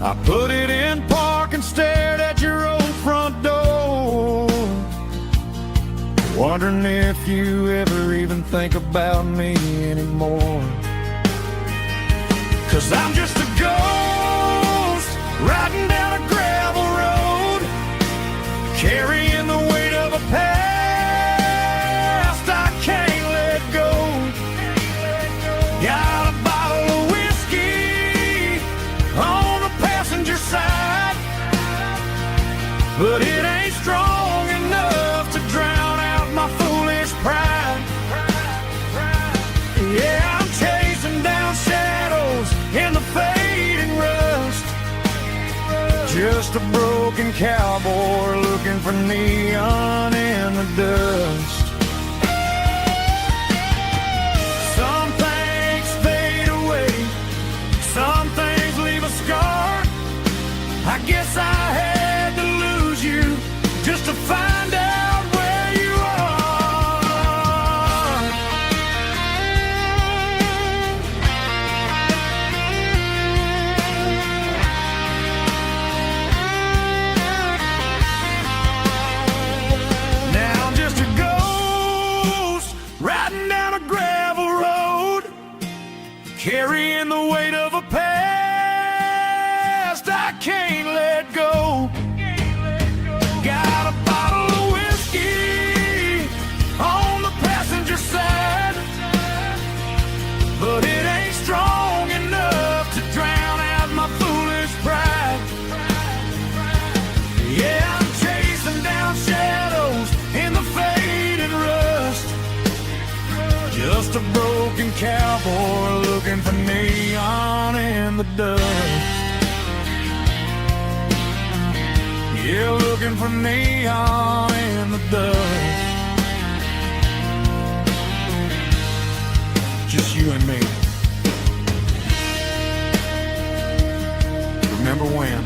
I put it in park and stared at your old front door, wondering if you ever even think about me anymore. 'Cause I'm just a ghost riding down a gravel road, carrying the weight of a past I can't let go. Got a bottle of whiskey on the passenger side, but it ain't strong enough to drown out my foolish pride. Yeah, I'm chasing down shadows in the fading rust, just a broken cowboy looking for neon in the dust. Some things fade away, some things leave a scar. I guess I had to lose you just to find out where you are. Now I'm just a ghost riding down a gravel road, carrying the weight of a past I can't let go. Got a bottle of whiskey on the passenger side, but it ain't strong enough to drown out my foolish pride. Yeah, I'm chasing down shadows in the fading rust, just a broken cowboy looking for neon in the dust. Yeah, looking for neon in the dust. Just you and me. Remember when?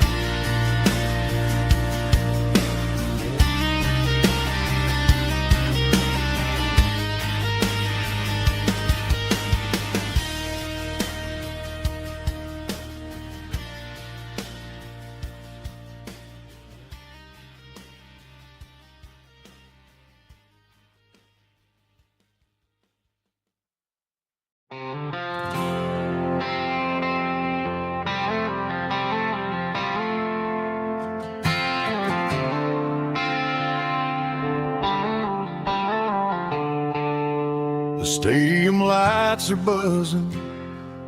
The stadium lights are buzzing,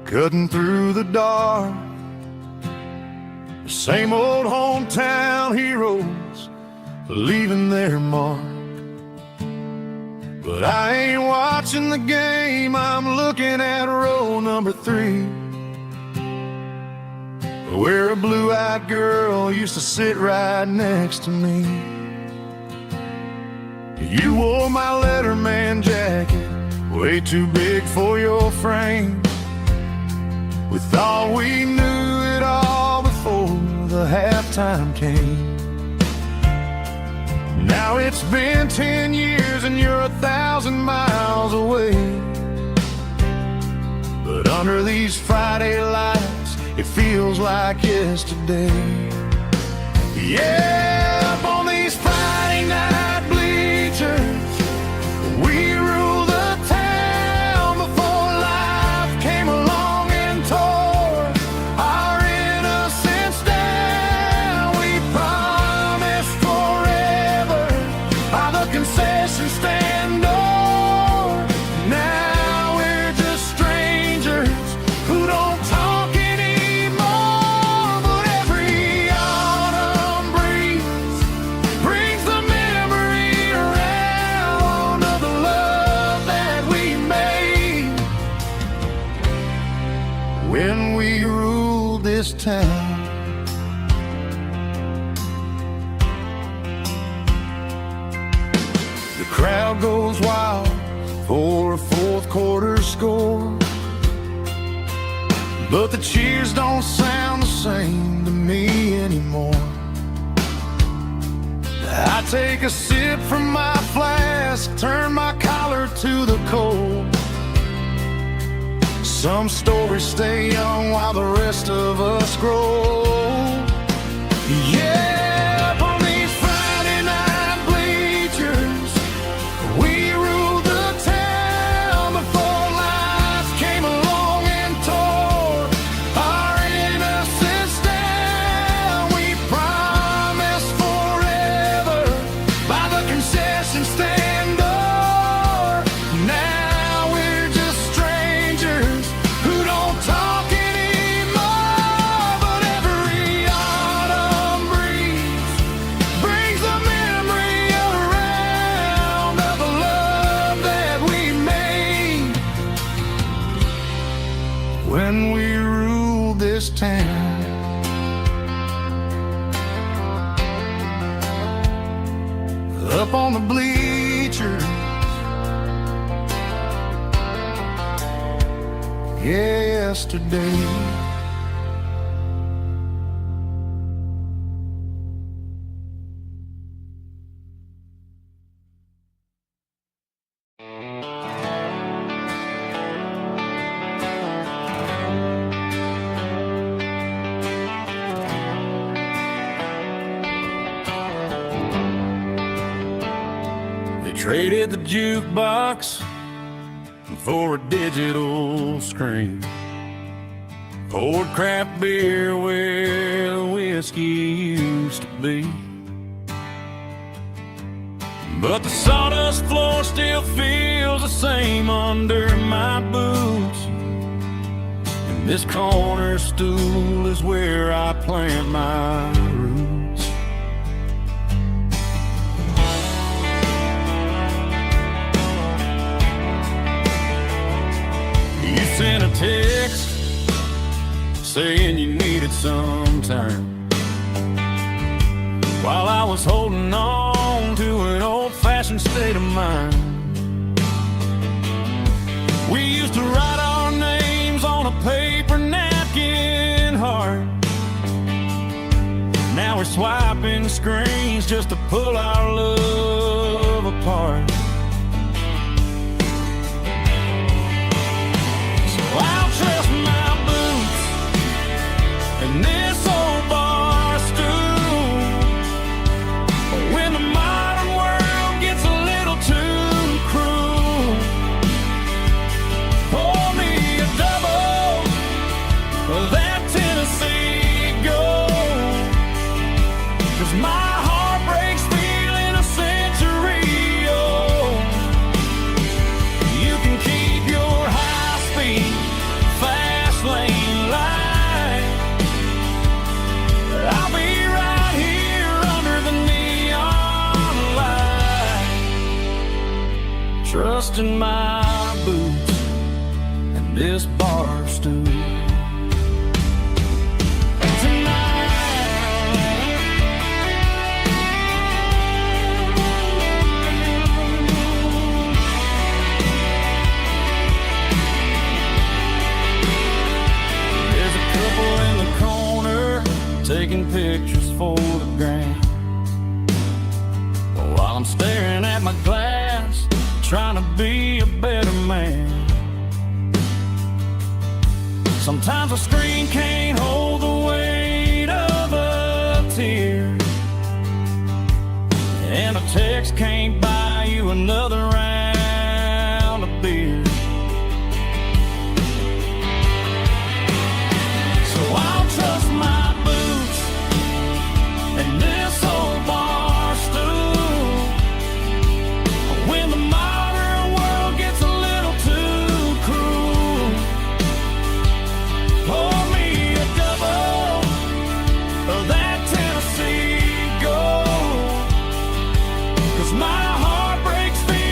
cutting through the dark. The same old hometown heroes leaving their mark. But I ain't watching the game, I'm looking at row number 3, where a blue-eyed girl used to sit right next to me. You wore my Letterman jacket, way too big for your frame. We thought we knew it all before the halftime came. Now it's been 10 years and you're 1,000 miles away, but under these Friday lights it feels like yesterday. Yeah, up on these Friday night bleachers we rule the town before life came along and tore our innocence down. We promised forever by the concession stand door. Now we're just strangers who don't talk anymore. But every autumn breeze brings the memory around of the love that we made when we ruled this town. The crowd goes wild for a fourth quarter score, but the cheers don't sound the same to me anymore. I take a sip from my flask, turn my collar to the cold. Some stories stay young while the rest of us grow. Yeah, up on these Friday night bleachers, we ruled the town before life came along and tore our innocence down. We promised forever by the concession stand door. Now we're just strangers who don't talk anymore. But every autumn breeze brings the memory around of the love that we made when we ruled this town. Up on the bleachers, yesterday. They traded the jukebox for a digital screen, poured craft beer where the whiskey used to be. But the sawdust floor still feels the same under my boots, and this corner stool is where I plant my roots. You sent a text saying you needed some time, while I was holding on to an old-fashioned state of mind. We used to write our names on a paper napkin heart. Now we're swiping screens just to pull our love apart. So I'll trust my boots and this old bar stool when the modern world gets a little too cruel. Pour me a double of that Tennessee Gold, 'cause my heart breaks feeling a century old. You can keep your high-speed, fast lane light. I'll be right here under the neon light, trusting my boots and this bar stool. There's a couple in the corner taking pictures for the gram, while I'm staring at my glass, trying to be a better man. Sometimes a screen can't hold the weight of a tear, and a text can't buy you another round of beer. So I'll trust my boots and this old bar stool when the modern world gets a little too cruel. Pour me a double of that Tennessee Gold, 'cause my heart breaks feeling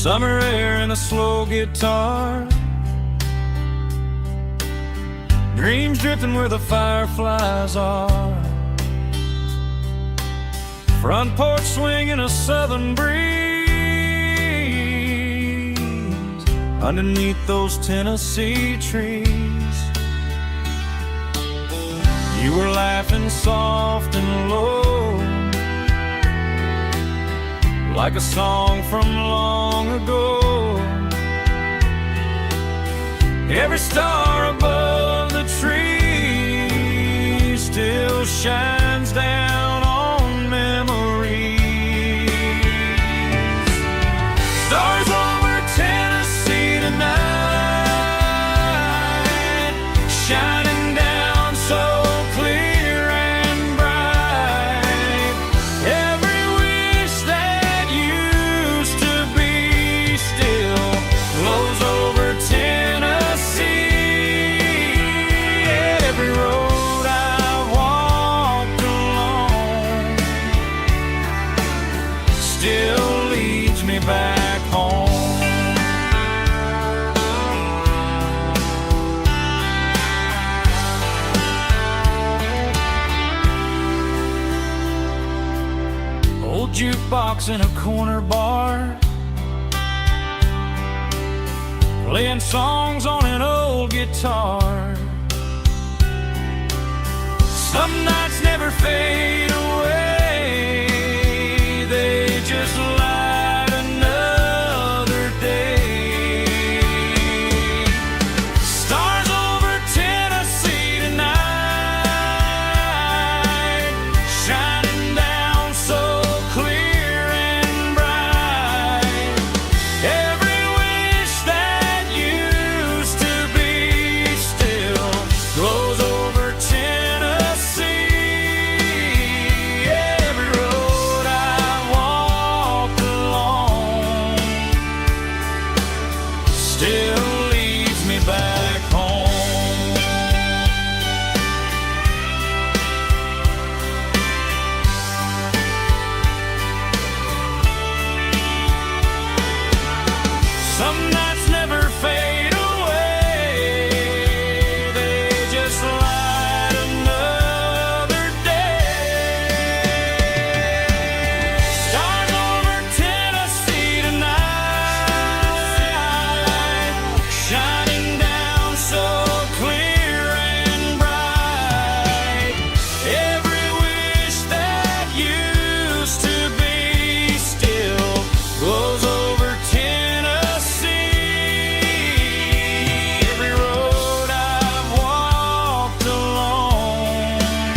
Summer air and a slow guitar, dreams drifting where the fireflies are. Front porch swinging a southern breeze underneath those Tennessee trees. You were laughing soft and low, like a song from long ago. Every star above the tree still shines down on memories. Stars over Tennessee tonight, shining down so clear and bright. Every wish that used to be still glows over Tennessee. Every road I walked along still leads me back home. Old jukebox in a corner bar, playing songs on an old guitar. Some nights never fade away, they just light another day. Stars over Tennessee tonight, shining down so clear and bright. Every wish that used to be still glows over Tennessee. Every road I walked along still leads me back home. Some nights never fade away, they just light another day. Stars over Tennessee tonight, shining down so clear and bright. Every wish that used to be still glows over Tennessee. Every road I've walked along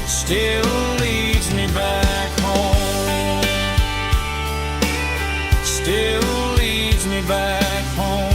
still leads me back home. Still leads me back home.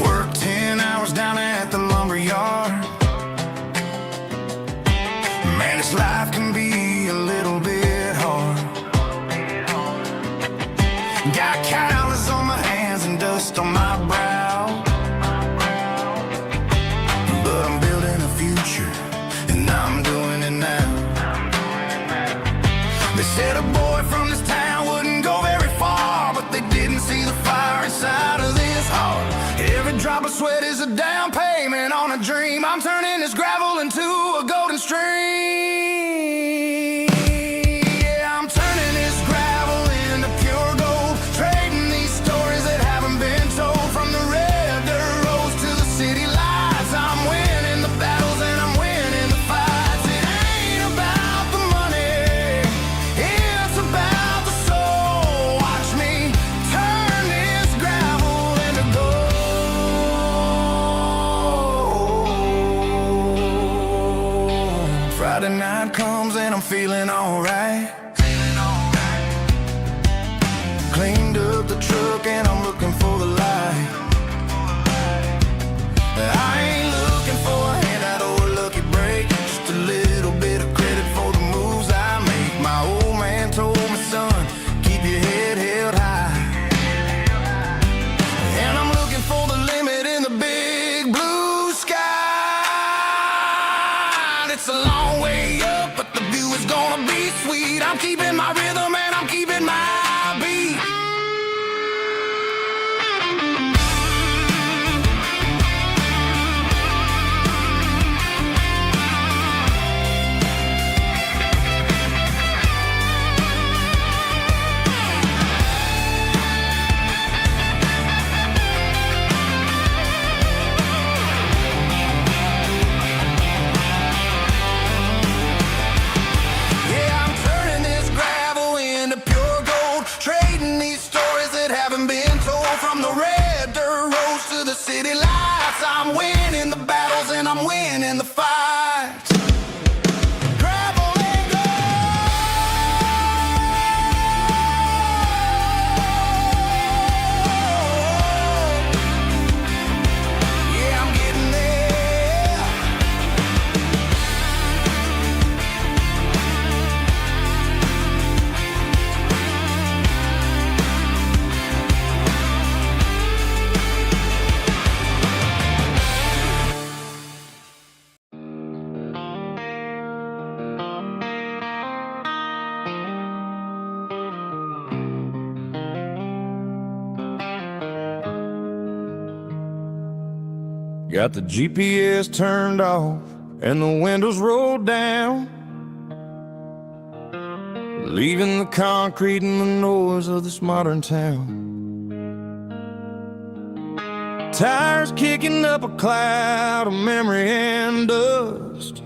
Worked 10 hours down at the lumber yard. Man, this life can be a little bit hard. Got calluses on my hands and dust on my brow, but I'm building a future and I'm doing it now. They said a boy from this town wouldn't go very far, but they didn't see the fire inside of this heart. Every drop of sweat is a down payment on a dream. I'm turning this gravel into a golden stream. Yeah, I'm turning this gravel into pure gold, trading these stories that haven't been told. From the red dirt roads to the city lights, I'm winning the battles and I'm winning the fights. It ain't about the money, it's about the soul. Watch me turn this gravel into gold. Friday night comes and I'm feeling alright. Cleaned up the truck and I'm looking for the light. from the red dirt roads to the city lights. I'm winning the battles and I'm winning the fights. Gravel and gold. Yeah, I'm getting there. Got the GPS turned off and the windows rolled down, leaving the concrete and the noise of this modern town. Tires kicking up a cloud of memory and dust,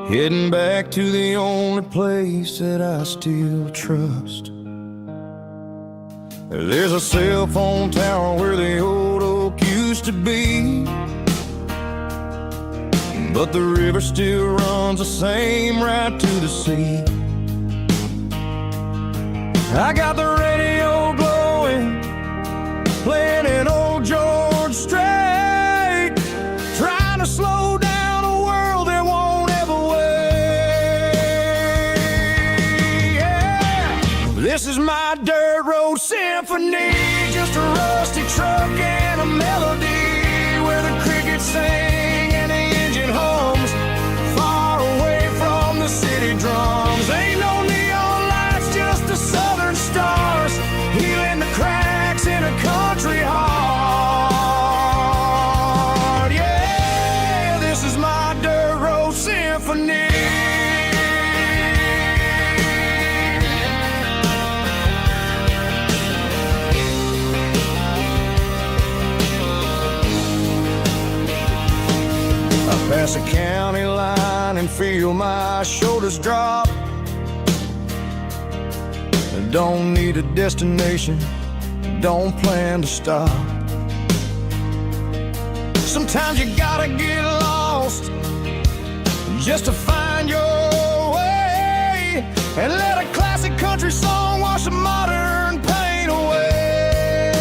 heading back to the only place that I still trust. There's a cell phone tower where the old oak used to be, but the river still runs the same right to the sea. I got the radio glowing, playing an old George Strait, trying to slow down a world that won't ever wait. Yeah. This is my dirt road symphony, just a rusty truck and a melody where the crickets sing and the engine hums, far away from the city drums. Ain't no neon lights, just the southern stars, healing the cracks in a country heart. Yeah, this is my dirt road symphony. Pass a county line and feel my shoulders drop. Don't need a destination, don't plan to stop. Sometimes you gotta get lost just to find your way, and let a classic country song wash a modern pain away.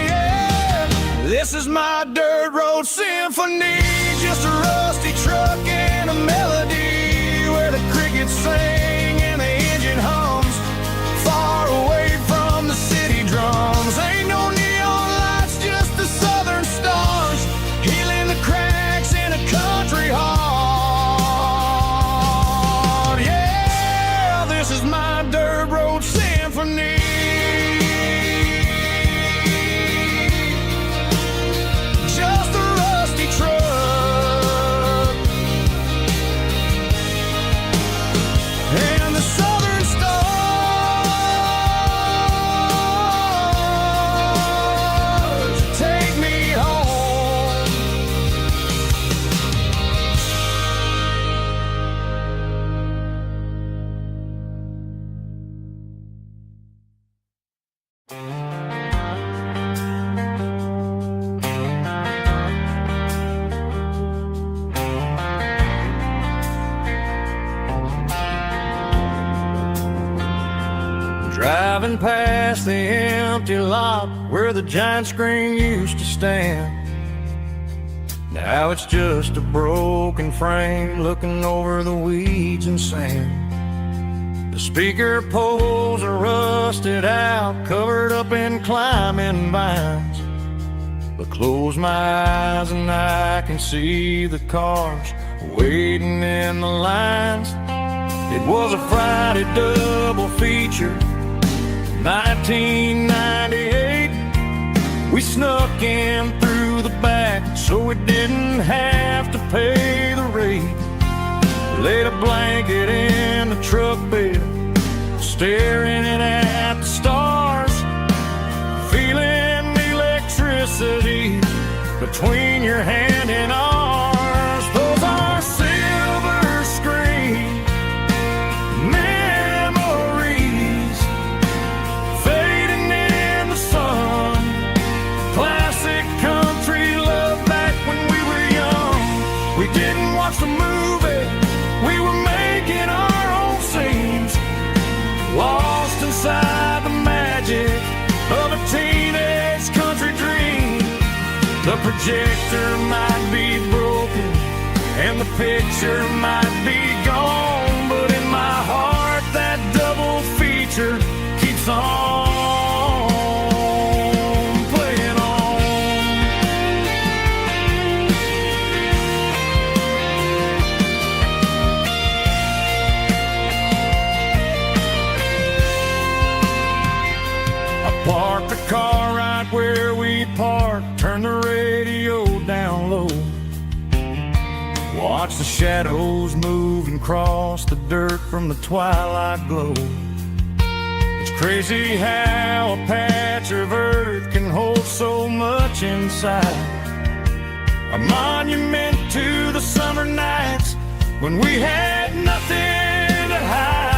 Yeah. This is my dirt road symphony, just a rusty truck and a melody where the crickets sing and the engine hums, far away from the city drums. Ain't no neon lights, just the southern stars, healing the cracks in a country heart. Yeah, this is my dirt road symphony. Driving past the empty lot where the giant screen used to stand. Now it's just a broken frame looking over the weeds and sand. The speaker poles are rusted out, covered up in climbing vines. But close my eyes and I can see the cars waiting in the lines. It was a Friday double feature, 1998. We snuck in through the back so we didn't have to pay the rate. Laid a blanket in the truck bed, staring at the stars, feeling the electricity between your hand and ours. Those are silver screen memories, fade The projector might be broken and the picture might be gone, but in my heart that double feature keeps on playing on. I parked the car right where we parked, turn the radio down low, watch the shadows move and cross the dirt from the twilight glow. It's crazy how a patch of earth can hold so much inside, a monument to the summer nights when we had nothing to hide.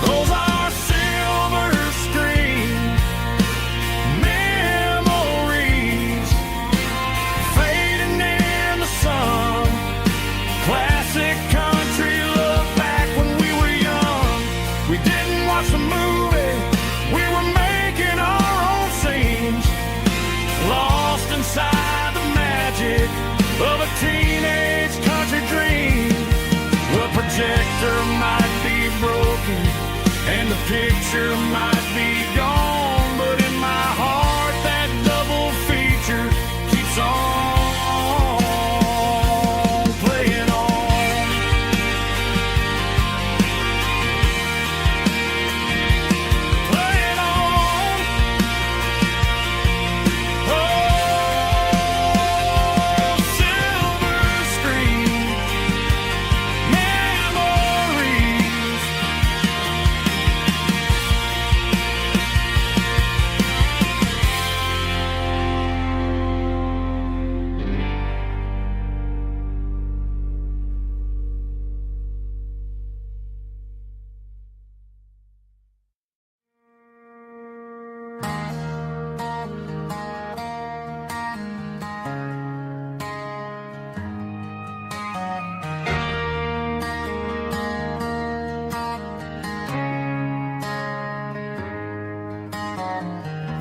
Those are silver screen memories fading in the sun. Classic country look back when we were young. We didn't watch the movie, we were making our own scenes, lost inside the magic of a teenage country dream. The projector might be broken and the picture might be gone, but in my heart that double feature keeps on playing on. Playing on. Oh, silver screen memories.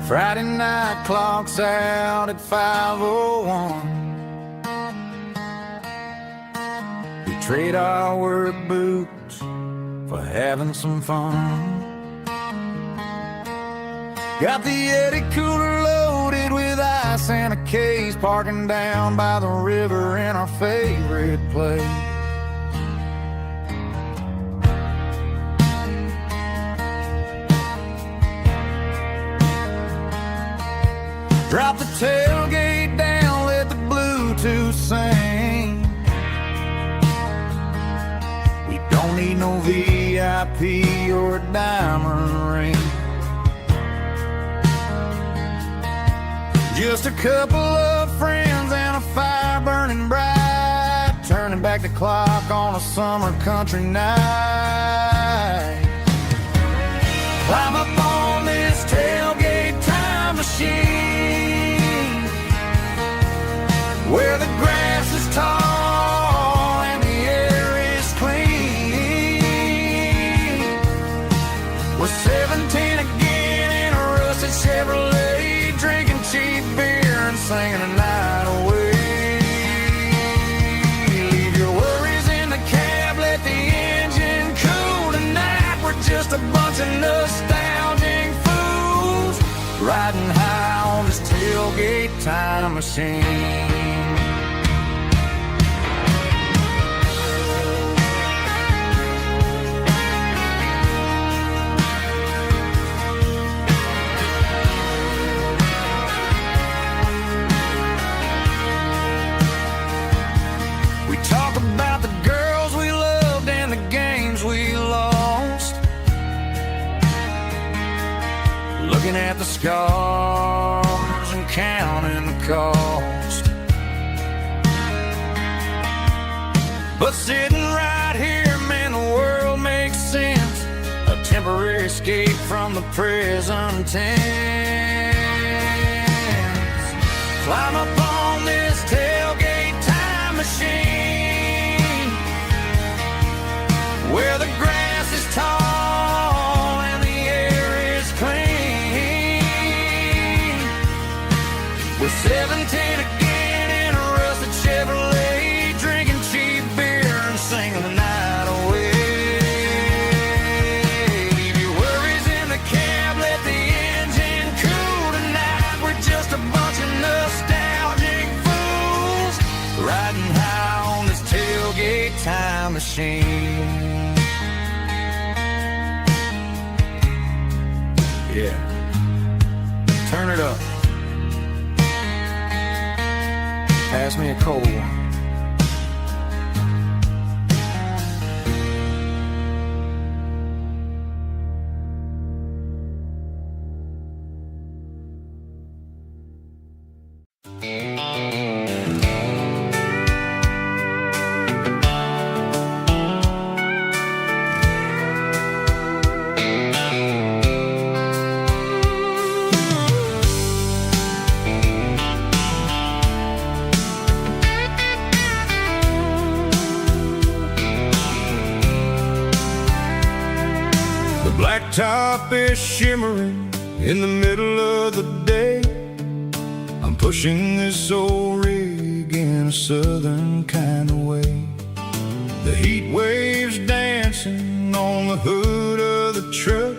Friday night clocks out at 5:01. We trade our work boots for having some fun. Got the Yeti cooler loaded with ice and a case, parking down by the river in our favorite place. Drop the tailgate down, let the Bluetooth sing. We don't need no VIP or a diamond ring. Just a couple of friends and a fire burning bright, turning back the clock on a summer country night. Climb up on this tailgate time machine, where the grass is tall and the air is clean. We're 17 again in a rusted Chevrolet, drinking cheap beer and singing a night away. Leave your worries in the cab, let the engine cool tonight. We're just a bunch of nostalgic fools riding high on this tailgate time machine. We talk about the girls we loved and the games we lost, looking at the scars and counting the cost. But sitting right here, man, the world makes sense. A temporary escape from the present tense. Climb up on this tailgate time machine, where the grass is tall and the air is clean. machine. Yeah, turn it up. Pass me a cold one. Blacktop is shimmering in the middle of the day. I'm pushing this old rig in a southern kind of way. The heat waves dancing on the hood of the truck,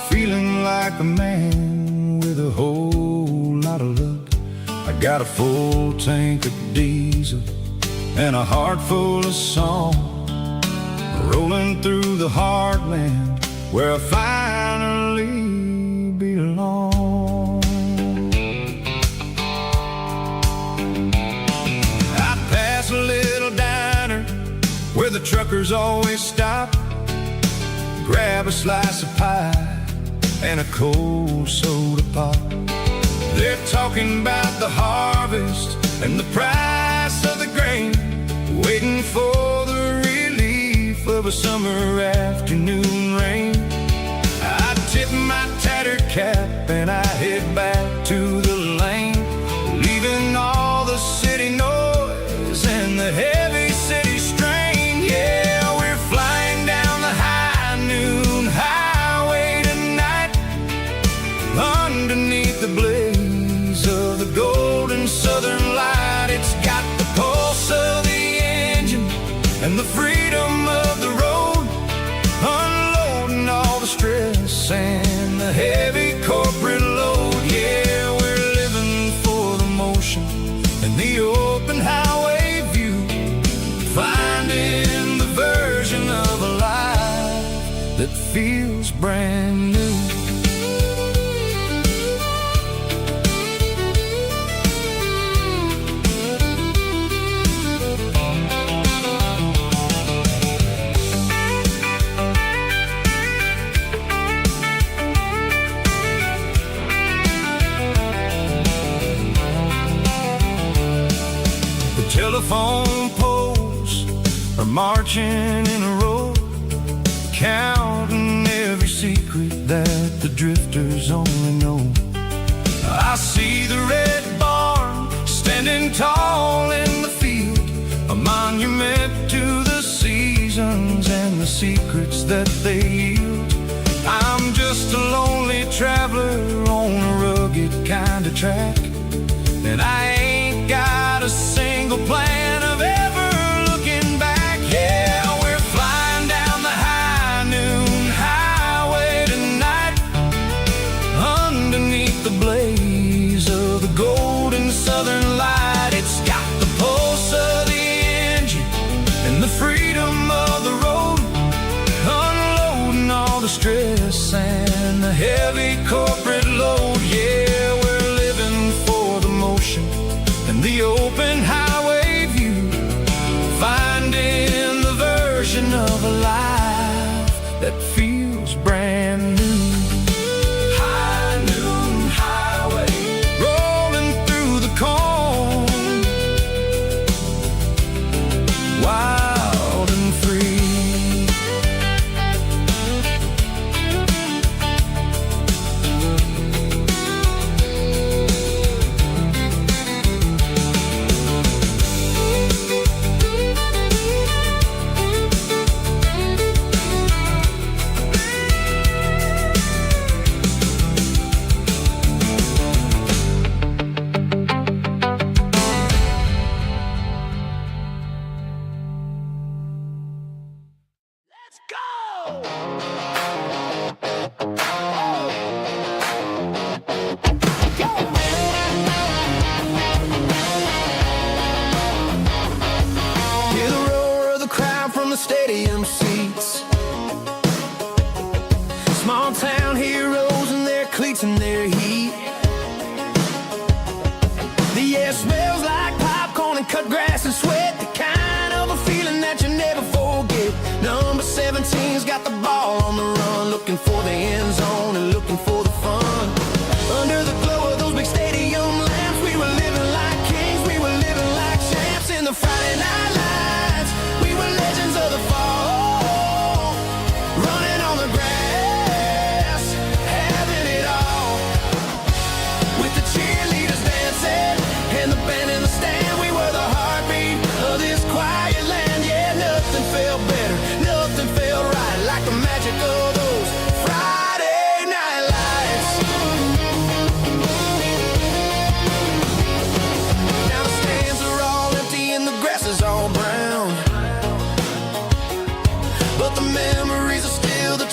feeling like a man with a whole lot of luck. I got a full tank of diesel and a heart full of song, rolling through the heartland where I finally belong. I pass a little diner where the truckers always stop, grab a slice of pie and a cold soda pop. They're talking about the harvest and the price of the grain, waiting for the relief of a summer afternoon rain. I tip my tattered cap and I head back to the lane, leaving all the city noise and the heavy city strain. Yeah, we're flying down the high noon highway tonight, underneath the blaze of the golden southern light. It's got the pulse of the engine and the freedom of the road, unloading all the stress and the heavy corporate load. Yeah, we're living for the motion and the open highway view, finding the version of a life that feels brand new. Telephone poles are marching in a row, counting every secret that the drifters only know. I see the red barn standing tall in the field, a monument to the seasons and the secrets that they yield. I'm just a lonely traveler on a rugged kind of track, and I ain't got a single plan of ever looking back. Yeah, we're flying down the high noon highway tonight, underneath the blaze of the golden southern light. It's got the pulse of the engine and the freedom of the road, unloading all the stress and the heavy corporate load. Yeah, we're living for the motion and the open highway view, finding the version of a life that feels brand new. High noon highway, rolling through the corn, wild and free.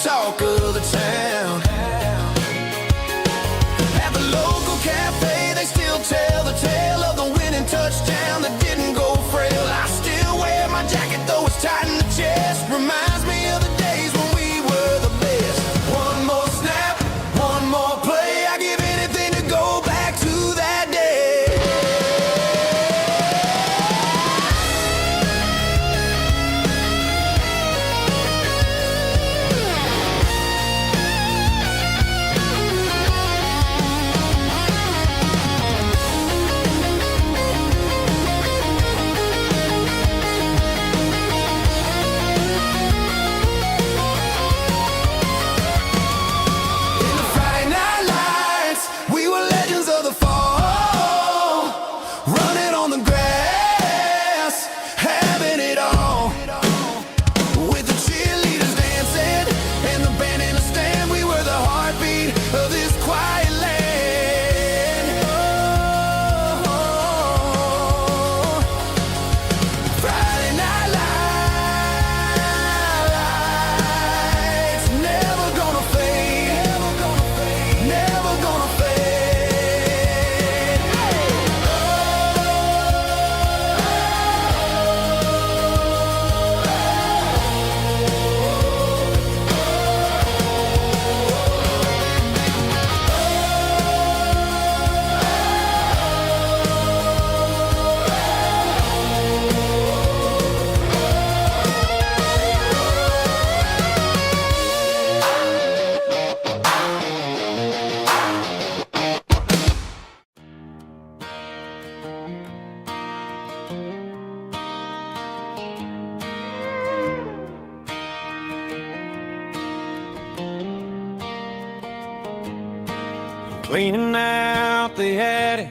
talk of the town. At the local cafe, they still tell the tale of the winning touchdown that didn't go frail. I still wear my jacket, though it's tight in the chest. Reminds me of the days when we were the best. One more snap, one more play. I give anything to go back to that day. Cleaning out the attic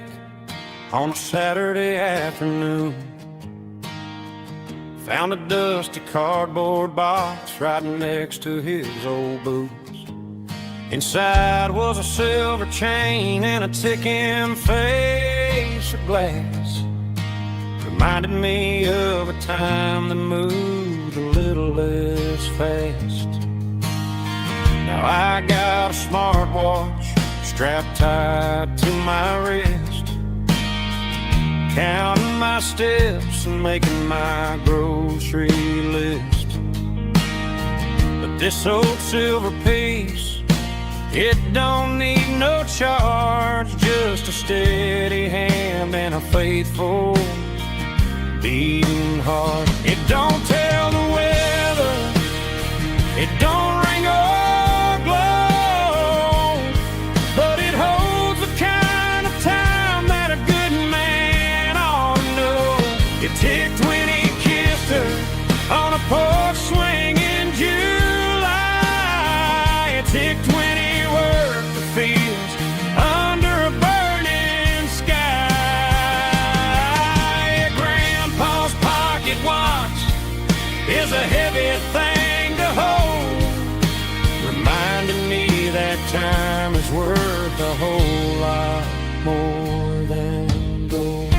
on a Saturday afternoon. Found a dusty cardboard box right next to his old boots. Inside was a silver chain and a ticking face of glass. Reminded me of a time that moved a little less fast. Now I got a smartwatch strapped tight to my wrist, counting my steps and making my grocery list. But this old silver piece, it don't need no charge, just a steady hand and a faithful beating heart. It don't tell the weather, it don't ring or glow, but it holds the kind of time that a good man ought to know. It ticked when he kissed her on a porch swing in July. It ticked when he worked the fields under a burning sky. Grandpa's pocket watch is a heavy thing to hold, reminding me that time is worth a whole lot more than gold.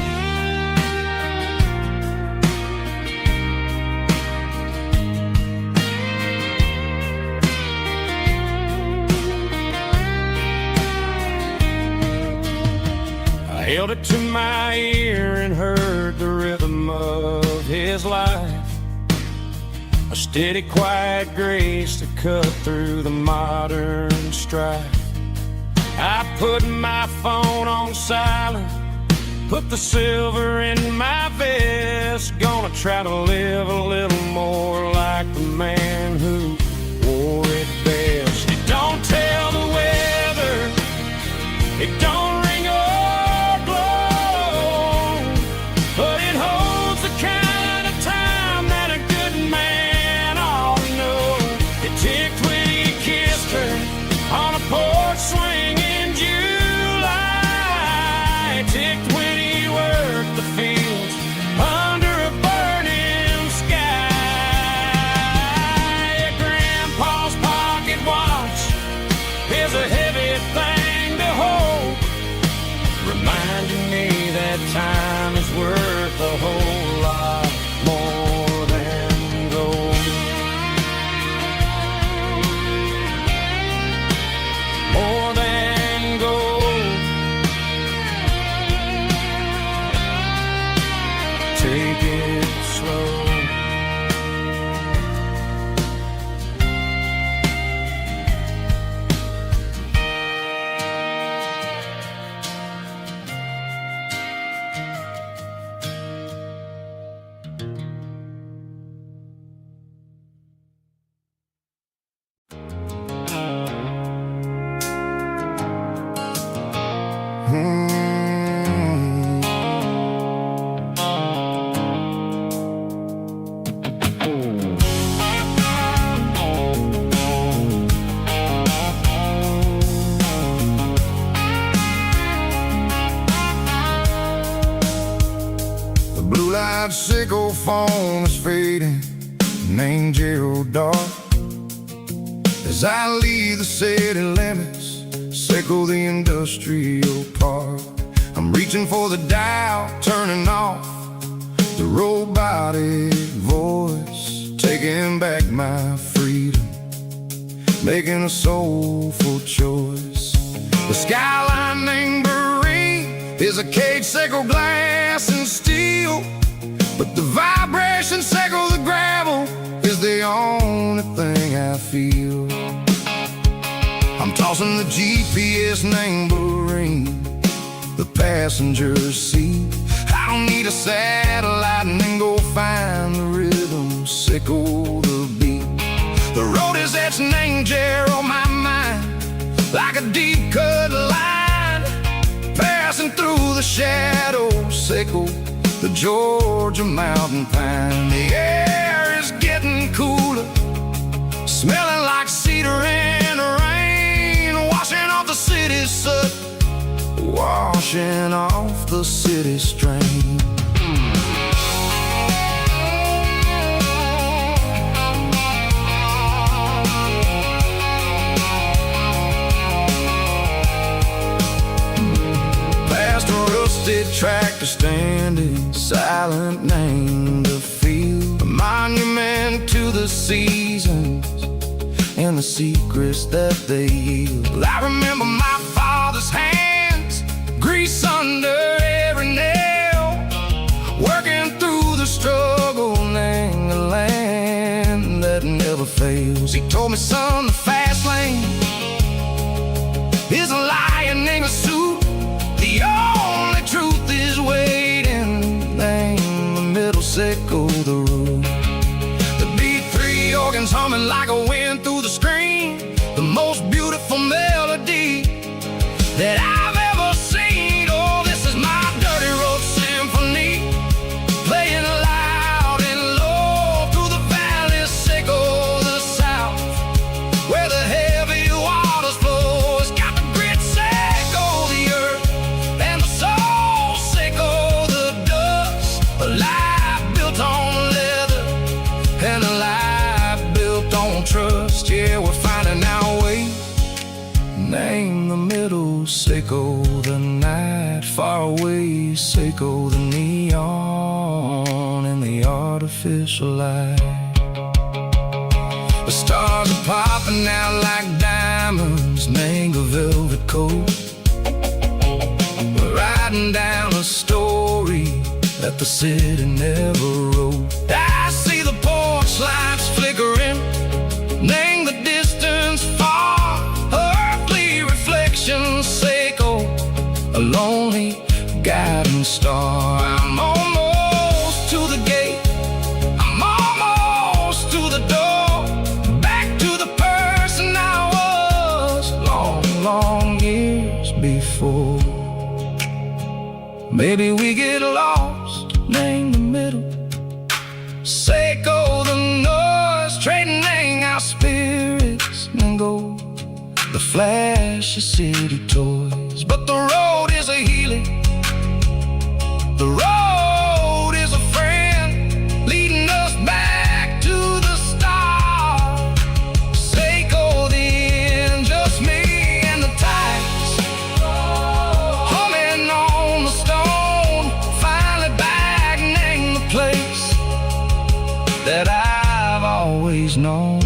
I held it to my ear and heard the rhythm of his life, a steady, quiet grace to cut through the modern strife. I put my phone on silent, put the silver in my vest. Gonna try to live a little more like the man who wore it best. It don't tell the weather, it don't ring or blow, but it holds the kind of time that a good man ought to know. It ticked when he kissed her on a porch swing in July. It ticked when he worked the fields under a burning sky. phone is fading, named Gerald Dark. As I leave the city limits, circle the industrial park. I'm reaching for the dial, turning off the robotic voice, taking back my freedom, making a soulful choice. The skyline named Marine is a cage, circle glass and steel, but the vibration circle the gravel is the only thing I feel. I'm tossing the GPS named Marine, the passenger seat. I don't need a satellite and then go find the rhythm, sickle the beat. The road is etched and Gerald on my mind, like a deep cut line, passing through the shadows, sickle the Georgia mountain pine. The air is getting cooler, smelling like cedar in the rain, washing off the city's soot, washing off the city strain. Past a rusted tractor standing silent, named a field, a monument to the seasons and the secrets that they yield. I remember my father's hands, grease under every nail, working through the struggle, named the land that never fails. He told me, son, the fast lane is a lion in a suit, the only truth is waiting, named the middle, sickle the road. The B3 organs humming like a wind through the screen, the most beautiful melody that I've ever seen. Oh, this is my dirty road symphony, playing loud and low through the valleys, sickle the south, where the heavy waters flow. It's got the grit, sickle the earth, and the soul, sickle the dust. A life built on leather and a life built on trust. Yeah, we're finding our way, name the middle, sickle the night, far away, sickle the neon and the artificial light. The stars are popping out like diamonds, name a velvet coat. We're riding down a story that the city never wrote. I see the porch lights flickering, name the distance far, earthly reflections, sickle a lonely guiding star. I'm almost to the gate, I'm almost to the door, back to the person I was long, long years before. Maybe we get lost, name the middle, sickle the noise, trading our spirits and go the flash of city toys. But the road is a healing, the road is a friend, leading us back to the stars. Sickle the end, just me and the tides, humming on the stone, finally back, name the place that I've always known.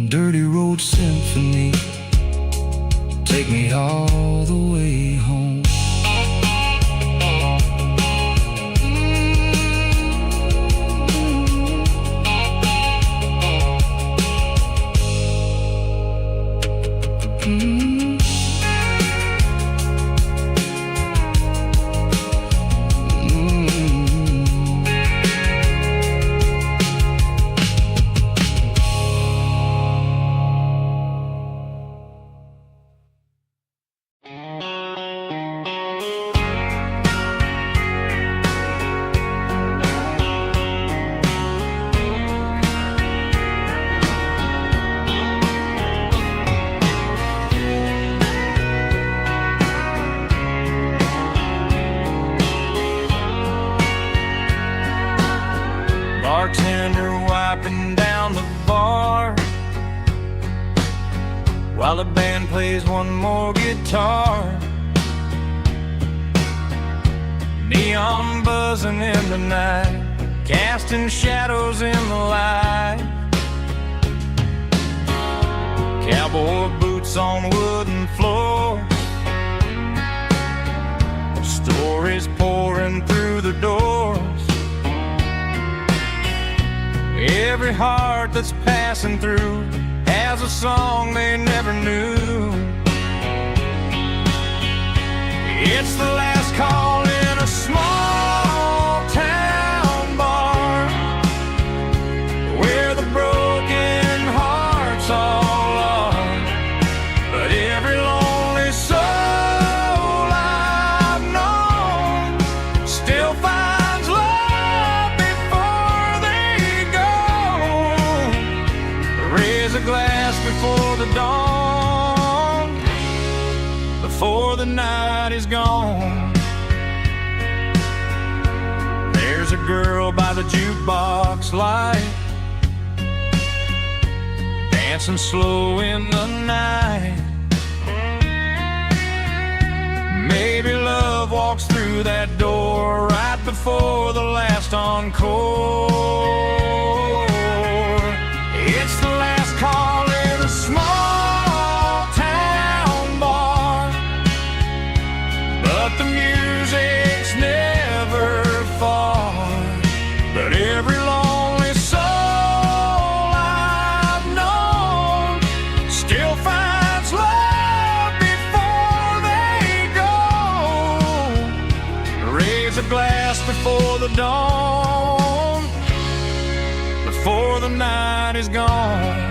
Dirty road symphony, take me all the way home. while the band plays one more guitar. Neon buzzing in the night, casting shadows in the light. Cowboy boots on wooden floors, stories pouring through the doors. Every heart that's passing through has a song they never knew. It's the last call in a small town bar, where the broken hearts all are. But every lonely soul I've known still finds love before they go. Raise a glass before the dawn, before the night is gone. There's a girl by the jukebox light, dancing slow in the night. Maybe love walks through that door right before the last encore. It's the last call in a small town bar, but the music's never far. But every lonely soul I've known still finds love before they go. Raise a glass before the dawn, before the night is gone.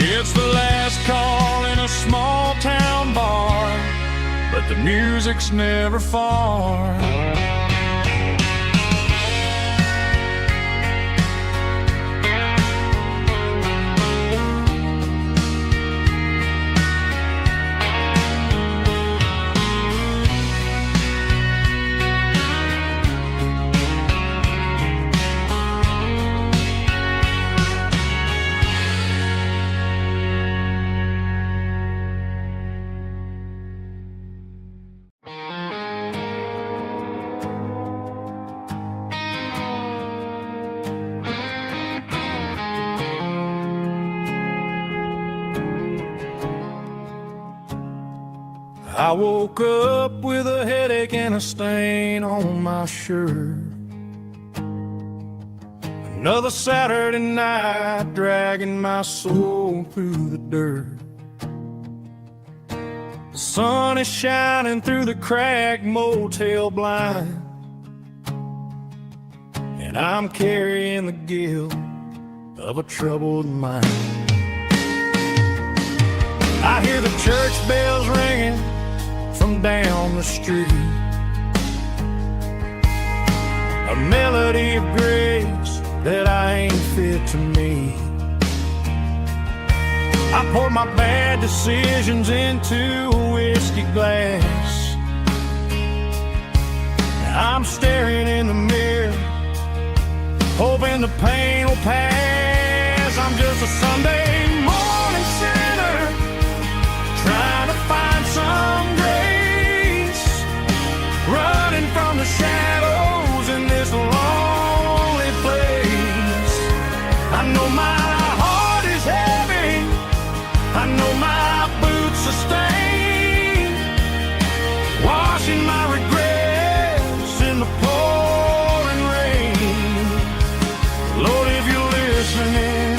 It's the last call in a small town bar, but the music's never far. I woke up with a headache and a stain on my shirt. Another Saturday night dragging my soul through the dirt. The sun is shining through the cracked motel blind, and I'm carrying the guilt of a troubled mind. I hear the church bells ringing from down the street, a melody of grace that I ain't fit to meet. I poured my bad decisions into a whiskey glass. I'm staring in the mirror, hoping the pain will pass. I'm just a Sunday morning sinner, trying to find some grace, running from the shadows in this lonely place. I know my heart is heavy, I know my boots are stained, washing my regrets in the pouring rain. Lord, if you're listening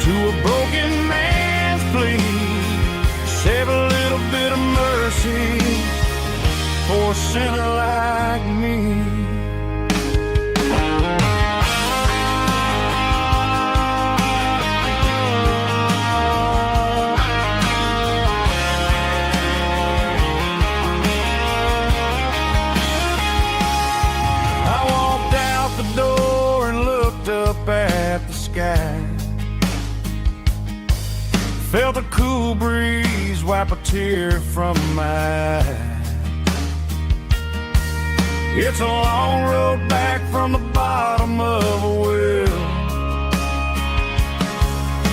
to a broken man's plea, save a little bit of mercy for a sinner like me. I walked out the door and looked up at the sky. Felt the cool breeze wipe a tear from my eye. It's a long road back from the bottom of a well,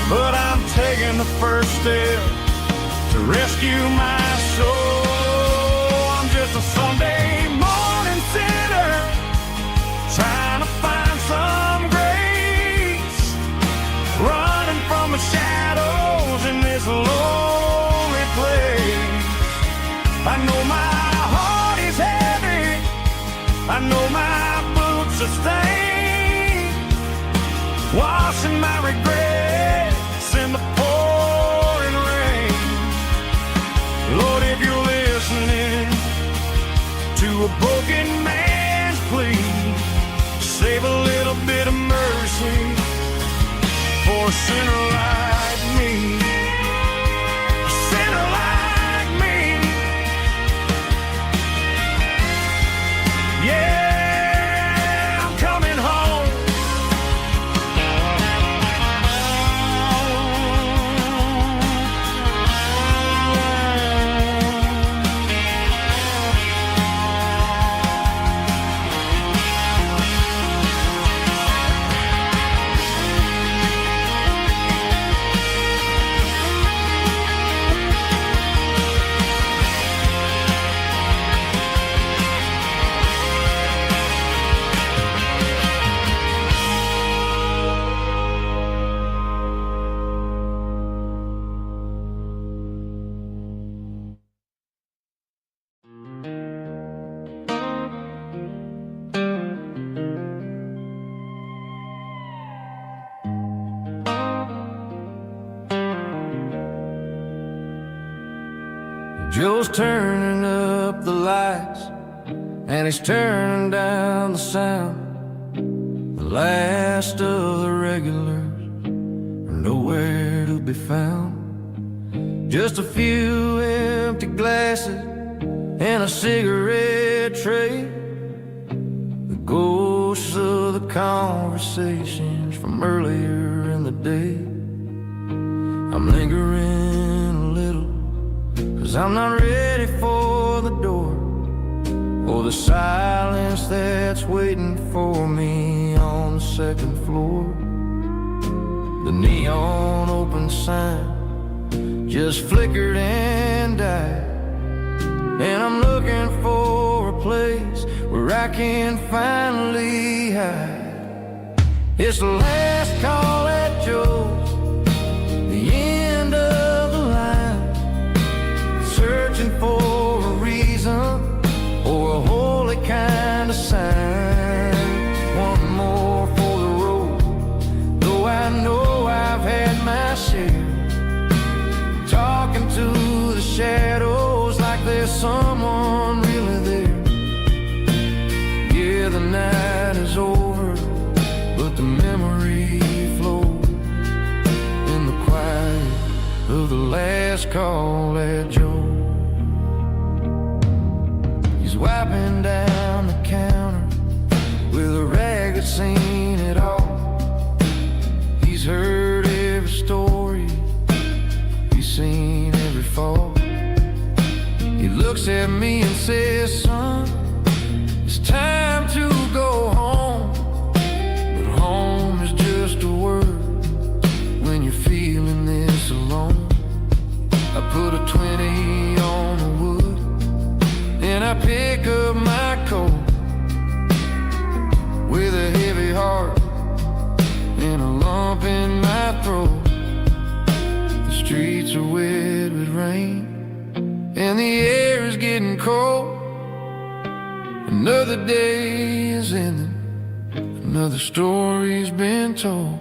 but I'm taking the first step to rescue my soul. I'm just a Sunday morning sinner trying to find some grace, running from the shadows in this lonely place. I know my heart is heavy, I know my boots are stained, washing my regrets in the pouring rain. Lord, if you're listening to a broken man's plea, save a little bit of mercy for a sinner like me. A sinner like me. Yeah, I'm coming home. Joe's turning up the lights and he's turning down the sound. The last of the regulars are nowhere to be found. Just a few empty glasses and a cigarette tray, the ghosts of the conversations from earlier in the day. I'm lingering a little, 'cause I'm not ready for the door, or the silence that's waiting for me on the second floor. The neon open sign just flickered and died, and I'm looking for a place where I can finally hide. It's the last call at Joe's, the end of the line, searching for a reason or a holy kind of sign. One more for the road, though I know I've had my share, talking to the shadows like there's someone really there. Yeah, the night is over, but the memory flows in the quiet of the last call at Joe. He's wiping down the counter with a rag that's seen it all. He's heard every story, he's seen every fall. He looks at me and says, son, it's time to go home. But home is just a word when you're feeling this alone. I put a 20 on the wood and I pick up my coat with a heavy heart and a lump in my throat. The streets are wet with rain and the air is getting cold. Another day is ending, another story's been told.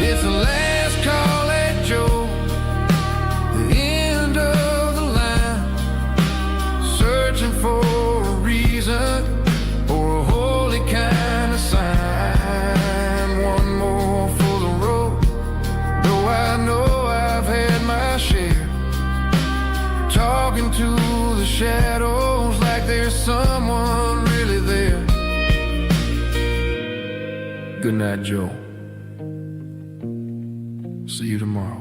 It's the last call at Joe's, talking to the shadows like there's someone really there. Good night, Joe. See you tomorrow.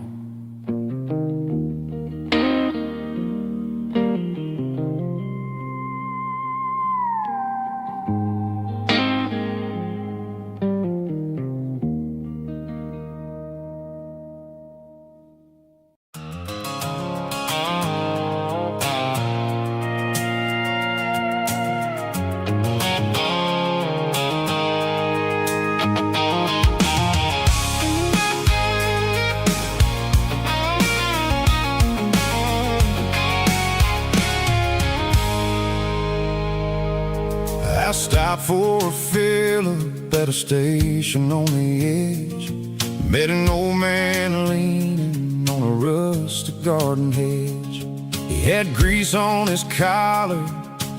I stopped for a fill-up at a station on the edge. Met an old man leaning on a rustic garden hedge. He had grease on his collar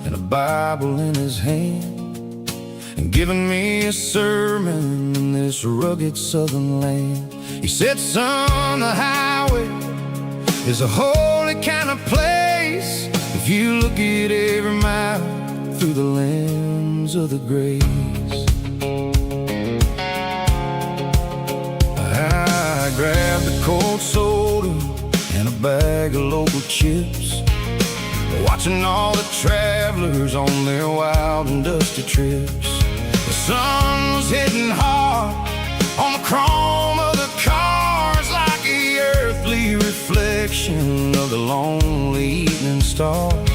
and a Bible in his hand, and giving me a sermon in this rugged southern land. He said, son, the highway is a holy kind of place if you look at every mile through the lens of the grace. I grabbed a cold soda and a bag of local chips, watching all the travelers on their wild and dusty trips. The sun was hitting hard on the chrome of the cars, like the earthly reflection of the lonely evening stars.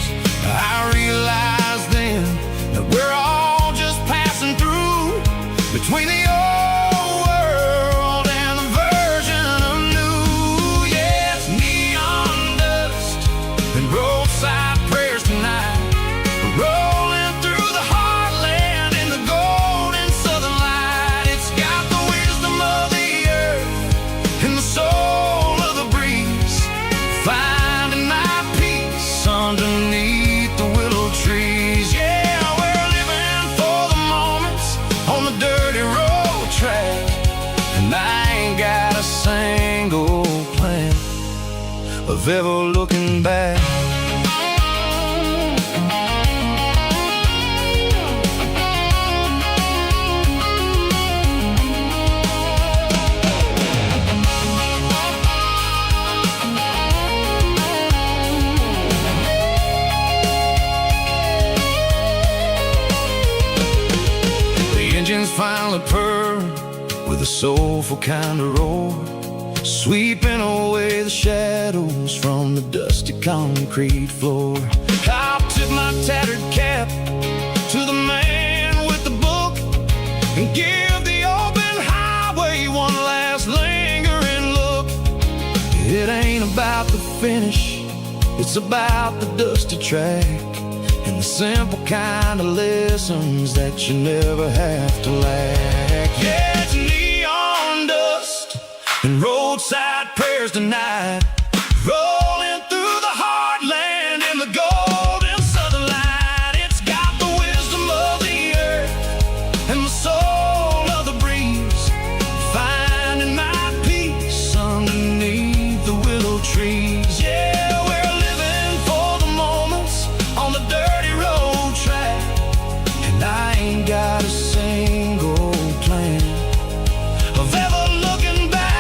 I realized then that we're all just passing through between the old world and the version of new. Yeah, it's neon dust and roadside prayers tonight, rolling through the heartland in the golden southern light. It's got the wisdom of the earth and the soul of the breeze, finding my peace underneath the willow trees. Yeah, we're living for the moments on the dirty road track, and I ain't got a single plan of ever looking back. Engines finally purr with a soulful kind of roar, sweeping away the shadows from the dusty concrete floor. I'll tip my tattered cap to the man with the book and give the open highway one last lingering look. It ain't about the finish, it's about the dusty track and the simple kind of lessons that you never have to lack. Yeah, it's neon dust and roadside prayers tonight, rolling through the heartland in the golden southern light. It's got the wisdom of the earth and the soul of the breeze, finding my peace underneath the willow trees. Yeah, we're living for the moments on the dirty road track, and I ain't got a single plan of ever looking back.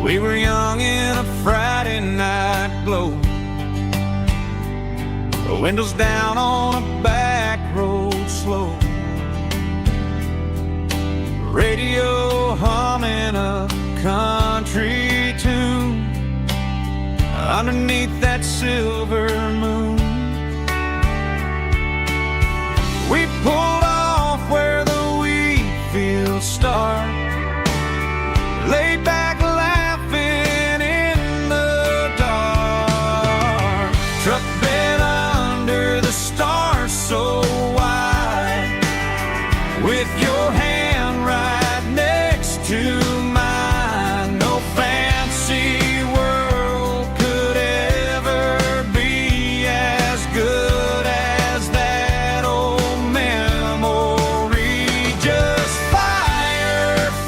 We were young in a Friday night glow, the windows down on a back road slow, radio humming a country tune underneath that silver moon. We pulled off where the wheat fields start, laid back laughing in the dark. Truck bed under the stars so wide, with your hand right next to mine. No fancy world could ever be as good as that old memory. Just fireflies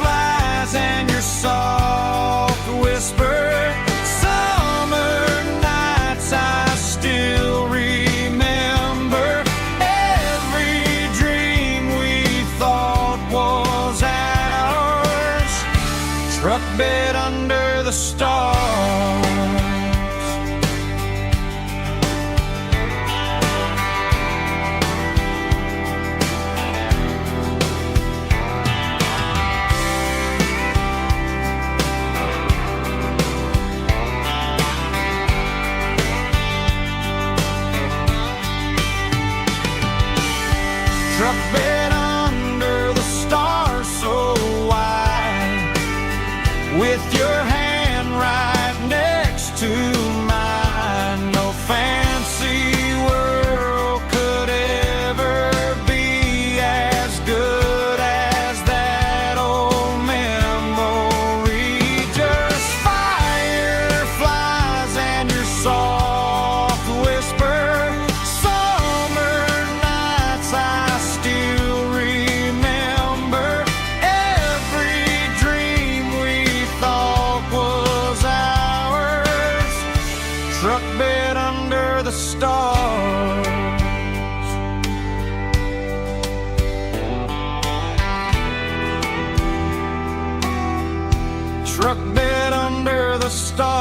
and your soft whisper. Summer nights I still remember. Every dream we thought was ours. Truck bed under the stars. Truck bed under the stars so wide, with your hand right next to mine. No fancy world could ever be as good as that old memory. Just fireflies and your soft whisper. Summer nights I still remember. Every dream we thought was ours. Truck bed under the stars. Truck bed under the stars.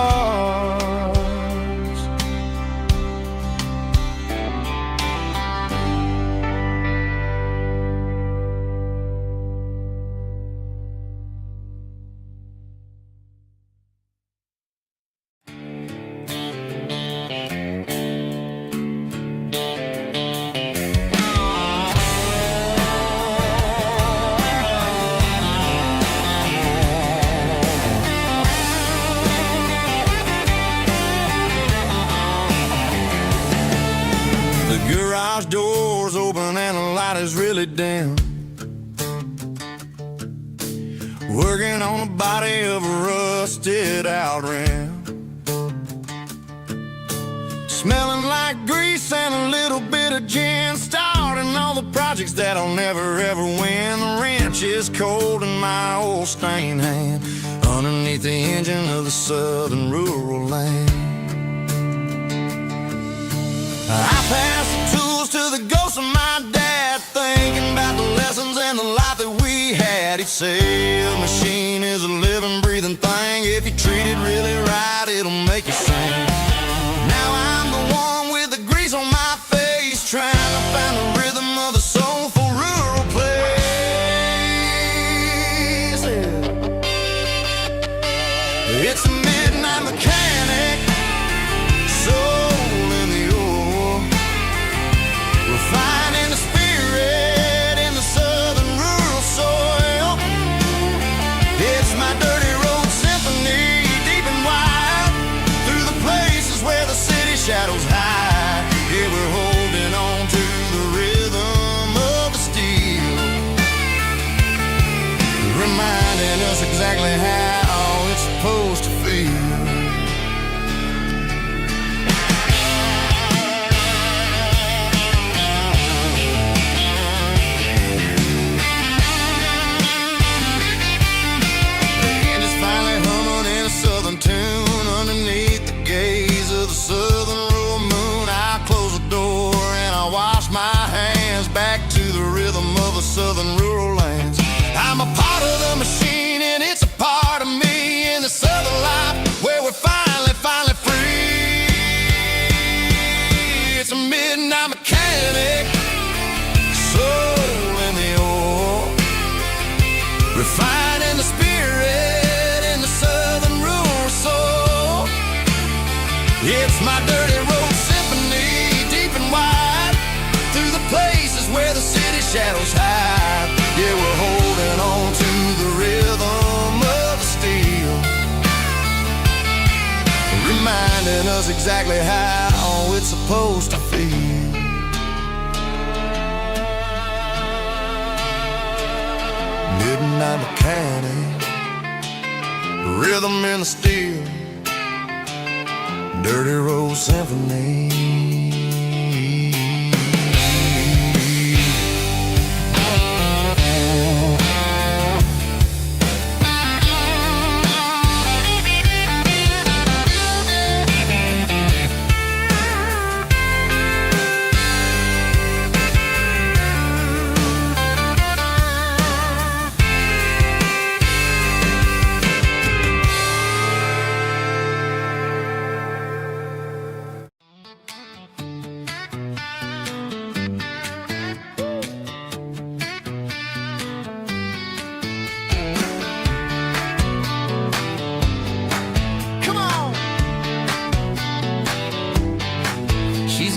The garage door's open and the light is really dim. Working on the body of a rusted out rim. Smelling like grease and a little bit of gin. Starting all the projects that I'll never ever win. The wrench is cold in my old stained hand, underneath the engine of the southern rural land. I pass the tools to the ghost of my dad, thinking about the lessons and the life that we had. He'd say a machine is a living, breathing thing. If you treat it really right, it'll make you sing. Now I'm the one with the grease on my face, trying to find the rhythm of the soulful rural place. It's a midnight mechanic, soul in the ore, refining the spirit in the southern rural soil. It's my dirty road symphony, deep and wide, through the places where the city shadows hide. Yeah, we're holding on to the rhythm of the steel, reminding us exactly how it's supposed to feel. Tune underneath the gaze of the southern rural moon. I close the door and I wash my hands, back to the rhythm of the southern rural lands. I'm a part of the machine and it's a part of me, in the southern light finding the spirit in the southern rural soul. It's my dirty road symphony, deep and wide, through the places where the city shadows hide. Yeah, we're holding on to the rhythm of the steel, reminding us exactly how it's supposed to feel. Midnight mechanic, rhythm in the steel, dirty road symphony.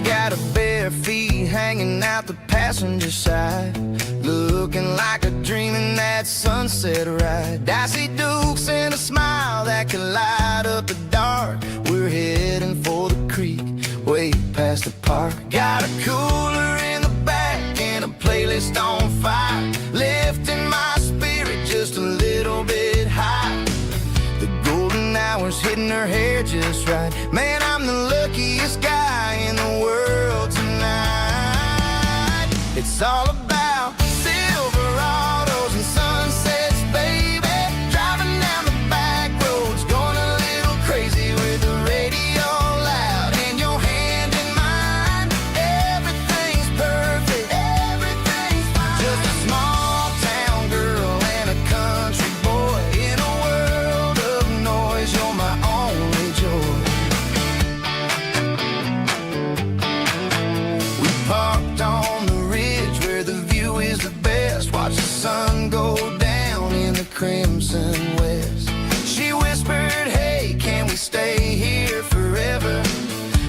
Got her bare feet hanging out the passenger side, looking like a dream in that sunset ride. Dicey dukes and a smile that can light up the dark. We're heading for the creek, way past the park. Got a cooler in the back and a playlist on fire, lifting my spirit just a little bit high. The golden hours hitting her hair just right. Man, I'm the luckiest guy in the world tonight. It's all about Silverados and sunsets, baby. Driving down the back roads, going a little crazy with the radio loud and your hand in mine. Everything's perfect, everything's fine. Just a small town girl and a country boy in a world of noise. You're my only joy. We parked on the ridge where the view is the best. Watch the sun go down in the crimson west. She whispered, hey, can we stay here forever?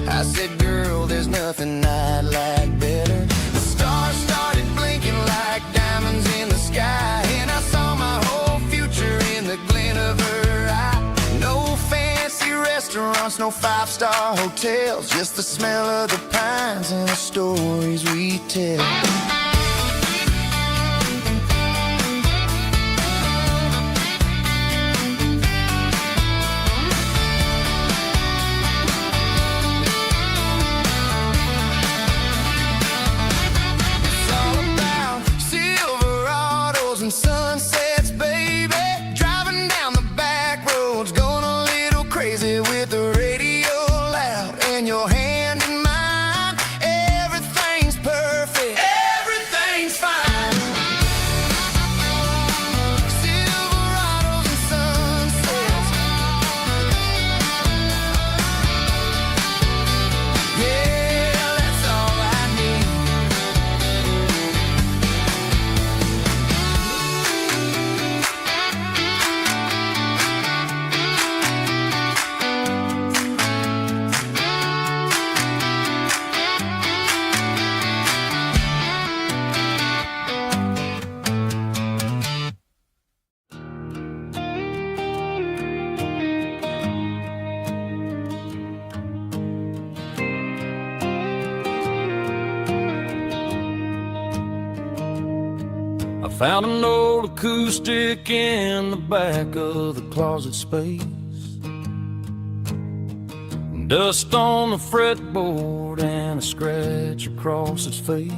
I said, girl, there's nothing I'd like better. The stars started blinking like diamonds in the sky, and I saw my whole future in the glint of her eye. No fancy restaurants, no five-star hotels, just the smell of the pines and the stories we tell. It's all about Silverados and sunsets, baby. Driving down the back roads, going a little crazy with the radio loud and your hand in mine. Everything's perfect, everything's fine. Silverados and sunsets, yeah, that's all I need. I found an old acoustic in the back of the closet space. Dust on the fretboard and a scratch across its face.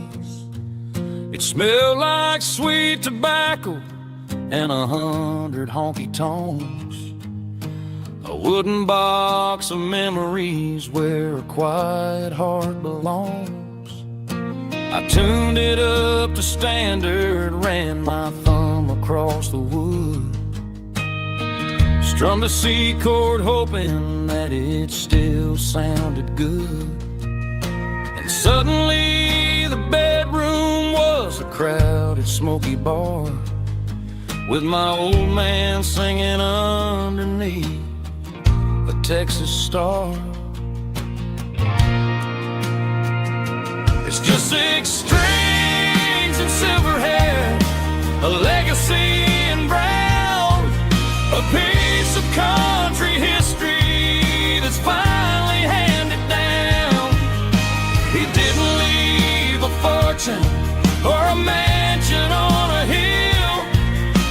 It smelled like sweet tobacco and 100 honky tonks. A wooden box of memories where a quiet heart belongs. I tuned it up to standard, ran my thumb across the wood, strummed a C chord hoping that it still sounded good. And suddenly the bedroom was a crowded smoky bar. with my old man singing underneath a Texas star. It's just 6 strings and silver hair, a legacy in brown, a piece of country history that's finally handed down. He didn't leave a fortune or a mansion on a hill,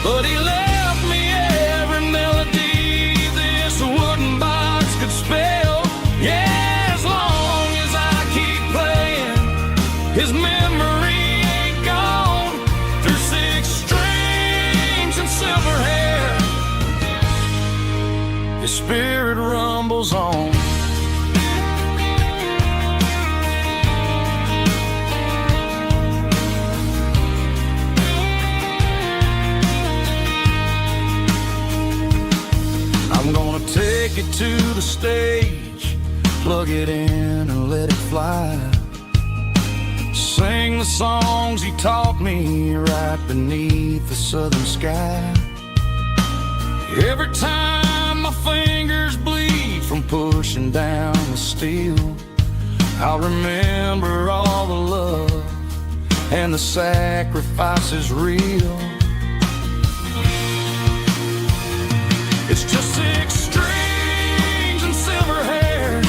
but he left me every melody this wooden box could spell. Yeah, as long as I keep playing, his memory ain't gone. Through 6 strings and silver hair, his spirit rumbles on. I'm gonna take it to the stage, plug it in and let it fly. Sing the songs he taught me right beneath the southern sky. Every time my fingers bleed from pushing down the steel, I'll remember all the love and the sacrifices real. It's just 6 strings and silver hair,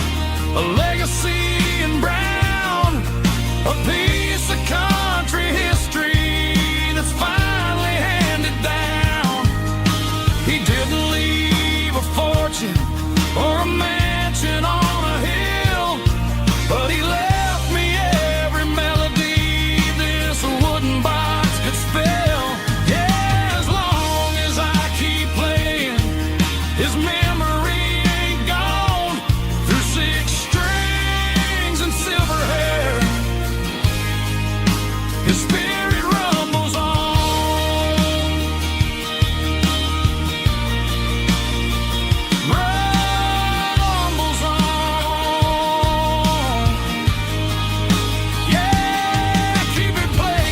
a legacy in brown, a piece of country history that's finally handed down. He didn't leave a fortune or a mansion on a hill, but he left me every melody this wooden box could spell. Yeah, as long as I keep playing, his memory ain't gone. Through 6 strings and silver hair, his spirit rumbles on. Rumbles on. Yeah, keep it playing.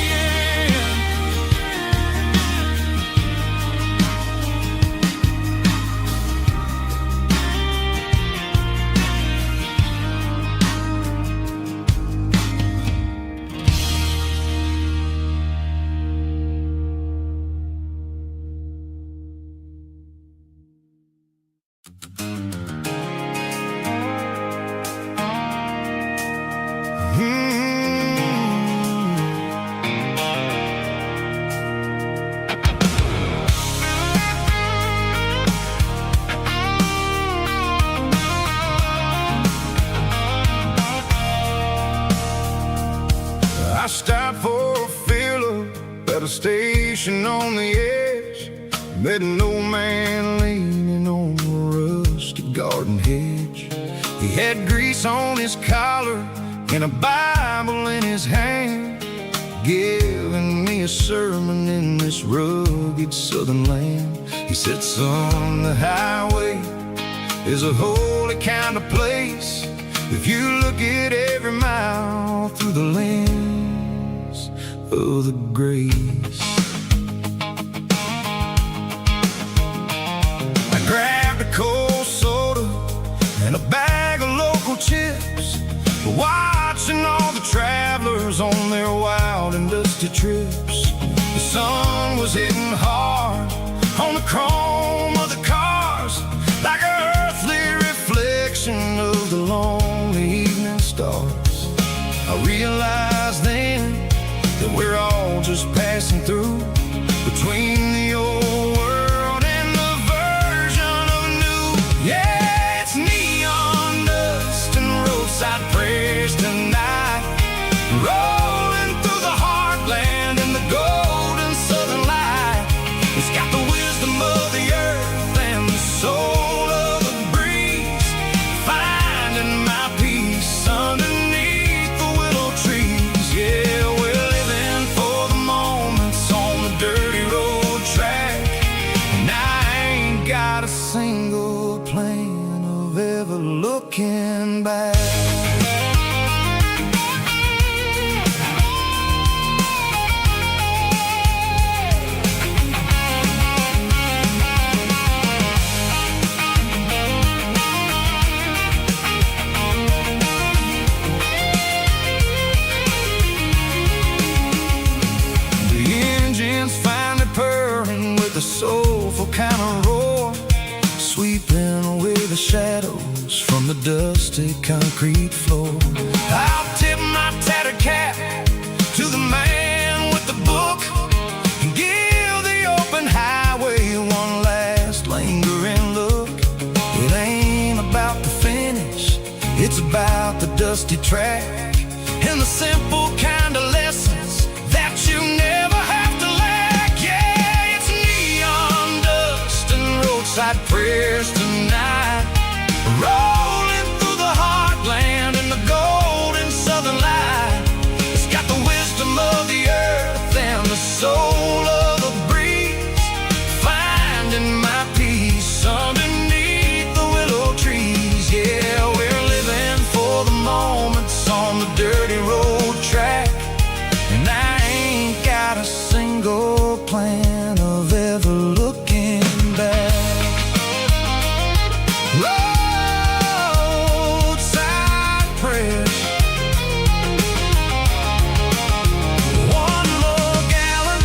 I stopped for a fill-up at a station on the edge. Met an old man leaning on a rusty garden hedge. He had grease on his collar and a Bible in his hand, giving me a sermon in this rugged southern land. He said, son, the highway is a holy kind of place if you look at every mile through the lens of the grace. I grabbed a cold soda and a bag of local chips, watching all the travelers on their wild and dusty trips. The sun was hitting hard on the chrome of the cars, like an earthly reflection of the lonely evening stars. I realized then that we're all just passing through, between the old world and the version of new. Yeah, it's neon dust and roadside prayers tonight, rolling through the heartland in the golden southern light. It's got the wisdom of the earth and the soul of the breeze, finding my peace underneath the willow trees. Yeah, we're living for the moments on the dirty road track, and I ain't got a single plan of ever looking back. dusty concrete floor. I'll tip my tattered cap to the man with the book and give the open highway one last lingering look. It ain't about the finish, it's about the dusty track and the simple kind of lessons that you never have to lack. Yeah, it's neon dust and roadside prayers tonight, rolling through the heartland in the golden southern light. It's got the wisdom of the earth and the soul of the breeze, finding my peace underneath the willow trees. Yeah, we're living for the moments on the dirty road track, and I ain't got a single plan of ever looking back. Roadside prayers, one more gallon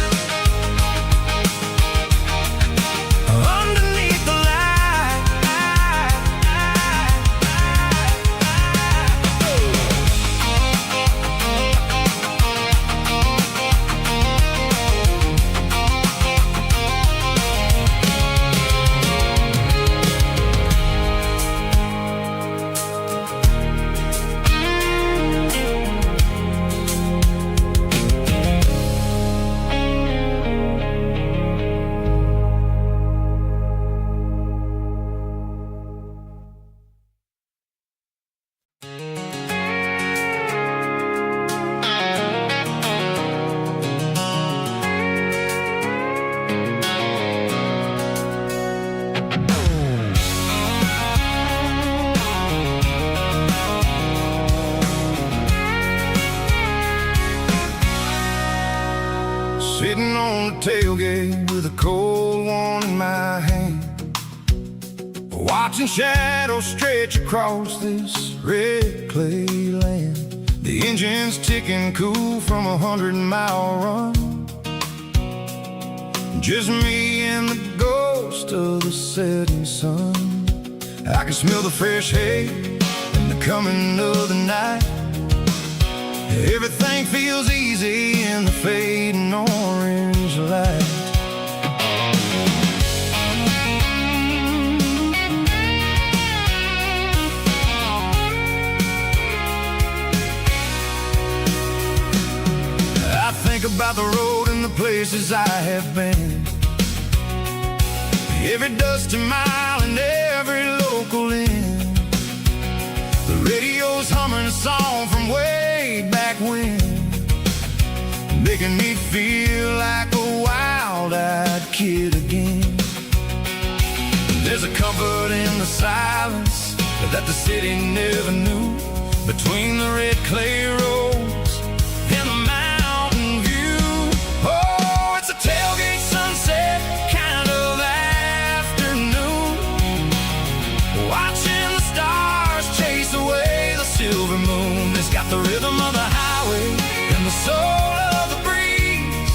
underneath the light. Sitting on the tailgate with a cold one in my hand, watching shadows stretch across this red clay land. The engine's ticking cool from 100-mile run, just me and the ghost of the setting sun. I can smell the fresh hay and the coming of the night. Everything feels easy in the fading orange light. I think about the road and the places I have been, every dusty mile and every local inn. The radio's humming a song from way back when, making me feel like a wild-eyed kid again. There's a comfort in the silence that the city never knew, between the red clay roads and the mountain view. Oh, it's a tailgate sunset kind of afternoon, watching the stars chase away the silver moon. It's got the rhythm of the highway and the soul of the breeze,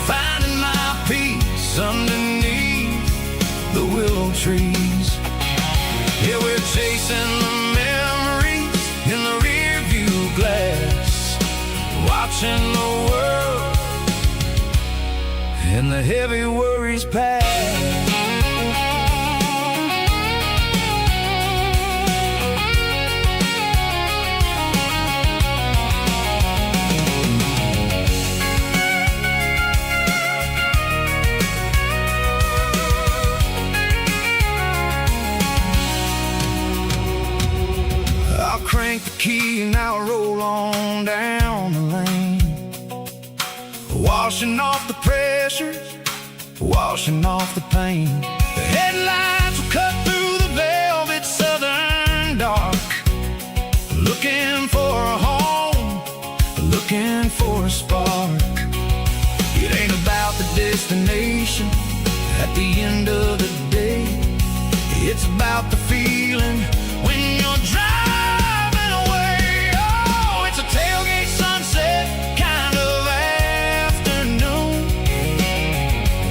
finding my peace underneath the willow trees. Yeah, we're chasing the memories in the rear view glass, watching the world and the heavy worries pass. Crank the key and I'll roll on down the lane, washing off the pressure, washing off the pain. The headlights will cut through the velvet southern dark, looking for a home, looking for a spark. It ain't about the destination at the end of the day, it's about the feeling when you're driving. Tailgate sunset kind of afternoon,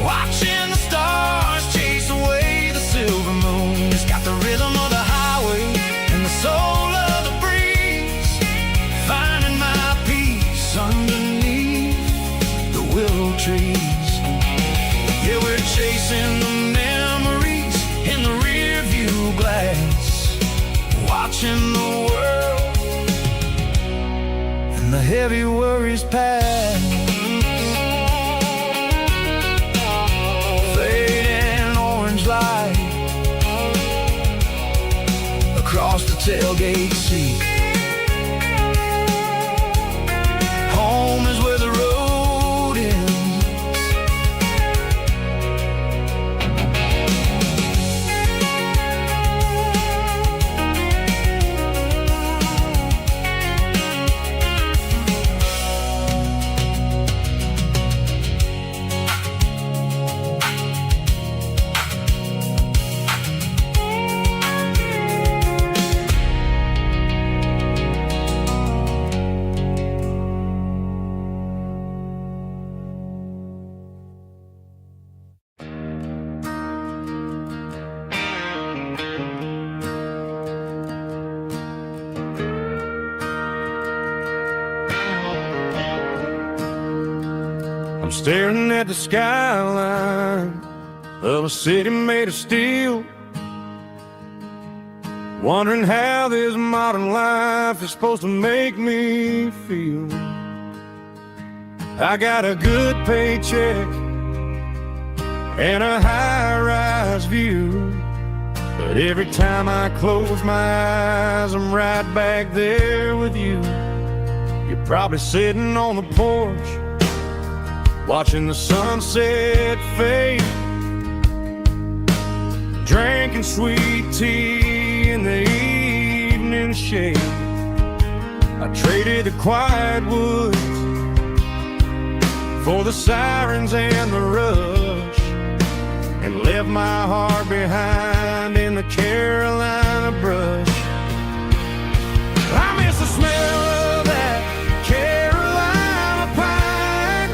watching the stars chase away the silver moon. It's got the rhythm of the highway and the trees. Yeah, we're chasing the memories in the rearview glass, watching the world and the heavy worries pass. Fading orange light across the tailgate seat. Home is where the road ends. I'm staring at the skyline of a city made of steel, wondering how this modern life is supposed to make me feel. I got a good paycheck and a high-rise view, but every time I close my eyes, I'm right back there with you. You're probably sitting on the porch, watching the sunset fade, drinking sweet tea in the evening shade. I traded the quiet woods for the sirens and the rush, and left my heart behind in the Carolina brush. I miss the smell of that Carolina pine.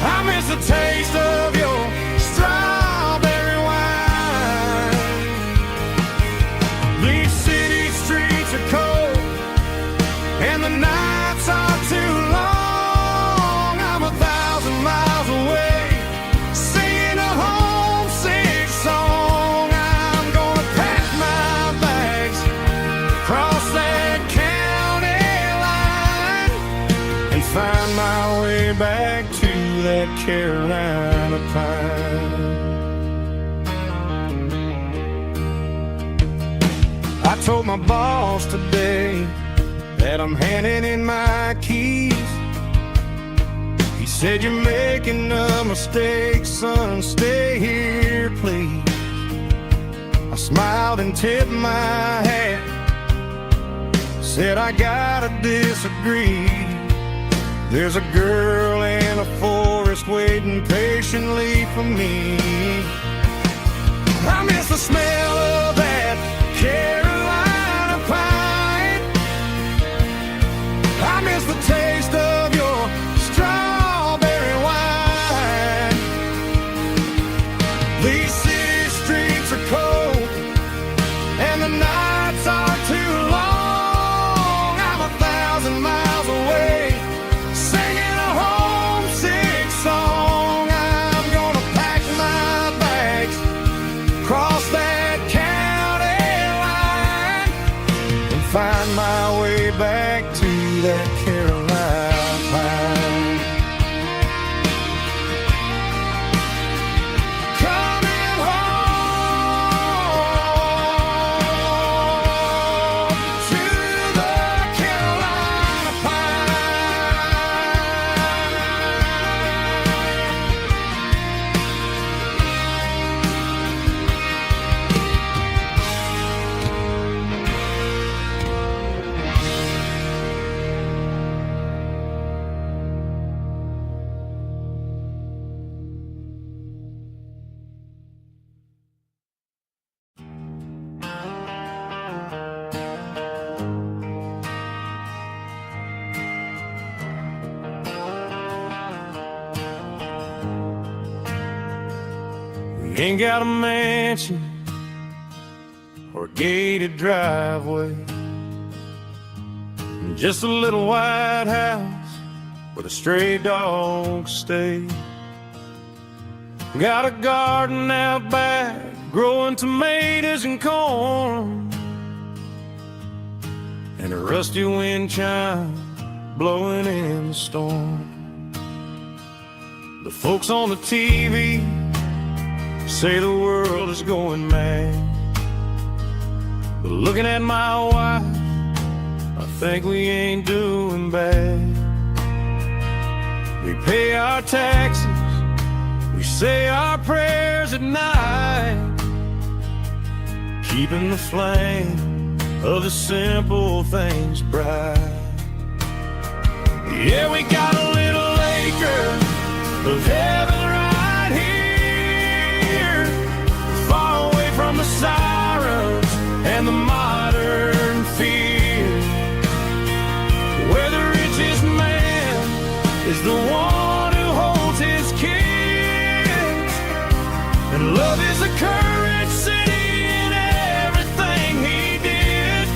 I miss the taste of your strawberry wine. These city streets are cold and the nights are too long. I'm 1,000 miles away, singing a homesick song. I'm gonna pack my bags, cross that county line, and find my way back to that Carolina pine. I told my boss today that I'm handing in my keys. He said, "You're making a mistake, son, stay here, please." I smiled and tipped my hat, said, "I gotta disagree. There's a girl in a forest waiting patiently for me." I miss the smell of that Carolina pine. I miss the taste of your strawberry wine. These city streets are cold and the nights are too long. I'm 1,000 miles away, singing a homesick song. I'm gonna pack my bags, cross that county line, and find my way back to that Carolina pine. Coming home to the Carolina We ain't got a mansion or a gated driveway, just a little white house where the stray dogs stay. Got a garden out back, growing tomatoes and corn, and a rusty wind chime blowing in the storm. The folks on the TV say the world is going mad, but looking at my wife, I think we ain't doing bad. We pay our taxes, we say our prayers at night, keeping the flame of the simple things bright. Yeah, we got a little acre of heaven right here, far away from the sirens and the modern fear, where the richest man is the one who holds his kids, and love is a currency in everything he did.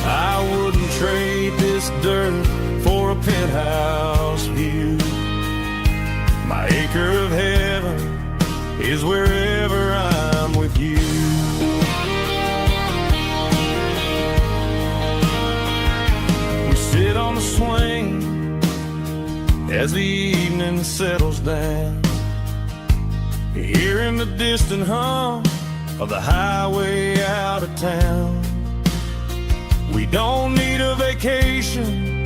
I wouldn't trade this dirt for a penthouse view. My acre of heaven is wherever I'm with you. We sit on the swing as the evening settles down, hearing the distant hum of the highway out of town. We don't need a vacation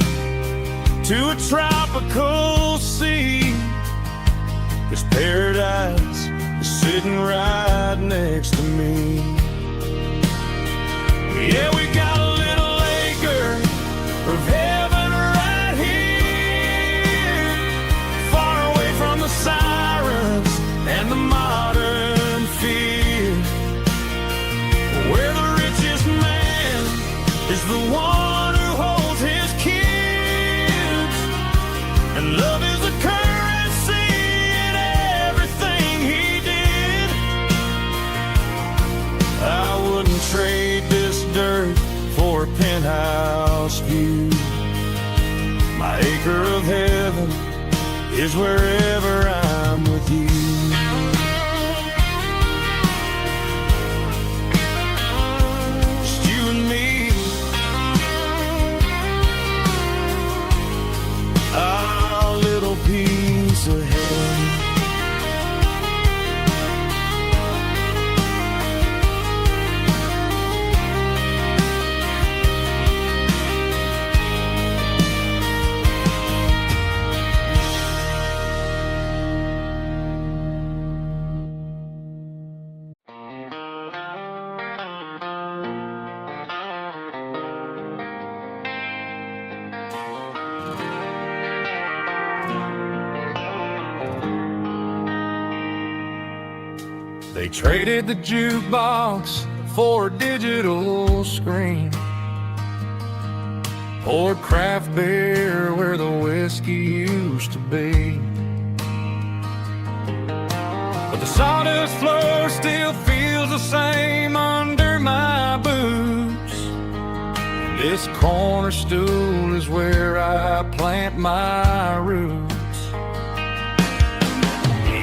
to a tropical sea, 'cause paradise is sitting right next to me. Yeah, we got a little acre of heaven right here, far away from the sirens and the modern fear, where the richest man is the one who holds his kids, and love is a currency in everything he did. I wouldn't trade this dirt for a penthouse view. My acre of heaven is wherever I'm with you. Just you and me, our little piece of heaven. They traded the jukebox for a digital screen, poured craft beer where the whiskey used to be, but the sawdust floor still feels the same under my boots. This corner stool is where I plant my roots.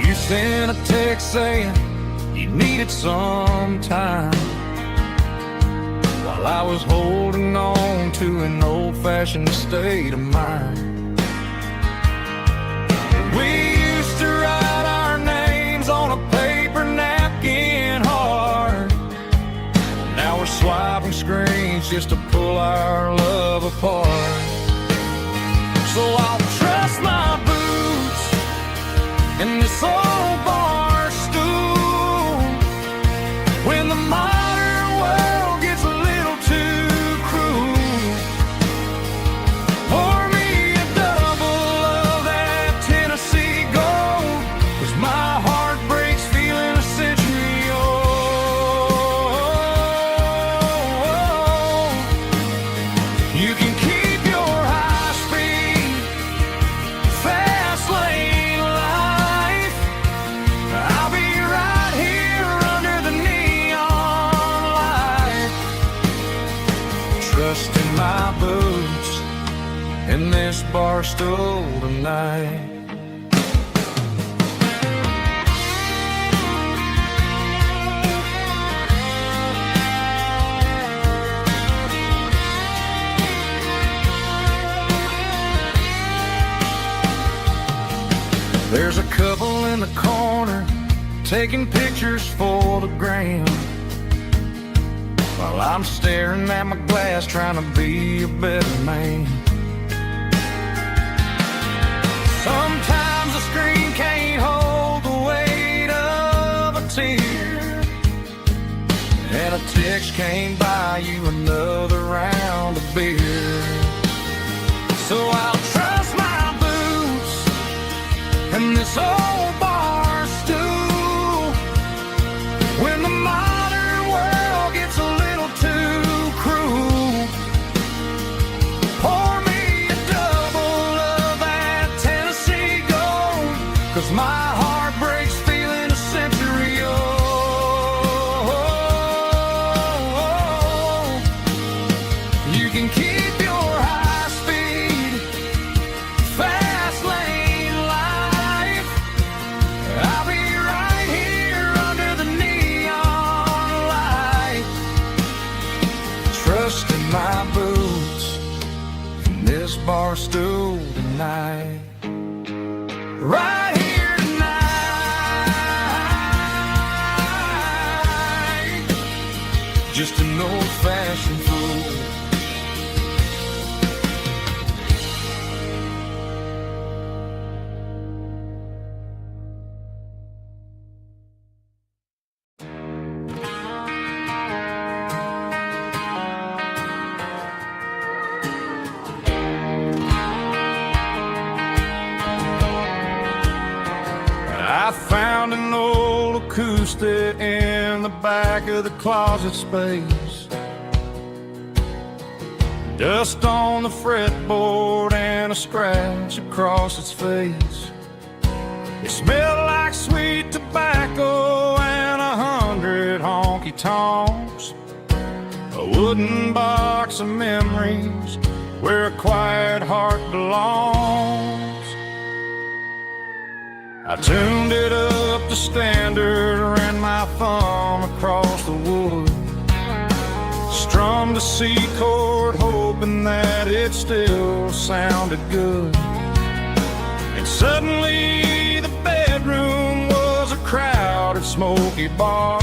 You sent a text saying you needed some time, while I was holding on to an old-fashioned state of mind. We used to write our names on a paper napkin hard. Now we're swiping screens just to pull our love apart. So I'll trust my boots in this old bar stool when the modern world gets a little too cruel. Pour me a double of that Tennessee Gold, 'cause my heart breaks feeling a century old. You can keep your high speed in this bar stool tonight. There's a couple in the corner taking pictures for the gram, while I'm staring at my glass trying to be a better man. Sometimes the screen can't hold the weight of a tear, and a text can't buy you another round of beer. So I'll trust my boots and this old bar stool when the modern world gets a little too cruel. Pour me a double of that Tennessee Gold, 'cause my heart breaks feeling a century old. You can keep your high speed fast lane life. I'll be right here under the neon light, trusting my boots in this bar stool tonight. Right here tonight, just an old-fashioned fool. I found an old acoustic in the back of the closet space. Dust on the fretboard and a scratch across its face. It smelled like sweet tobacco and 100 honky-tonks. A wooden box of memories where a quiet heart belongs. I tuned it up to standard, ran my thumb across the wood, strummed a C chord hoping that it still sounded good. And suddenly the bedroom was a crowded smoky bar,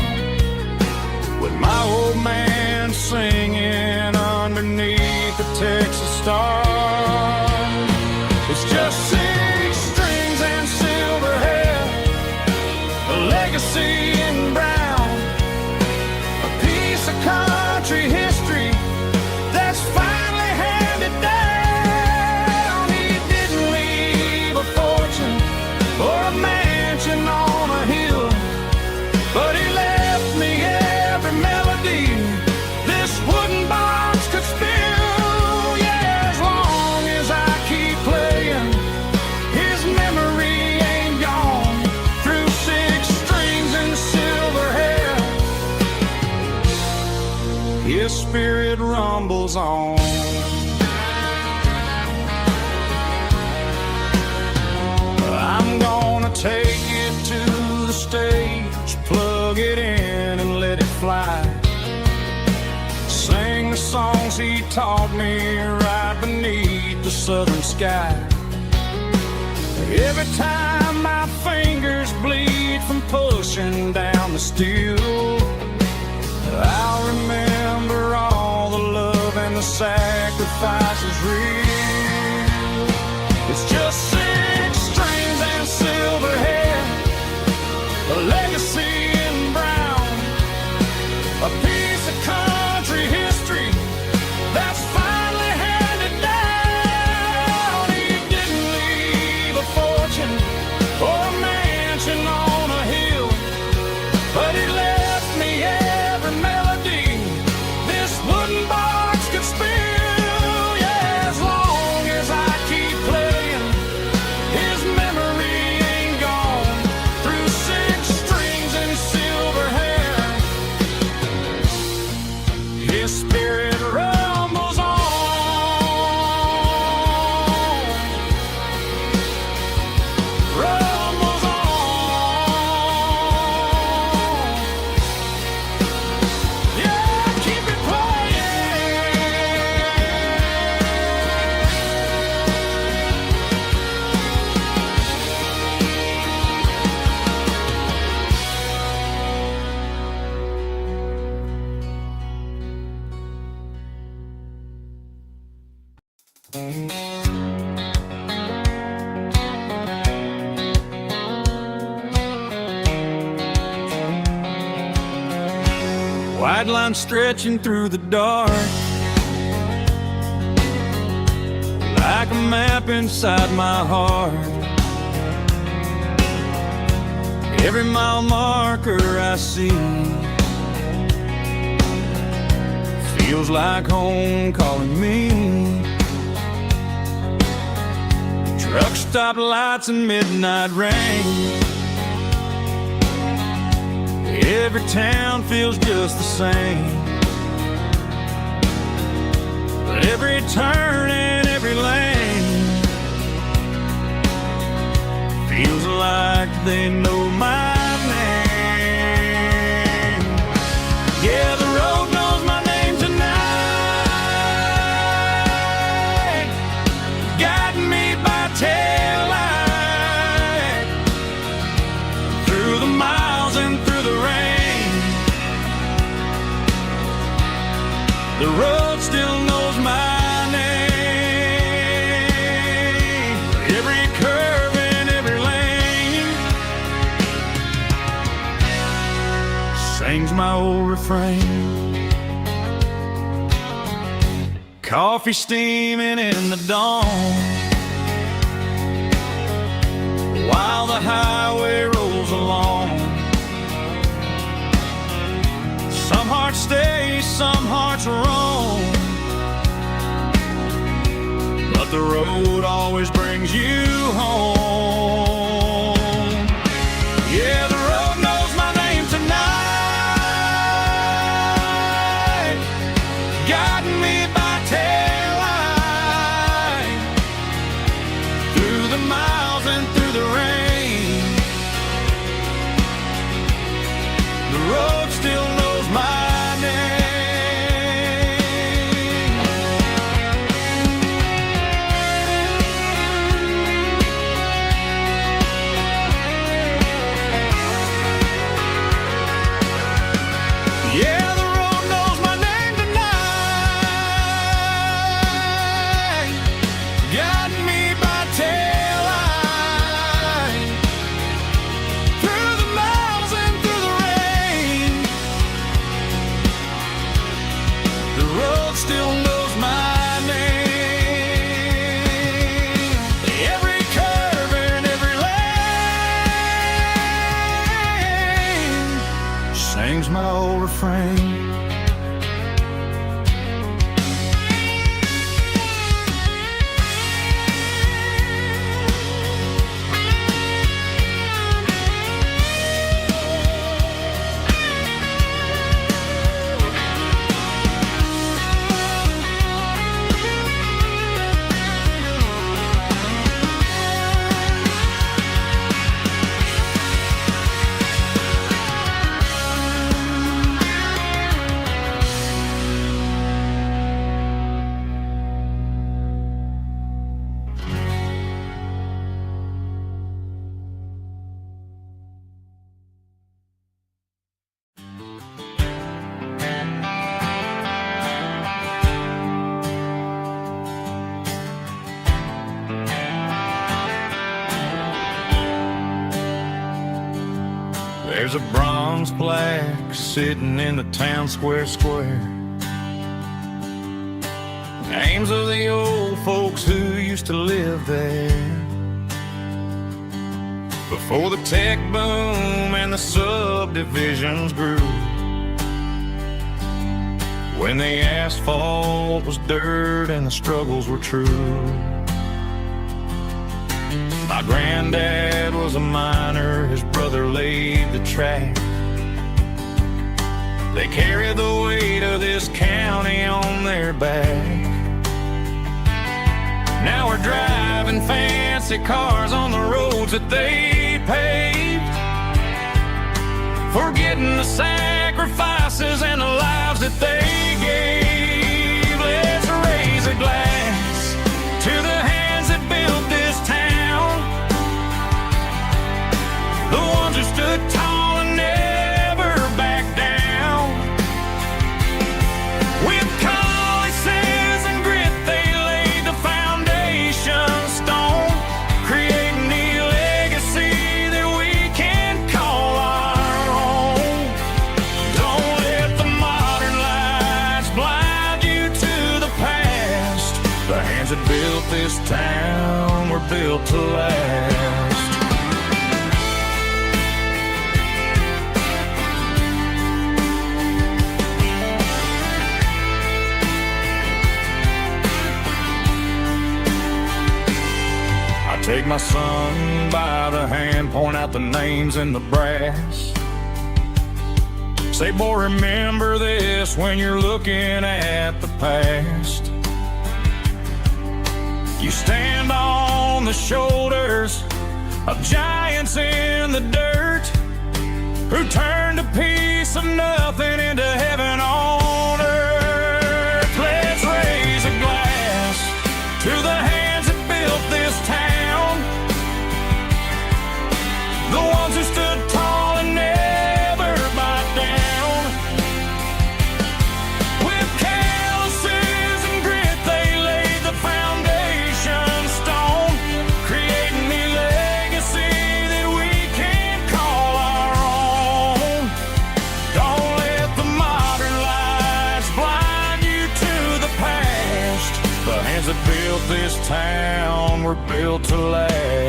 with my old man singing underneath the Texas stars. It's just six strings and silver hair, a legacy in brown, a piece of country history that's finally handed down. He didn't leave a fortune or a mansion on a hill, but he left me every melody this wooden box could spill. Yeah, as long as I keep playing, his memory ain't gone. Through six strings and silver hair, his spirit rumbles on. I'm gonna take it to the stage, plug it in and let it fly. Sing the songs he taught me right beneath the southern sky. Every time my fingers bleed from pushing down the steel, I'll remember all the love and the sacrifices real. It's just six strings and silver hair, a legacy in brown, a piece of country history that's finally handed down. He didn't leave a fortune or a mansion on a hill, but he left me every melody this wooden box could spill. Yeah, as long Bright lines stretching through the dark, like a map inside my heart. Every mile marker I see feels like home calling me. Truck stop lights and midnight rain, every town feels just the same. But every turn and every lane feels like they know my name. Yeah, the road knows my name tonight, guiding me by taillight, through the miles and through the rain. The road still knows my name. Every curve and every lane sings my old refrain. Coffee steaming in the dawn, while the highway rolls along. Some hearts stay, some hearts roam, but the road always brings you home. Yeah, the road knows my name tonight, guiding me by taillight, through the miles and through the rain. The road still knows my name. Yeah, the road knows my name tonight, guiding me by taillight, through the miles and through the rain. The road still knows my name. Every curve and every lane sings my old refrain. There's a bronze plaque sitting in the town square. Names of the old folks who used to live there before the tech boom and the subdivisions grew, when the asphalt was dirt and the struggles were true. My granddad was a miner, his brother laid the track. They carried the weight of this county on their back. Now we're driving fancy cars on the roads that they paved, forgetting the sacrifices and the lives that they gave. Let's raise a glass to the hands that built this town, the ones who stood tall and never backed down. With calluses and grit, they laid the foundation stone, creating a legacy that we can call our own. Don't let the modern built this town, we're built to last. I take my son by the hand, point out the names in the brass. Say, boy, remember this when you're looking at the past. You stand on the shoulders of giants in the dirt who turned a piece of nothing into heaven on earth. Let's raise a glass to the hands that built this town, the ones who stood tall and never bowed down. With calluses and grit they laid the foundation stone, creating a legacy that we can call our own. Don't let the modern lights blind you to the past. The hands that built this town were built to last.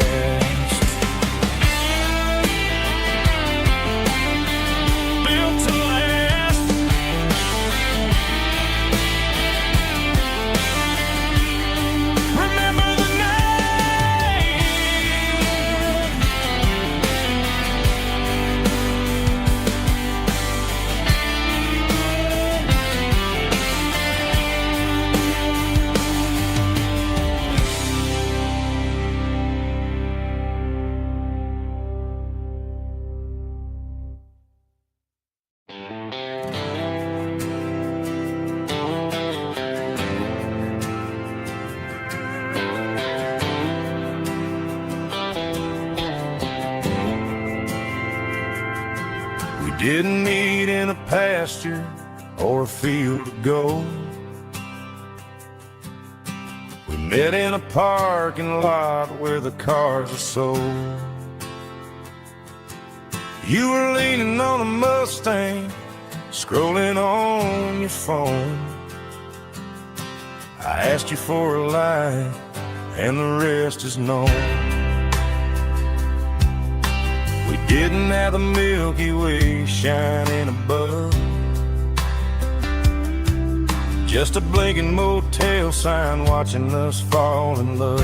Didn't meet in a pasture or a field of gold. We met in a parking lot where the cars are sold. You were leaning on a Mustang, scrolling on your phone. I asked you for a light, and the rest is known. We didn't have the Milky Way shining above, just a blinking motel sign watching us fall in love.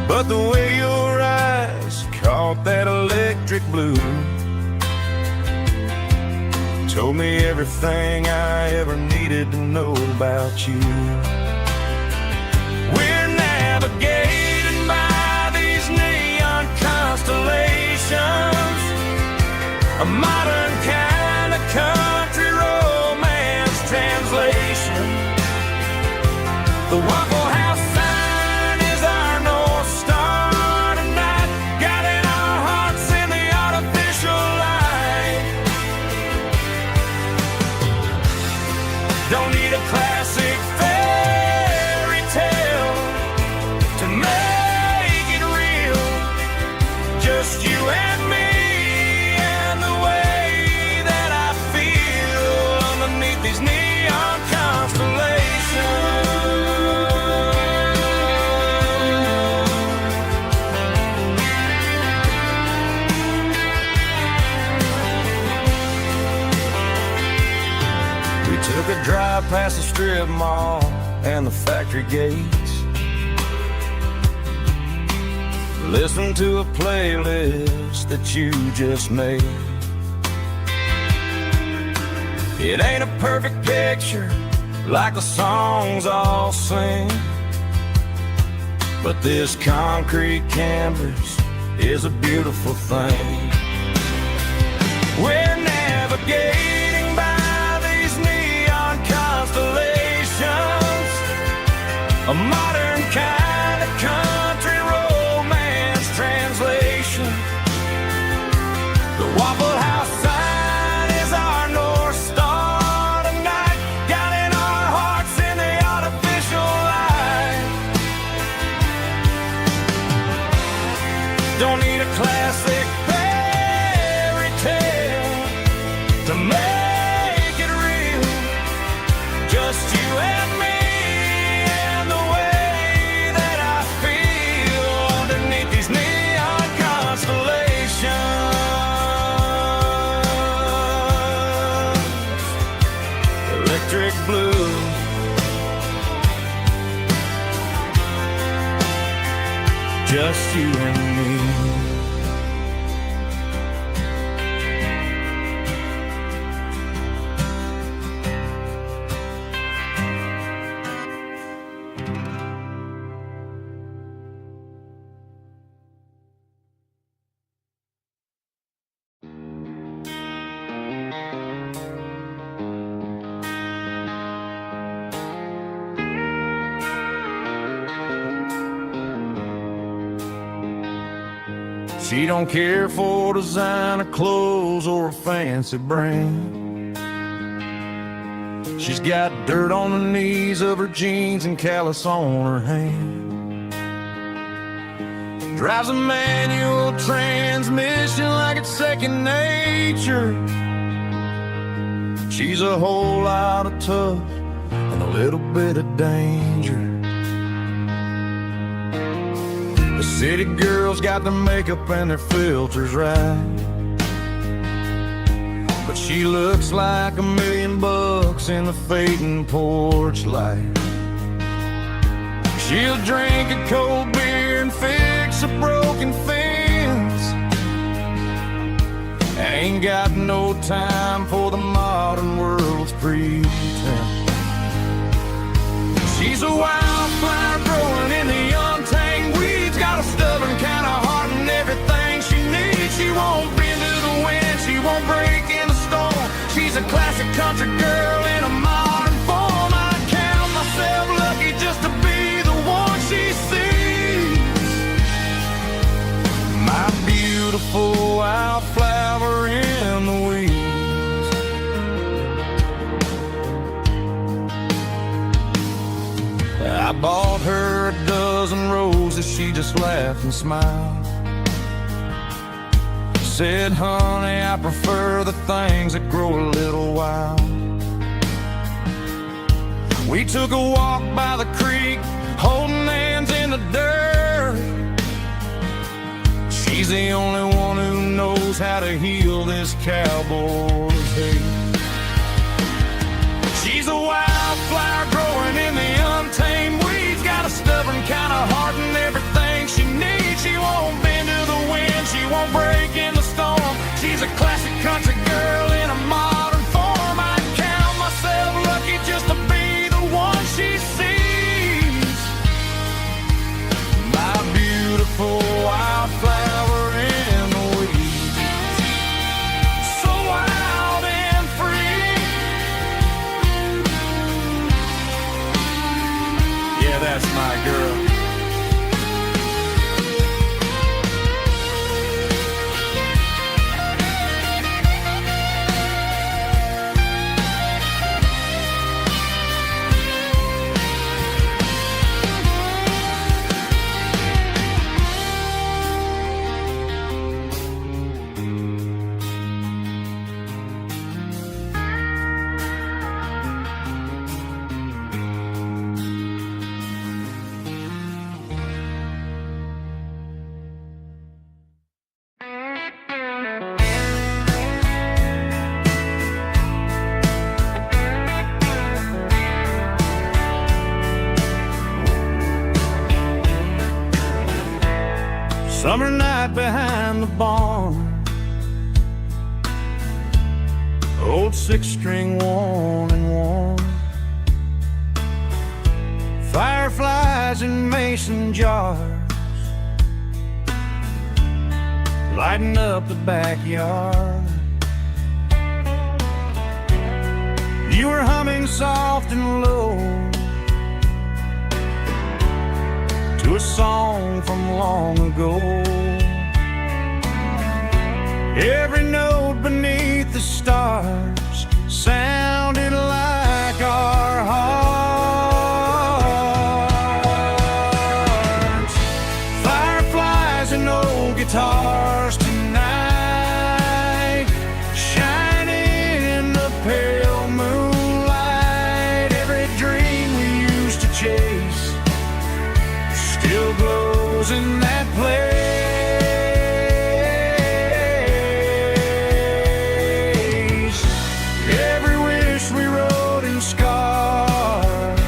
But the way your eyes caught that electric blue told me everything I ever needed to know about you. We're navigating by these neon constellations, a modern kind of country romance translation. The Waffle House sign is our North Star tonight, guiding our hearts in the artificial light. Don't need a classic fairy tale to make it real, just you and me and the way that I feel underneath these neon constellations. We took a drive past the strip mall and the factory gates, listened to a playlist that you just made. It ain't a perfect picture like the songs all sing, but this concrete canvas is a beautiful thing. We're navigating by these neon constellations, a modern kind of country romance translation. The Waffle House sign is our North Star tonight, guiding our hearts in the artificial light. Don't need a classic fairy tale to make it real, just you and me just you and me. She don't care for designer clothes or a fancy brand. She's got dirt on the knees of her jeans and callus on her hand. Drives a manual transmission like it's second nature. She's a whole lot of tough and a little bit of danger. The city girls got their makeup and their filters right, but she looks like $1 million in the fading porch light. She'll drink a cold beer and fix a broken fence. Ain't got no time for the modern world's pretense. She's a wildflower growing in the untamed weeds. Got a stubborn kind of heart and everything she needs. She won't bend to the wind, she won't break in the storm. She's a classic country girl in a modern form. I count myself lucky just to be the one she sees. My beautiful wildflower in the weeds. I bought her a dozen roses, she just laughed and smiled. Said, honey, I prefer the things that grow a little wild. We took a walk by the creek, holding hands in the dirt. She's the only one who knows how to heal this cowboy's hate. She's a wildflower growing in the untamed weeds. Got a stubborn kind of heart and everything she needs. She won't bend to the wind, she won't break in the storm. She's a classic country girl in a modern form. I count myself lucky just to be the one she sees. My beautiful wildflower in the weeds. So wild and free. Yeah, that's my girl. Summer night behind the barn, old 6-string worn and worn. Fireflies in mason jars, lighting up the backyard. You were humming soft and low to a song from long ago. Every note beneath the stars sounded like our hearts. Fireflies and old guitars tonight, shining in the pale moonlight. Every dream we used to chase still glows in that place. Every wish we wrote in scars,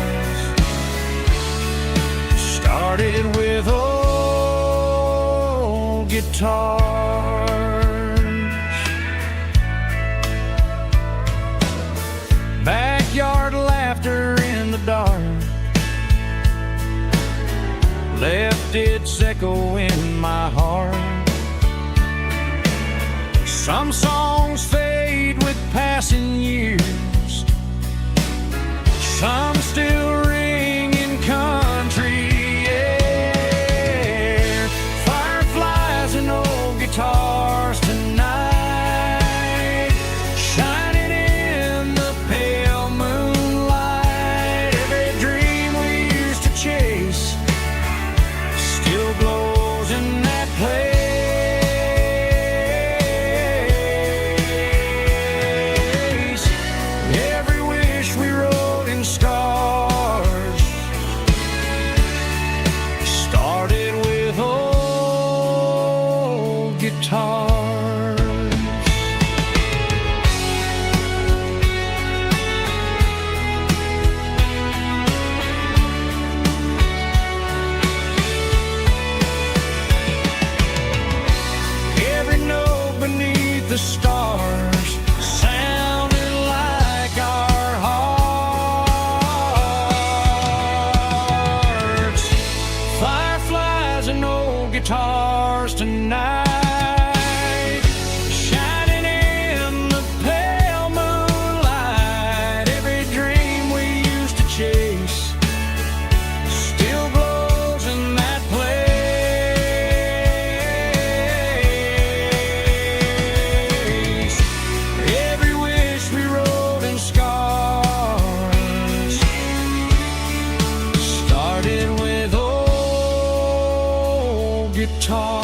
'Started with old guitars. Backyard laughter in the dark left its echo in my heart. Some songs fade with passing years, some still ring in country air. Fireflies and old guitars tonight, shining in the pale moonlight. Every dream we used to chase still glows in that place. Every wish we wrote in stars started with old guitars. Every note beneath the stars sounded like our hearts. Fireflies and old guitars tonight, shining in the pale moonlight. Every dream we used to chase still glows in that place. Every wish we wrote in scars started with old guitars.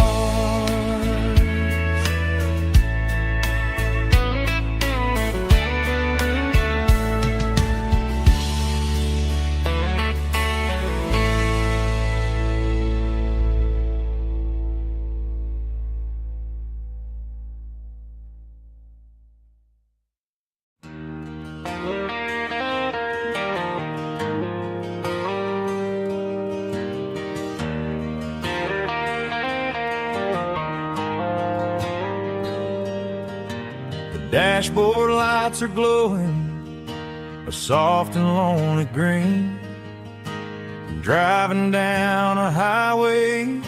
The dashboard lights are glowing a soft and lonely green. I'm driving down a highway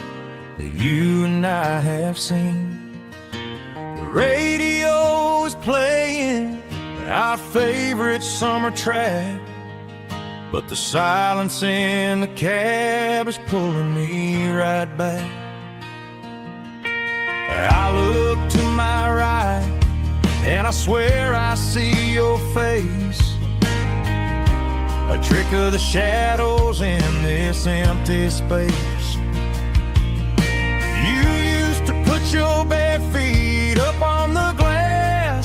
that you and I have seen. The radio is playing our favorite summer track, but the silence in the cab is pulling me right back. I look to my right and I swear I see your face, a trick of the shadows in this empty space. You used to put your bare feet up on the glass.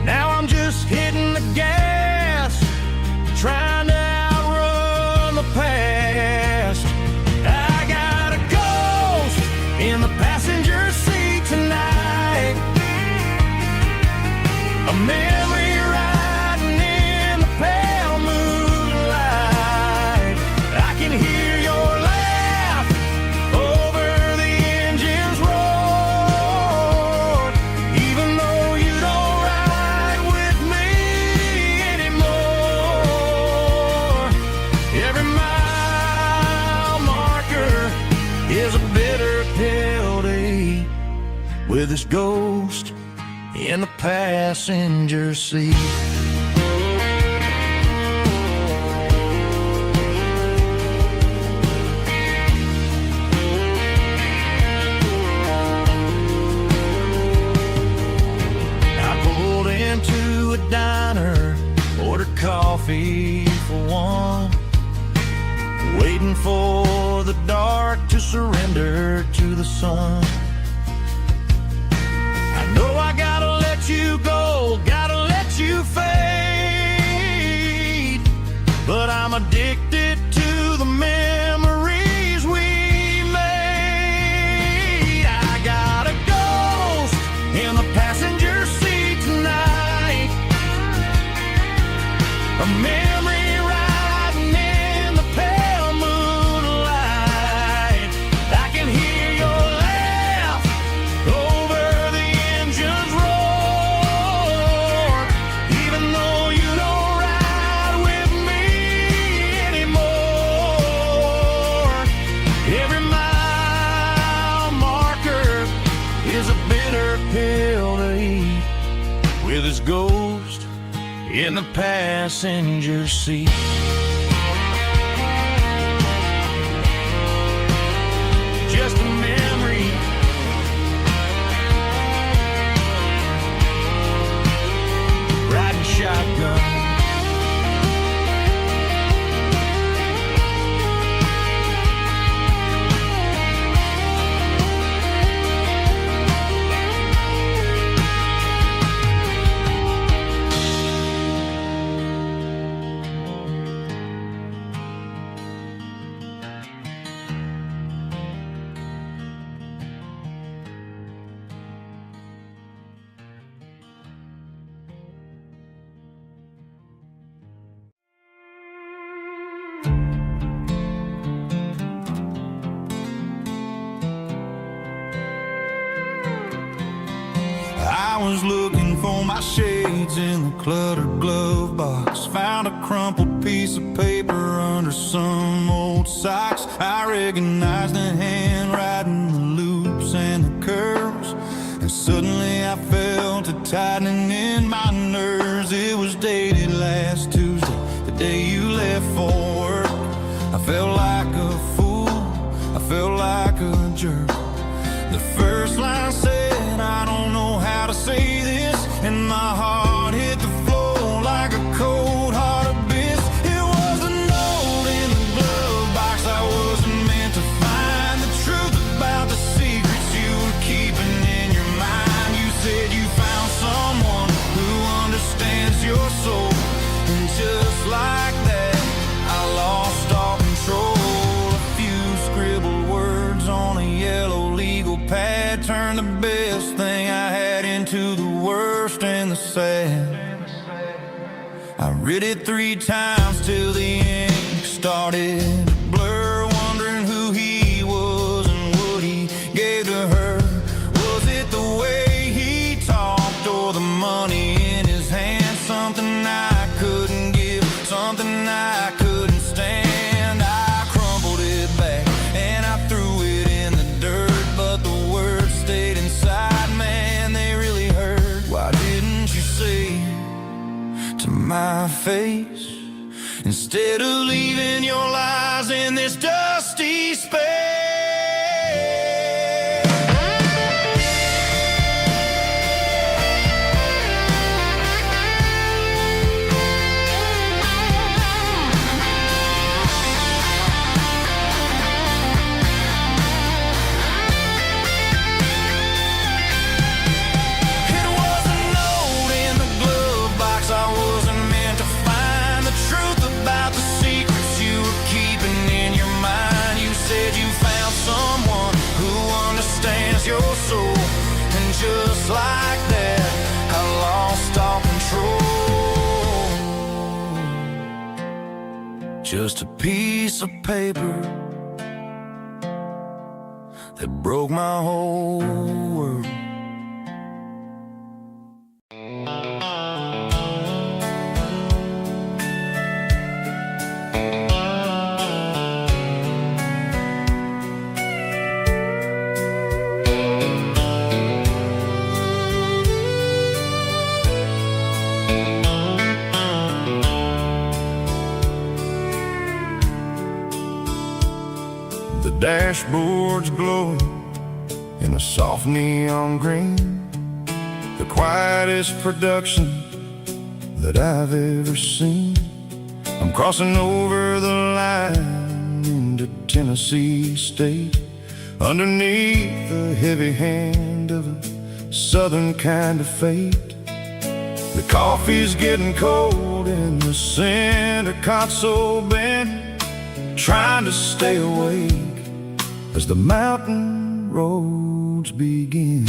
Now I'm just hitting the gas, trying to outrun the past. I got a ghost in the passenger seat tonight, a memory riding in the pale moonlight. I can hear your laugh over the engine's roar, even though you don't ride with me anymore. Every mile marker is a bitter pill to eat with this ghost in the passenger seat. I pulled into a diner, ordered coffee for one, waiting for the dark to surrender to the sun. I know I gotta let you go, gotta let you fade, but I'm addicted to the memories we made. I got a ghost in the passenger seat tonight, a memory riding in the pale moonlight. I can hear your laugh with his ghost in the passenger seat. Just a memory, riding shotgun. I was looking for my shades in the cluttered glove box. Found a crumpled piece of paper under some old socks. I recognized the handwriting, the loops and the curves, and suddenly I felt a tightening in my nerves. It was dated last Tuesday, the day you left for work. I felt like a fool, I felt like a jerk. The first line said, I don't know how to say this, and my heart hit the floor like a cold hard abyss. It was a note in the glove box I wasn't meant to find. The truth about the secrets you were keeping in your mind. You said you found someone who understands your soul, and just like that I lost all control. A few scribbled words on a yellow legal pad turned the best thing I had into the worst and the sad. I read it 3 times till the ink started to blur, wondering who he was and what he gave to her. Was it the way he talked or the money in his hand? Something I couldn't give, something I couldn't stand. I crumpled it back and I threw it in the dirt, but the words stayed inside, man, they really hurt. Why didn't you say to my face, instead of leaving your lies in this dusty space? Your soul, and just like that I lost all control. Just a piece of paper that broke my whole world. The dashboard's glowing in a soft neon green, the quietest production that I've ever seen. I'm crossing over the line into Tennessee State, underneath the heavy hand of a southern kind of fate. The coffee's getting cold in the center console bin, trying to stay awake as the mountain roads begin.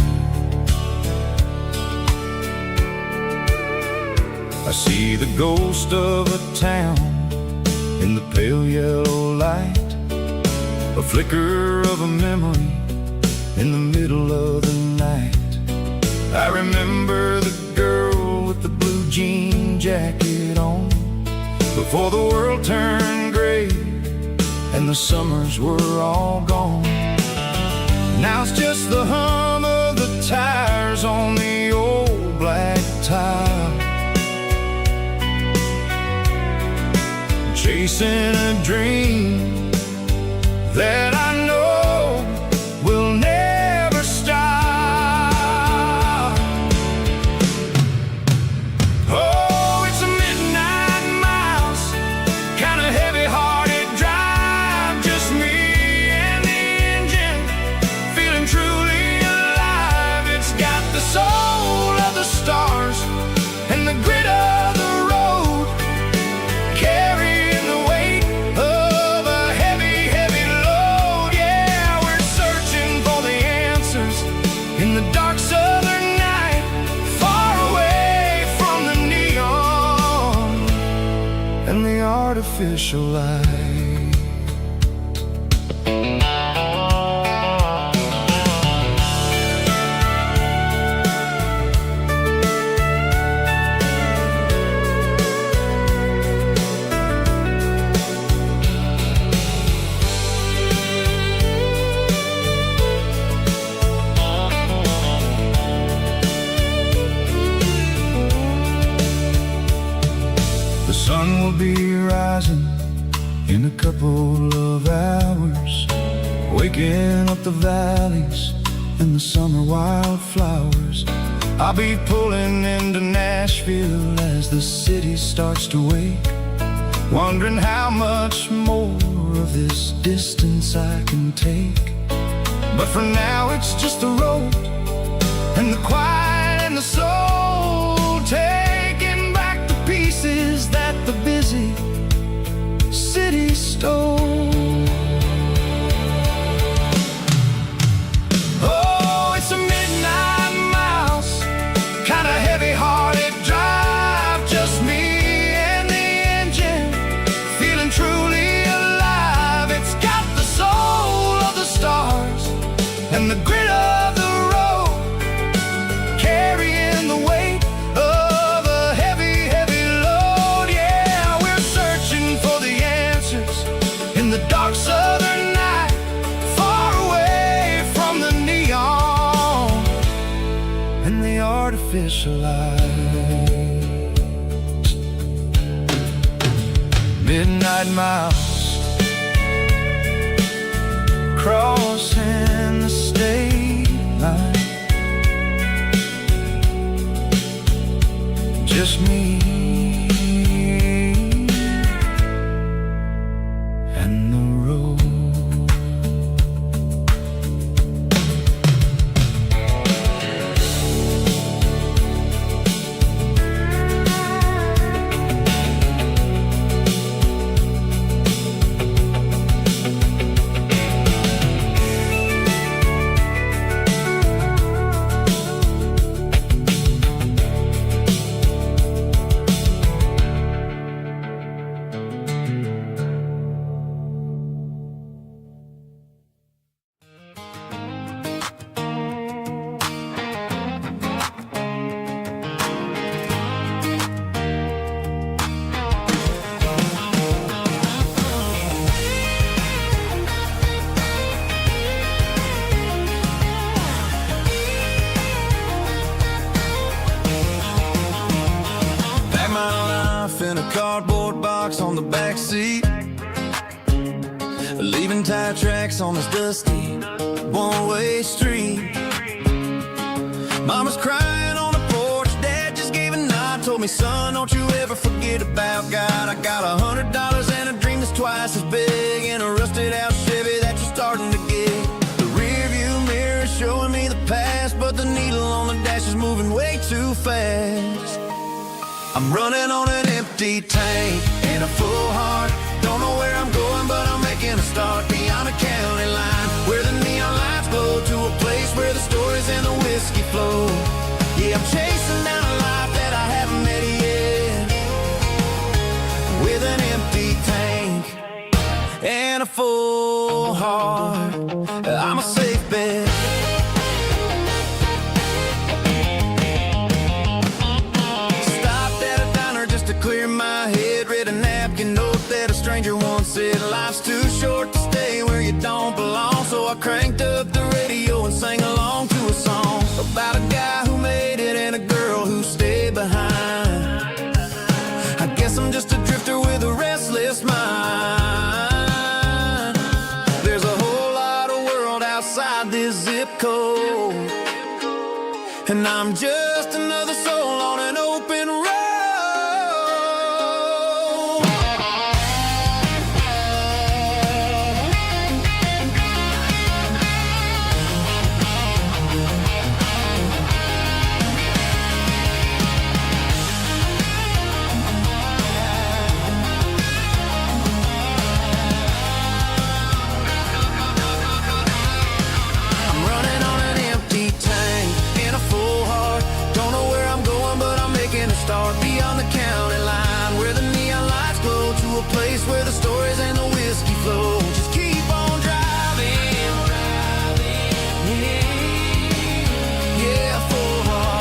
I see the ghost of a town in the pale yellow light, a flicker of a memory in the middle of the night. I remember the girl with the blue jean jacket on, before the world turned gray and the summers were all gone. Now it's just the hum of the tires on the old black tire. chasing a dream that I know will never stop. Oh, it's a midnight miles, kind of heavy-hearted drive, just me and the engine, feeling truly alive. It's got the soul of the stars and the grit of the road, carrying the weight of a heavy, heavy load. Yeah, we're searching for the answers in the dark southern night, far away from the neon and the artificial light. The sun will be rising in a couple of hours, waking up the valleys and the summer wildflowers. I'll be pulling into Nashville as the city starts to wake, wondering how much more of this distance I can take. But for now it's just the road and the quiet and the soul, taking back the pieces that the busy city stole. Oh, it's a midnight miles, kind of heavy-hearted drive, just me and the engine, feeling truly alive. It's got the soul of the stars and the grit of the road, carrying the weight of a heavy, heavy load. Yeah, we're searching for the answers in the dark southern night, far away from the neon and the artificial lights. Midnight miles, crossing the state line, just me and the road. Pack my life in a cardboard box on the back seat, leaving tire tracks on this dusty one-way street. Mama's crying on the porch, Dad just gave a nod, told me, son, don't you ever forget about God. I got $100 and a dream that's twice as big, and a rusted out Chevy that you're starting to get. The rear view mirror is showing me the past, but the needle on the dash is moving way too fast. I'm running on an empty tank and a full heart. Don't know where I'm going, but I'm making a start beyond a county line, where the neon lights glow, to a place where the stories and the whiskey flow. Yeah, I'm chasing down a life that I haven't met yet, with an empty tank and a full heart. I'm a safe bet. Clear my head, read a napkin note that a stranger once said, life's too short to stay where you don't belong. So I cranked up the radio and sang along to a song about a guy who made it and a girl who stayed behind. I guess I'm just a drifter with a restless mind. vehicle, and I'm just another soul on an open road. I'm running on an empty tank in a full heart. Don't know where I'm going, but I'm making a start beyond the county line, where the neon lights glow, to a place where the stories and the whiskey flow. Just keep on driving, yeah, full heart.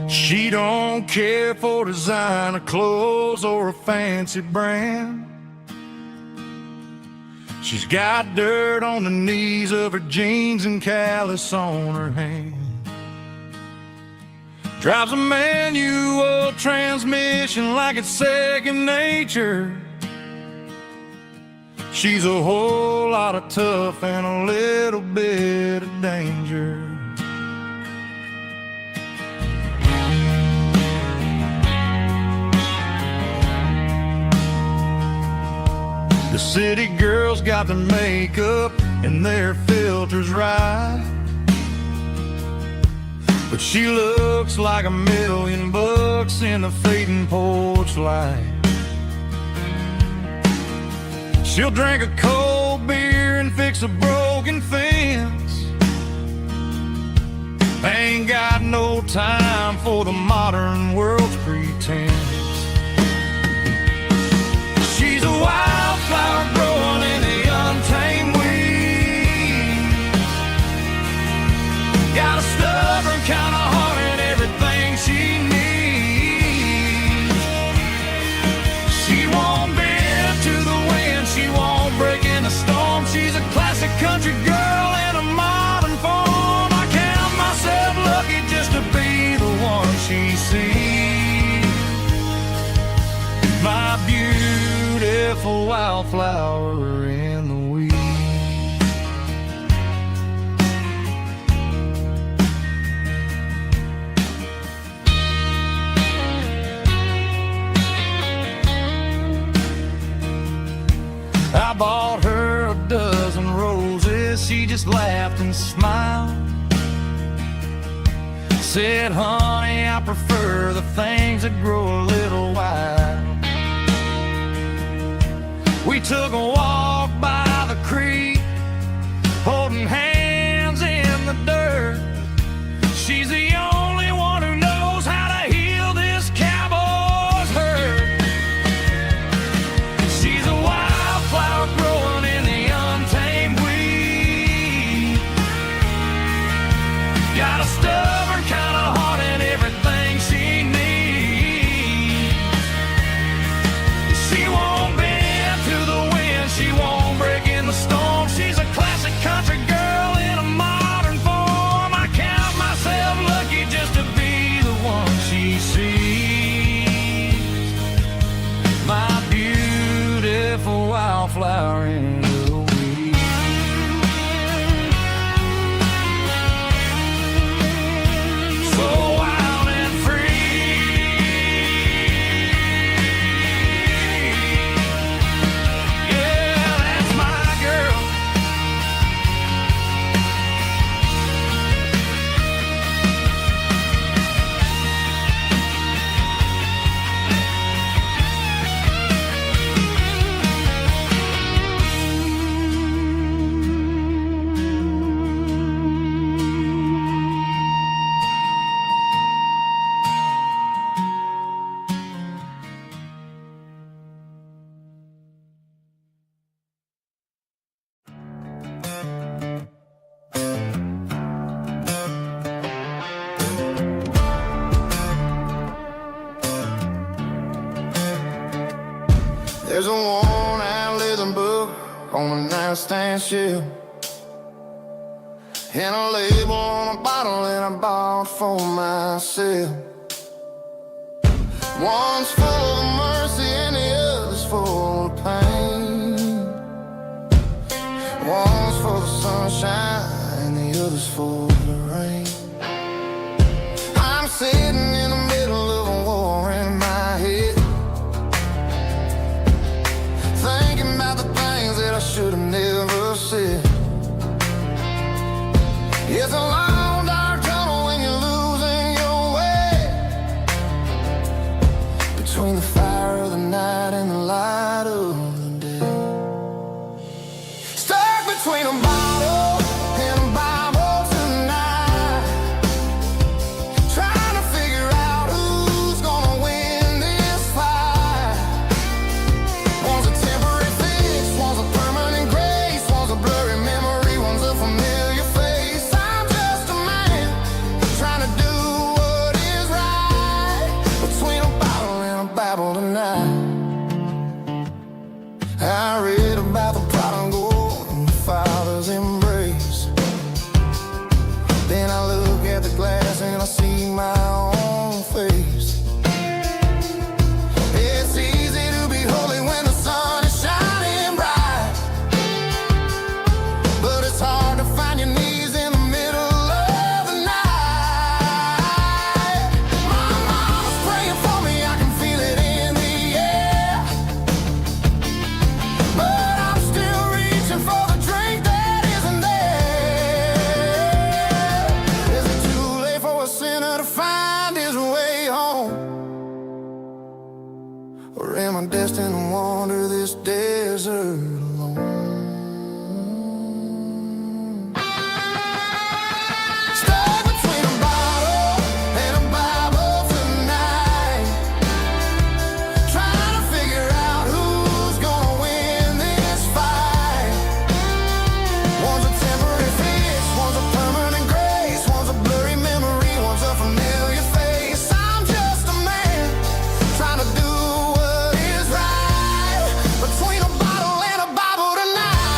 She don't care for designer clothes or a fancy brand. She's got dirt on the knees of her jeans and callus on her hand. Drives a manual transmission like it's second nature. She's a whole lot of tough and a little bit of danger. The city girls got their makeup and their filters right, but she looks like $1,000,000 in the fading porch light. She'll drink a cold beer and fix a broken fence. Ain't got no time for the modern world's pretense. She's a wildflower growing in the untamed weeds. Got a stubborn kind of heart and everything she needs. She won't bend to the wind, she won't break in the storm. She's a classic country girl in a modern form. I count myself lucky just to be the one she sees. My beautiful wildflower in the weeds. I bought her a dozen roses, she just laughed and smiled. Said, honey, I prefer the things that grow a little wild. We took a walk by the creek, holding hands in the dirt. She's the only one who knows how to heal this cowboy's hurt. She's a wildflower growing in the untamed weed. Got a stubborn kind of heart and everything she needs. She won't bend to the wind, she won't break in the storm. She's a classic country girl in a modern form. I count myself lucky just to be the one she sees. My beautiful wildflower in the weeds. So wild and free. Yeah, that's my girl. There's a worn-out leather book on the nightstand shelf, and a label on a bottle that I bought for myself. One's full of mercy and the other's full of pain. One's full of sunshine and the other's full of rain. I'm sitting in the middle of a war in my head, thinking about the things that I should have never said. It's a long dark tunnel when you're losing your way, between the fire of the night and the light of the day. Stuck between a bottle and a Bible tonight, trying to figure out who's gonna win this fight. One's a temporary fix, one's a permanent grace, one's a blurry memory, one's a familiar face. I'm just a man trying to do what is right, between a bottle and a Bible tonight. I read about the prodigal and the father's embrace. Then I look at the glass and I see my own face. It's easy to be holy when the sun is shining bright, but it's hard to find your knees in the middle of the night. My mama's praying for me, I can feel it in the air, but I'm still reaching for the drink that isn't there. Is it too late for a sinner to find his way home? Or am I destined to wander this desert alone? Stuck between a bottle and a Bible tonight, trying to figure out who's gonna win this fight. One's a temporary fix, one's a permanent grace, one's a blurry memory, one's a familiar face. I'm just a man trying to do what is right, between a bottle and a Bible tonight.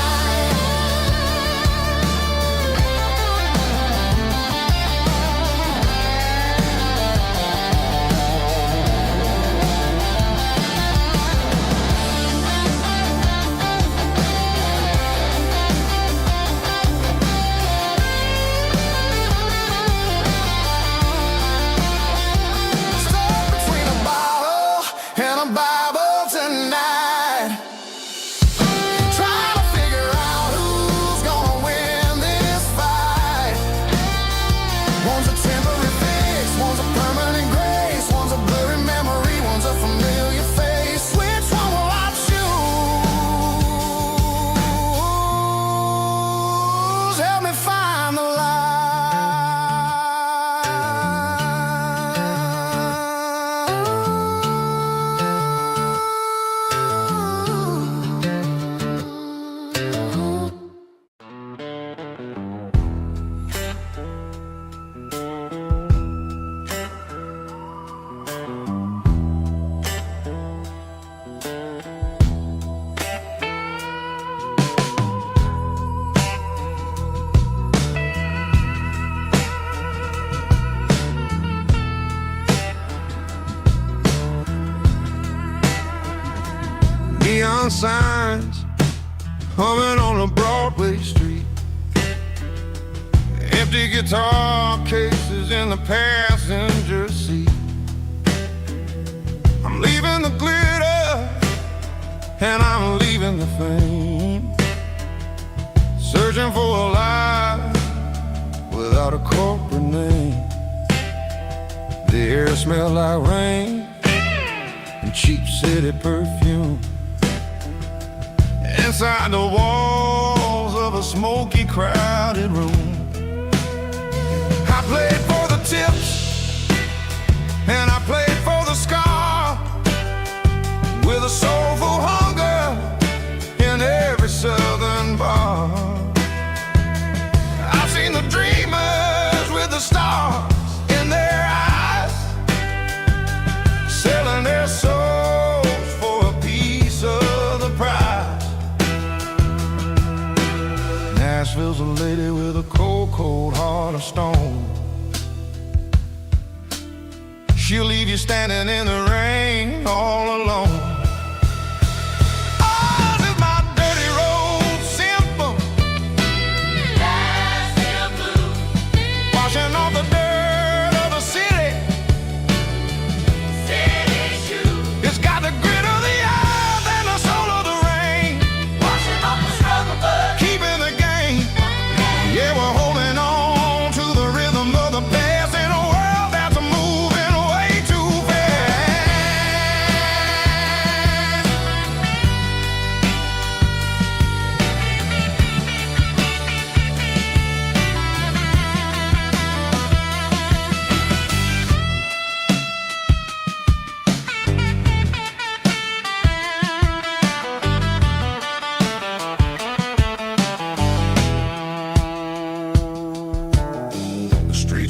Stuck between a bottle and a Bible tonight, trying to figure out who's gonna win this fight. One's a temporary fix, one's a permanent grace, one's a blurry memory, one's a familiar face. Which one will I choose? Help me find the light. Neon signs humming on a Broadway street, empty guitar cases in the passenger seat. I'm leaving the glitter and I'm leaving the fame, searching for a life without a corporate name. The air smelled like rain and cheap city perfume. Inside the walls of a smoky, crowded room, I played for the tips and I played for the scar, with a soulful hunger in every southern bar. I've seen the dreamers with the stars in their eyes, selling their souls for a piece of lives a lady with a cold, cold heart of stone. She'll leave you standing in the rain all alone.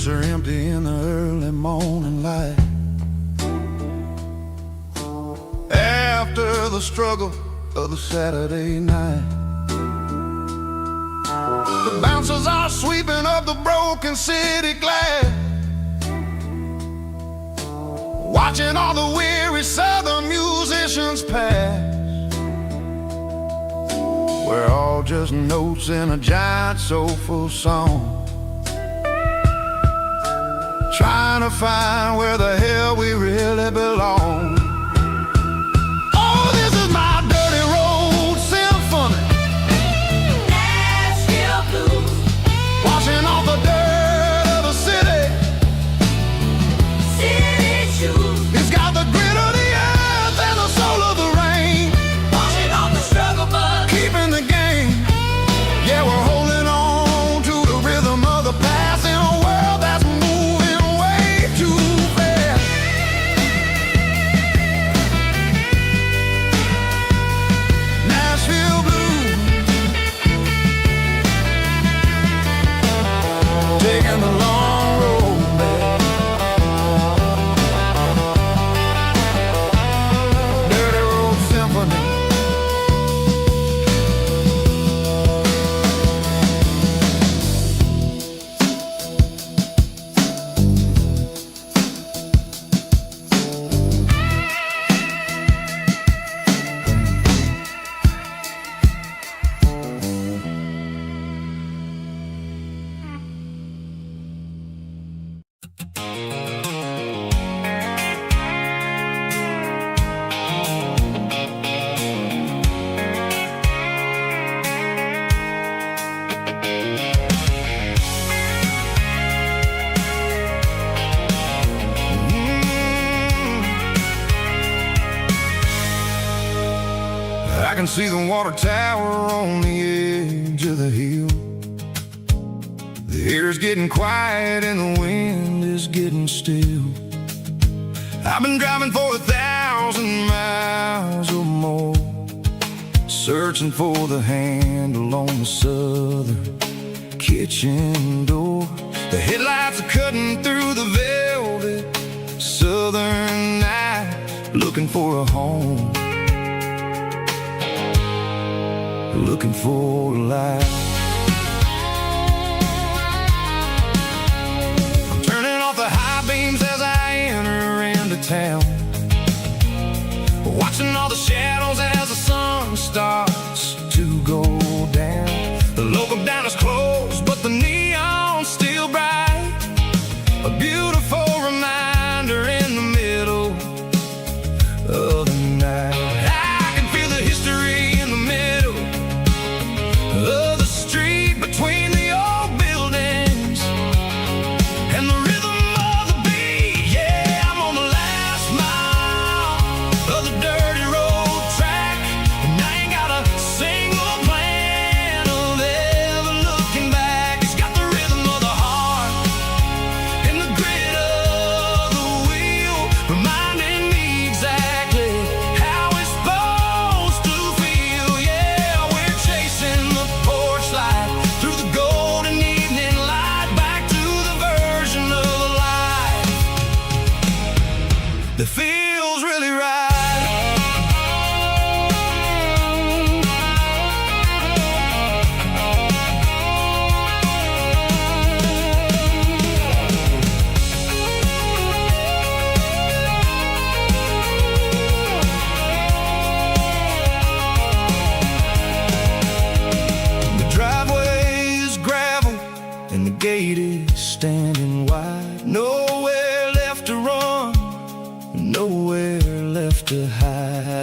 Are empty in the early morning light. After the struggle of the Saturday night, the bouncers are sweeping up the broken city glass, watching all the weary southern musicians pass. We're all just notes in a giant soulful song, trying to find where the hell we really belong. Oh, this is my dirty road symphony. Nashville blues, washing off the dirt of the city. City shoes. It's got the grit of the earth and the soul of the rain, washing off the struggle mud, keeping the game. Yeah, we're holding on to the rhythm of the past in a world that's taking the long road back. Dirty road symphony. I can see the water tower on the edge of the hill. The air's getting quiet and the wind is getting still. I've been driving for 1,000 miles or more, searching for the handle on the southern kitchen door. The headlights are cutting through the velvet southern night, looking for a home, looking for a life. I'm turning off the high beams as I enter into town, watching all the shadows as the sun starts to go down. The local diner's closed, but the neon's still bright, a beautiful reminder in the middle of the night. I can feel the history in the middle of the street between the old buildings and the rhythm of the beat. Yeah, I'm on the last mile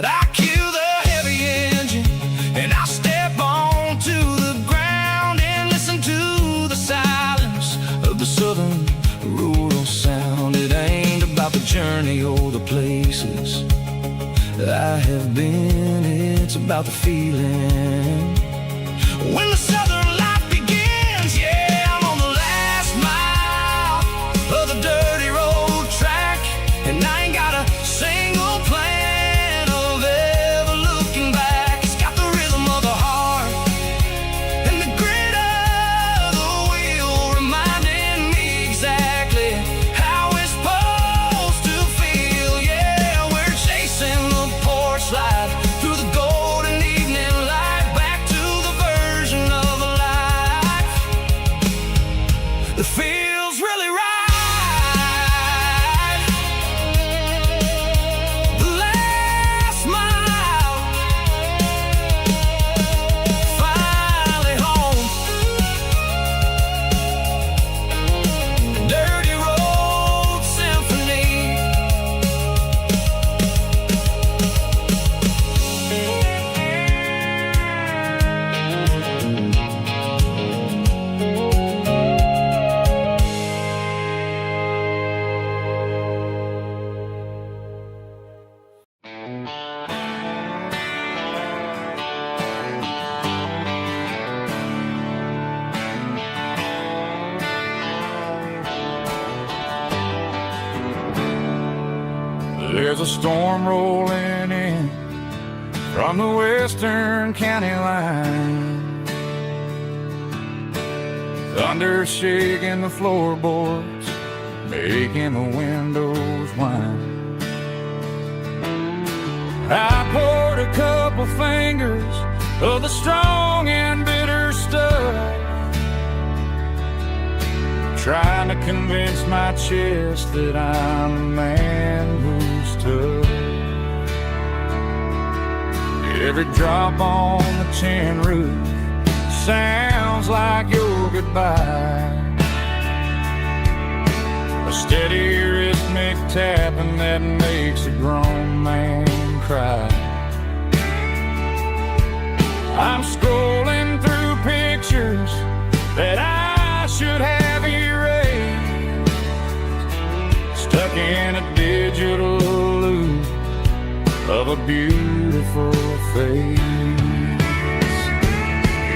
night. I kill the heavy engine and I step onto the ground and listen to the silence of the southern rural sound. It ain't about the journey or the places I have been, it's about the feeling when the southern life begins. Yeah, I'm on the last mile of the dirty road track, and I ain't got a single plan of ever looking back. It's got the rhythm of the heart and the grit of the wheel, reminding me exactly how it's supposed to feel. Yeah, we're chasing the porch light through the golden evening light, back to the version of a life that feels really right. The last mile, finally home. Dirty road symphony. There's a storm rolling in from the western county line. Thunder shaking the floorboards, making the windows whine. I poured a couple fingers of the strong and bitter stuff, trying to convince my chest that I'm a man who's tough. Every drop on the tin roof sounds like your goodbye, a steady rhythmic tapping that makes a grown man cry. I'm scrolling through pictures that I should have erased, stuck in a digital loop of a beautiful face.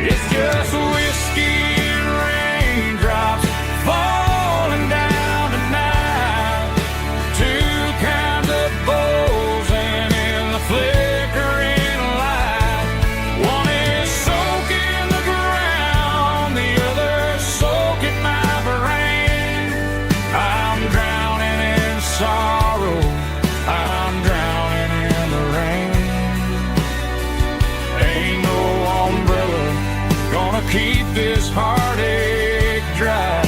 It's just whiskey and raindrops falling down tonight, two kinds of bowls and in the flickering light. One is soaking the ground, the other soaking my brain. I'm drowning in sorrow, I'm drowning in the rain. Ain't no umbrella gonna keep this heartache dry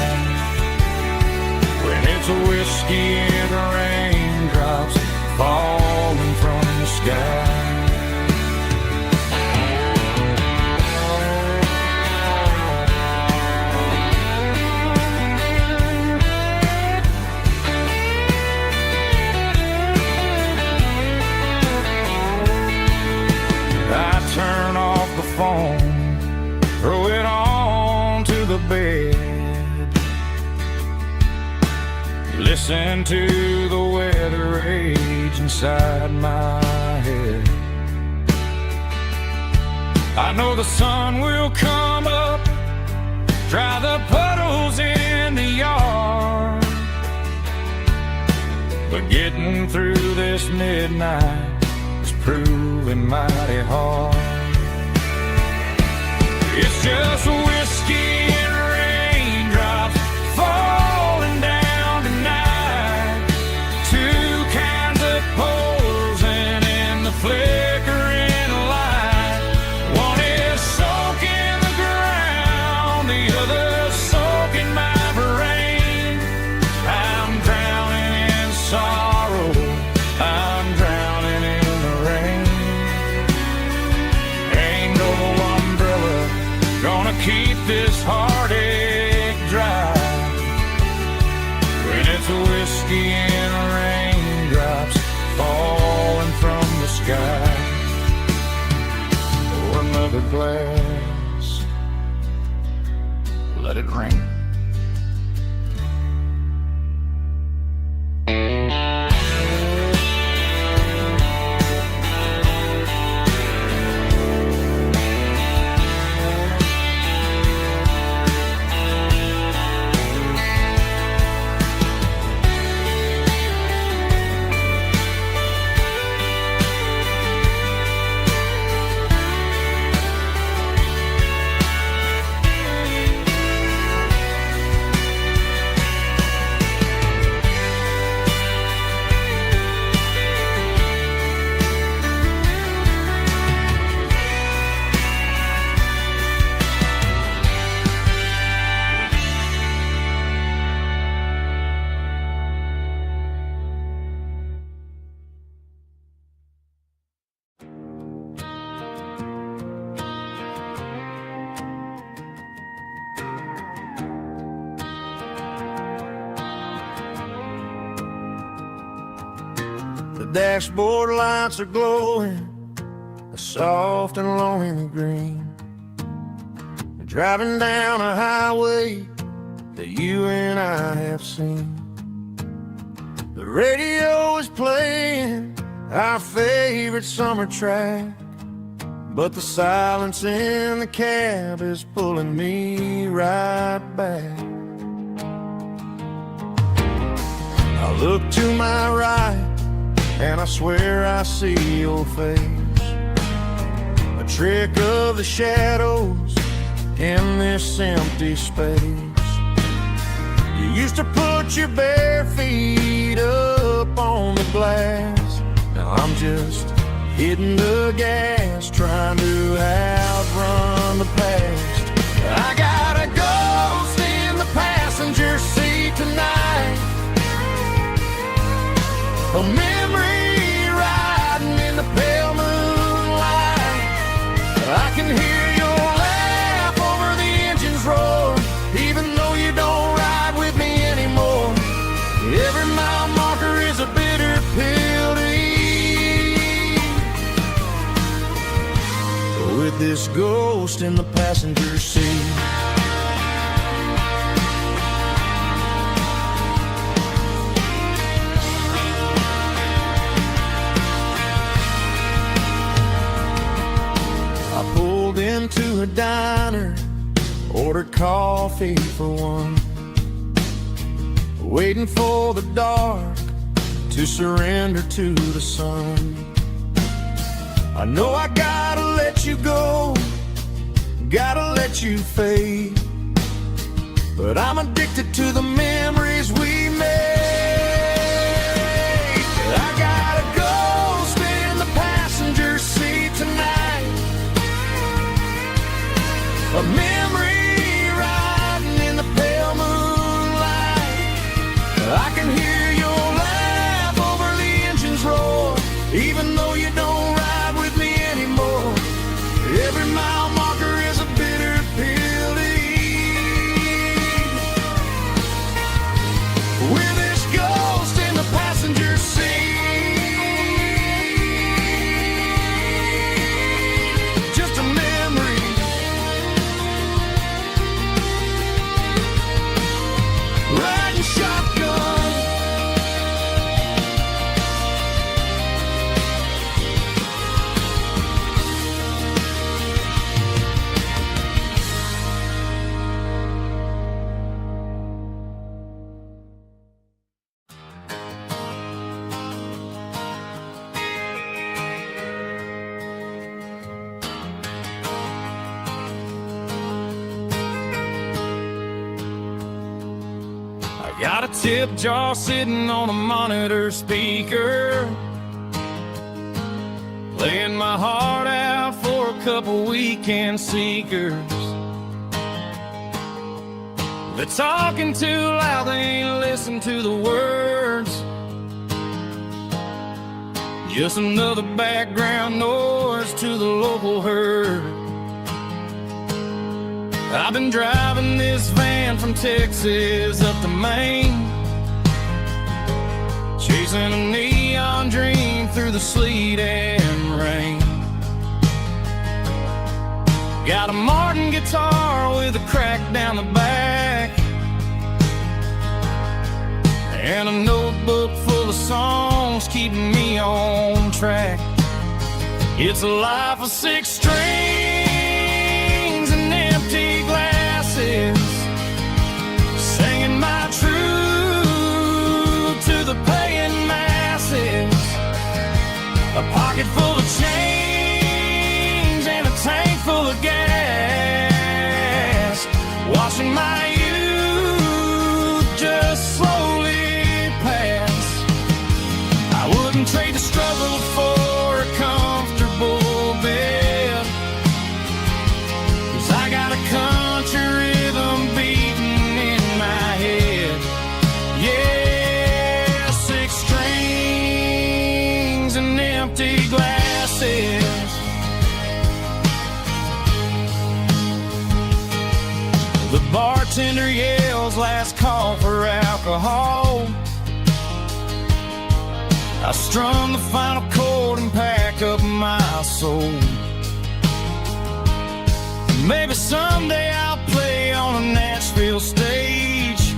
when it's a whiskey and raindrops falling from the sky. I turn off the phone, throw it on to the bed, listen to the weather rage inside my head. I know the sun will come up, dry the puddles in the yard, but getting through this midnight is proving mighty hard. It's just whiskey and raindrops falling down tonight, two kinds of poles and in the flickering light. One is soaking the ground, the other soaking my brain. I'm drowning in sorrow, I'm drowning in the rain. Ain't no umbrella gonna keep this heartache dry when it's a whiskey and raindrops falling from the sky. another glass. Let it rain. The dashboard lights are glowing a soft and lonely green. We're driving down a highway that you and I have seen. The radio is playing our favorite summer track, but the silence in the cab is pulling me right back. I look to my right and I swear I see your face, a trick of the shadows in this empty space. You used to put your bare feet up on the glass. Now I'm just hitting the gas, trying to outrun the past. I got a ghost in the passenger seat tonight, a memory riding in the pale moonlight. I can hear your laugh over the engine's roar, even though you don't ride with me anymore. Every mile marker is a bitter pill to eat. With this ghost in the passenger seat, into a diner, ordered coffee for one, waiting for the dark to surrender to the sun. I know I gotta let you go, gotta let you fade, but I'm addicted to the memories we made. I got a ghost in the passenger seat tonight, a memory riding in the pale moonlight. I can hear your laugh over the engine's roar, even though you don't ride with me anymore. Every mile marker is a bitter pill to eat. With this ghost in the passenger seat, just a memory. Riding shotgun. Got a tip jar sitting on a monitor speaker, playing my heart out for a couple weekend seekers. They're talking too loud, they ain't listen to the words. Just another background noise to the local herd. I've been driving this van from Texas up to Maine, chasing a neon dream through the sleet and rain. Got a Martin guitar with a crack down the back, and a notebook full of songs keeping me on track. It's a life of 6 strings and empty glasses, singing my truth to the paying masses. A pocket full of change and a tank full of gas, watching my youth just slowly pass. I wouldn't trade the struggle for a comfortable bed, 'cause I got a country rhythm beating in my head. Yeah, 6 strings and empty glasses. The bartender yells last call for alcohol. I strum the final chord and pack up my soul. Maybe someday I'll play on a Nashville stage,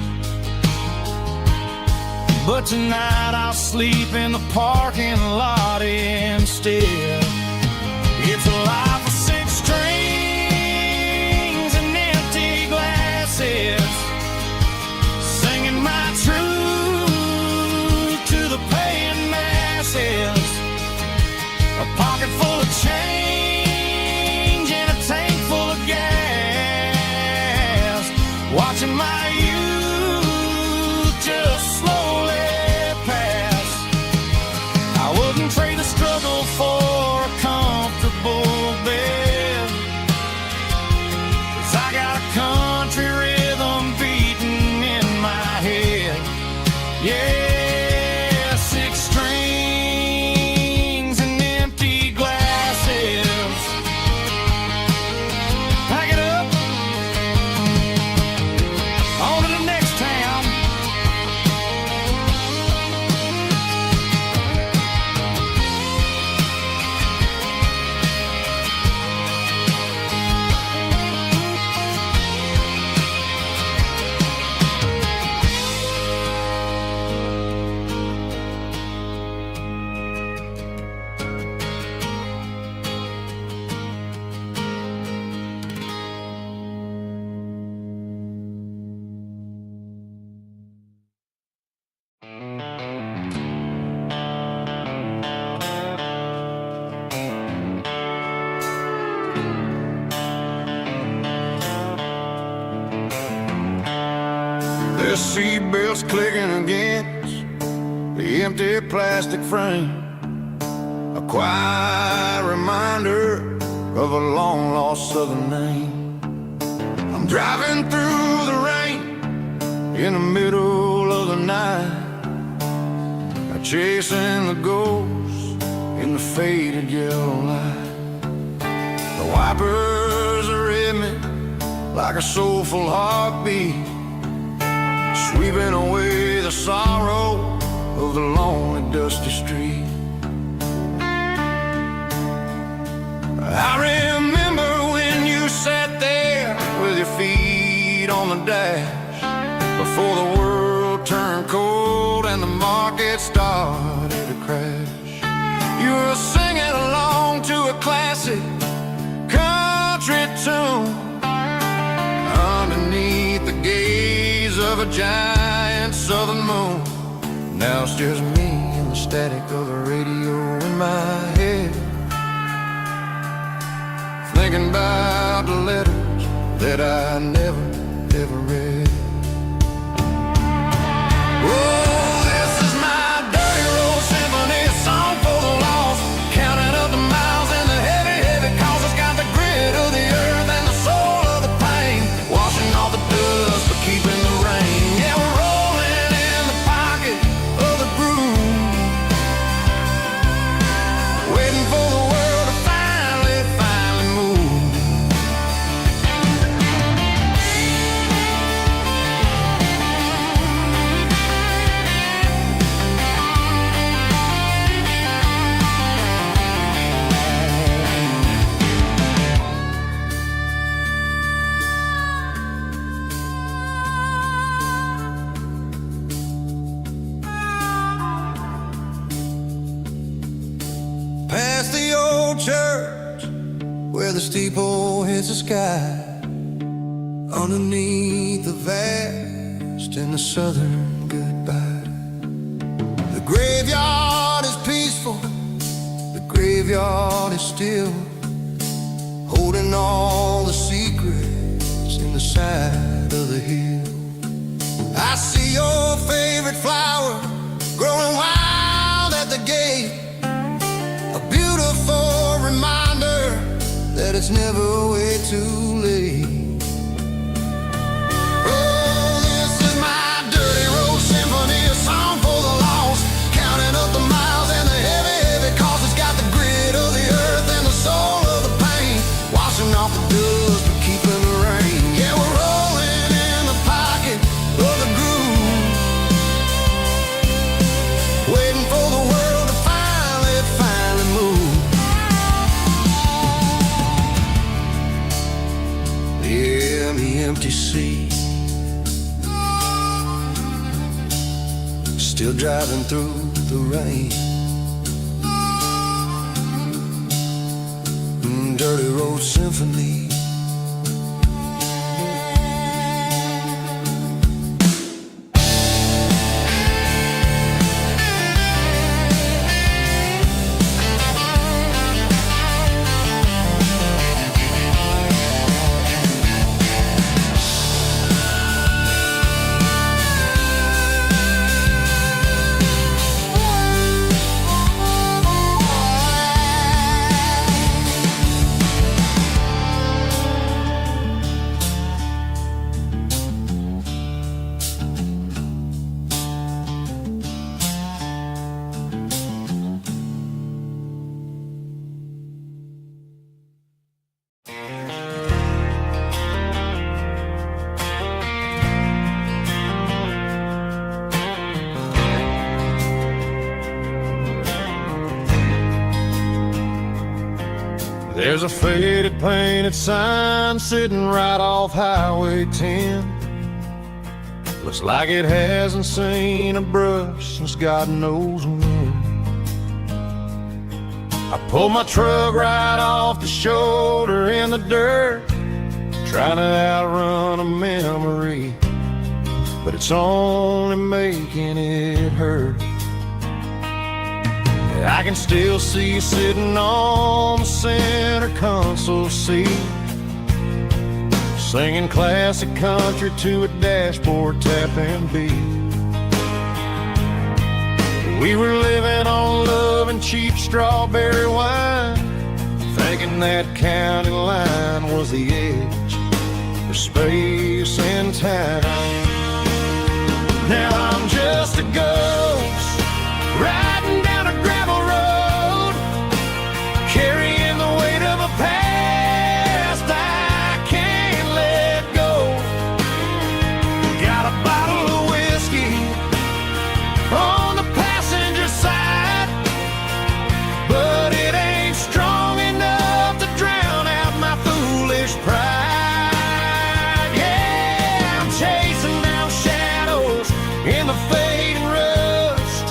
but tonight I'll sleep in the parking lot instead. It's a life of 6 strings and empty glasses, singing my truth to the paying masses. A pocket full of change and a tank full of gas, watching my youth just slowly pass. I wouldn't trade the struggle for a comfortable bed, 'cause I got a country rhythm beating in my head. Yeah, 6 strings and empty glasses. Pack it up, on to the next town. The seatbelt's clicking against the empty plastic frame, a quiet reminder of a long-lost southern name. I'm driving through the rain in the middle of the night, chasing the ghosts in the faded yellow light. The wipers are in me like a soulful heartbeat, sweeping away the sorrow of the lonely, dusty street. I remember when you sat there with your feet on the dash, before the world turned cold and the market started to crash. You were singing along to a classic country tune underneath the gaze of a giant southern moon. Now it's just me and the static of the radio in my head, thinking about the letters that I never, ever read. Oh, this is my dirty road symphony, a song for the lost, counting up the miles and the heavy, heavy calls. It's got the grit of the earth and the soul of the pain, washing off the dust but keeping the rain. Yeah, we're rolling in the pocket of the groove, waiting for the world to finally move. where the steeple hits the sky, underneath the vast and the southern goodbye. The graveyard is peaceful, the graveyard is still, holding all the secrets in the side of the hill. I see your favorite flower growing wild at the gate, a beautiful reminder that it's never way too late. Oh, this is my dirty road symphony, a song for the lost, counting up the miles and the heavy, heavy cost. It's got the grit of the earth and the soul of the pain, washing off the dust but keeping the rain. Yeah, we're rolling in the pocket of the groove, waiting for the world to finally move. Yeah, the empty sea, still driving through the rain. Dirty road symphony. There's a faded painted sign sitting right off Highway 10. Looks like it hasn't seen a brush since God knows when. I pulled my truck right off the shoulder in the dirt, trying to outrun a memory, but it's only making it hurt. I can still see you sitting on the center console seat, singing classic country to a dashboard tapping beat. We were living on love and cheap strawberry wine, thinking that county line was the edge for space and time. Now I'm just a ghost riding down a gravel road, carrying the weight of a past I can't let go. Got a bottle of whiskey on the passenger side, but it ain't strong enough to drown out my foolish pride. Yeah, I'm chasing down shadows in the fading rust,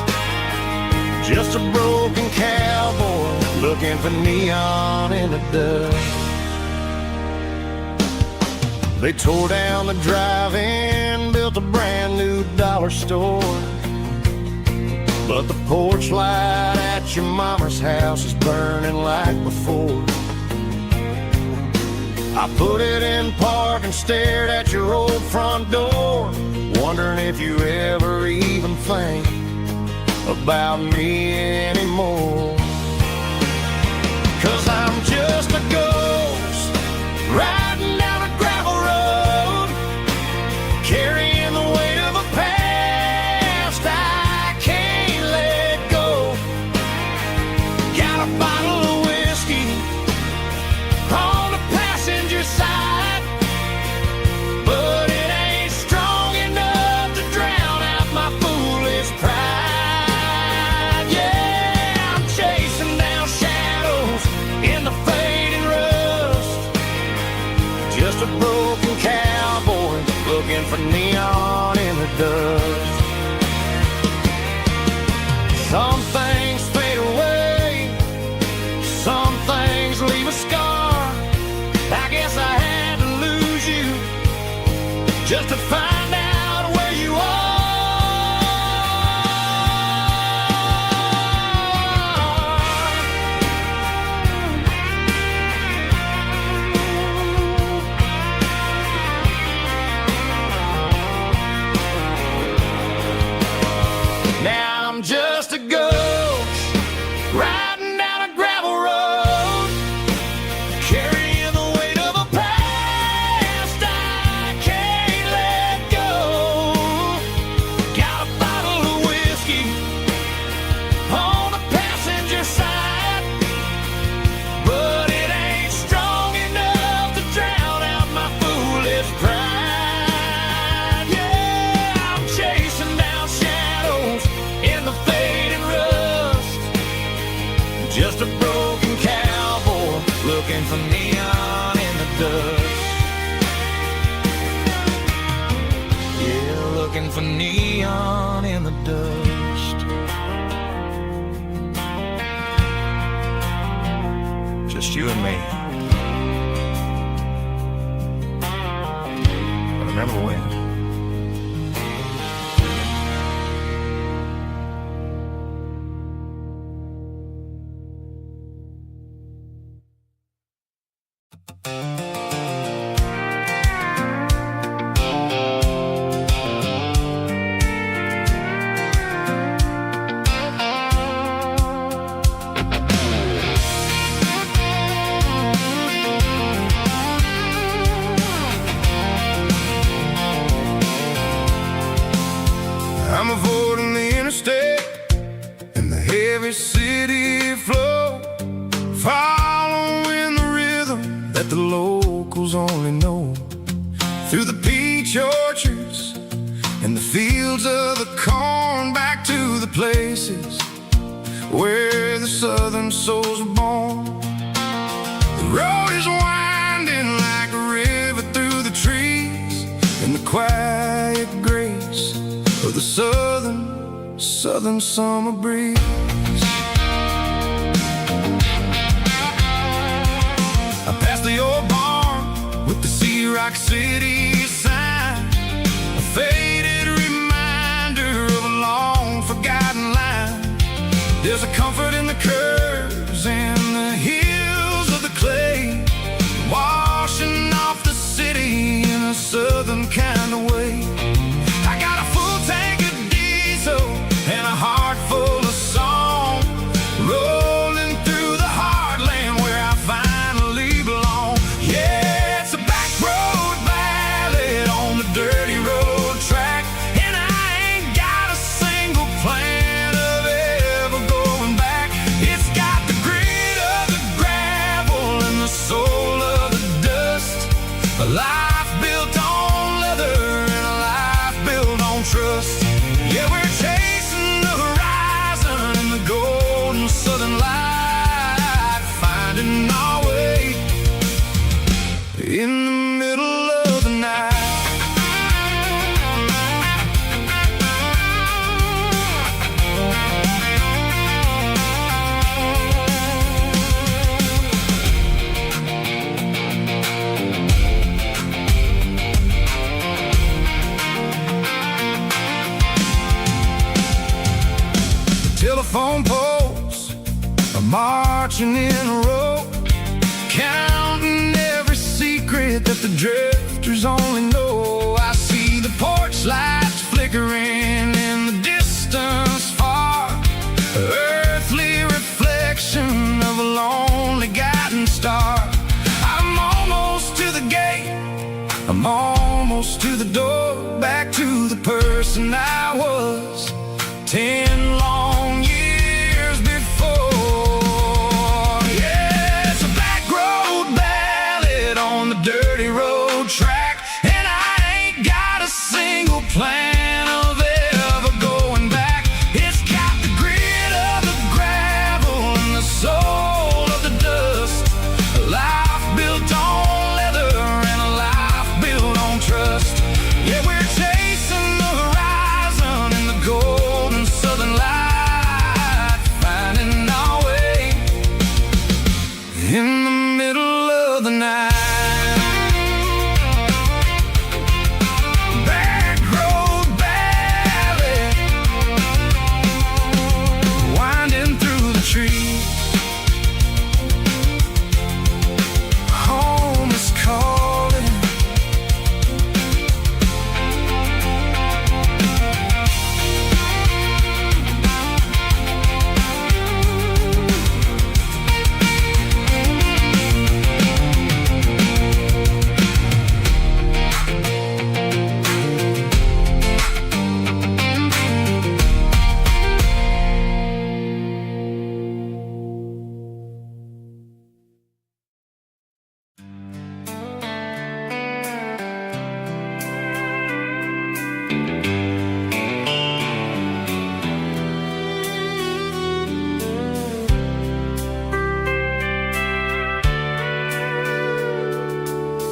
just a broken cowboy looking for neon in the dust. They tore down the drive-in, built a brand new dollar store, but the porch light at your mama's house is burning like before. I put it in park and stared at your old front door, wondering if you ever even think about me anymore. 'Cause I'm just a ghost riding down a gravel road, carrying the weight of a past I can't let go. Got a bottle of whiskey on the passenger side, but it ain't strong enough to drown out my foolish pride. Yeah, I'm chasing down shadows in the fading rust, just a broken cowboy looking for neon in the dust. Some things fade away, some things leave a scar, just to find out where you are. Now I'm just a ghost riding down a gravel road, carrying the weight of a past I can't let go. Got a bottle of whiskey on the passenger side, but it ain't strong enough to drown out my foolish pride. Yeah, I'm chasing down shadows in the faded rust, just a broken cowboy looking for neon in the dust. Yeah, looking for neon in the dust. Just you and me. I remember when. I'm avoiding the interstate and the heavy city flow, following the rhythm that the locals only know, through the peach orchards and the fields of the corn, back to the places where the southern souls were born. The road is winding like a river through the trees, in the quiet grace of the southern summer breeze. I passed the old barn with the Sea Rock City sign, a faded reminder of a long forgotten line. There's a comfort in the curves and the hills of the clay, washing off the city in a southern kind of way. I got a full tank of diesel and a heart full of song, rolling through the heartland where I finally belong. Yeah, it's a back road ballad on the dirty road track, and I ain't got a single plan of ever going back. It's got the grit of the gravel and the soul of the dust, a life built on leather and a life built on trust. Yeah, we're chasing the horizon in the golden southern light, finding our way in the middle of the night. Telephone poles are marching in a row, counting every secret that the drifters only know. I see the porch lights flickering in the distance far, earthly reflection of a lonely guiding star. I'm almost to the gate, I'm almost to the door, back to the person I was 10 long years before. Yeah, it's a back road ballad on the dirty road track, and I ain't got a single plan of ever going back. It's got the grit of the gravel and the soul of the dust, a life built on leather and a life built on trust. Yeah, we're chasing the horizon in the golden southern light, finding our way in the middle of the night.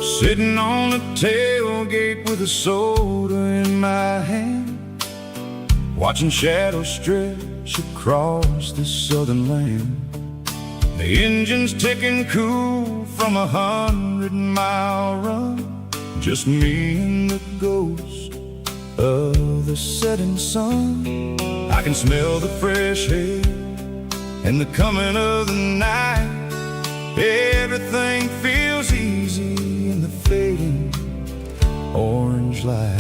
sitting on the tailgate with a soda in my hand, watching shadows stretch across this southern land. The engine's ticking cool from 100-mile run, just me and the ghost of the setting sun. I can smell the fresh air and the coming of the night. Everything feels easy in the fading orange light.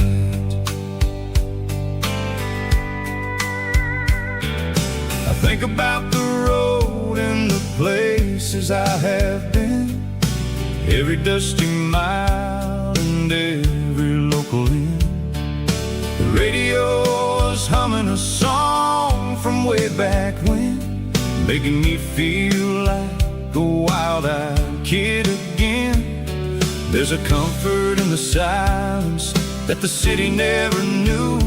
I think about the road and the places I have been, every dusty mile and every local inn. The radio is humming a song from way back when, making me feel like a wild-eyed kid again. There's a comfort in the silence that the city never knew,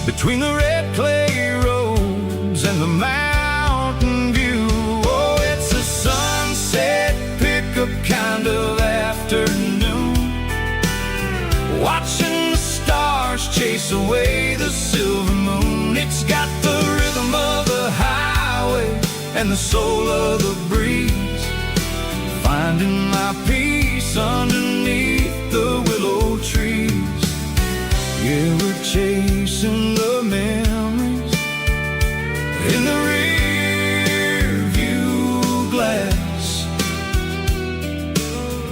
between the red clay roads and the mountain view. Oh, it's a sunset pickup kind of afternoon, watching the stars chase away the silver moon. It's got the rhythm of the highway and the soul of the breeze, finding my peace underneath the willow trees. Yeah, we're chasing the memories in the rear view glass,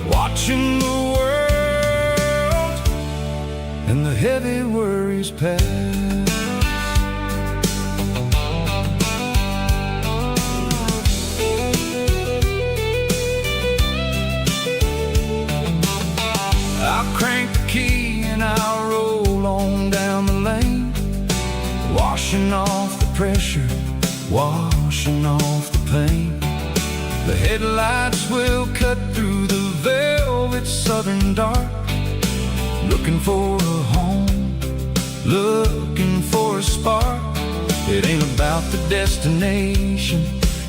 watching the world and the heavy worries pass. I'll crank the key and I'll roll on down the lane, washing off the pressure, washing off the pain. The headlights will cut through the velvet southern dark, looking for a home, looking for a spark. It ain't about the destination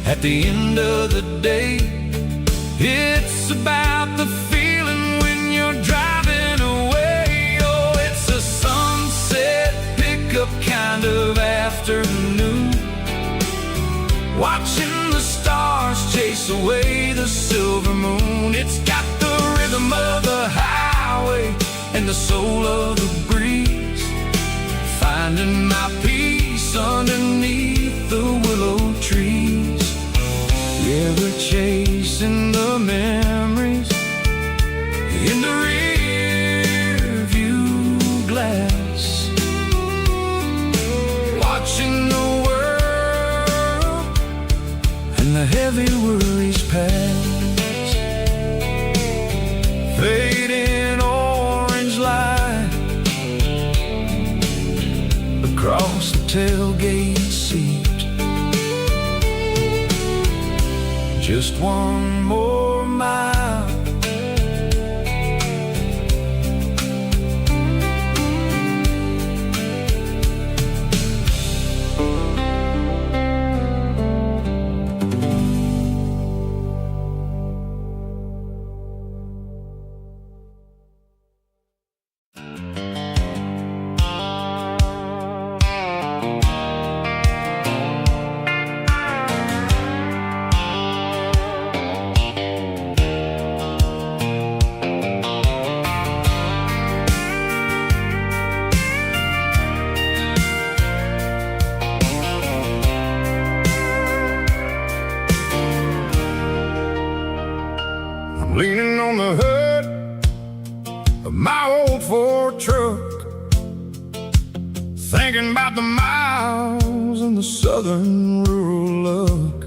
at the end of the day, it's about the feeling when you're driving away. Oh, it's a sunset pickup kind of afternoon, watching the stars chase away the silver moon. It's got the rhythm of the highway and the soul of the breeze, finding my peace underneath the willow trees. Yeah, we're chasing the memories in the rear view glass, watching the world and the heavy worries pass. Fading orange light across the tailgate seat, just one more mile. Leaning on the hood of my old Ford truck, thinking about the miles and the southern rural look.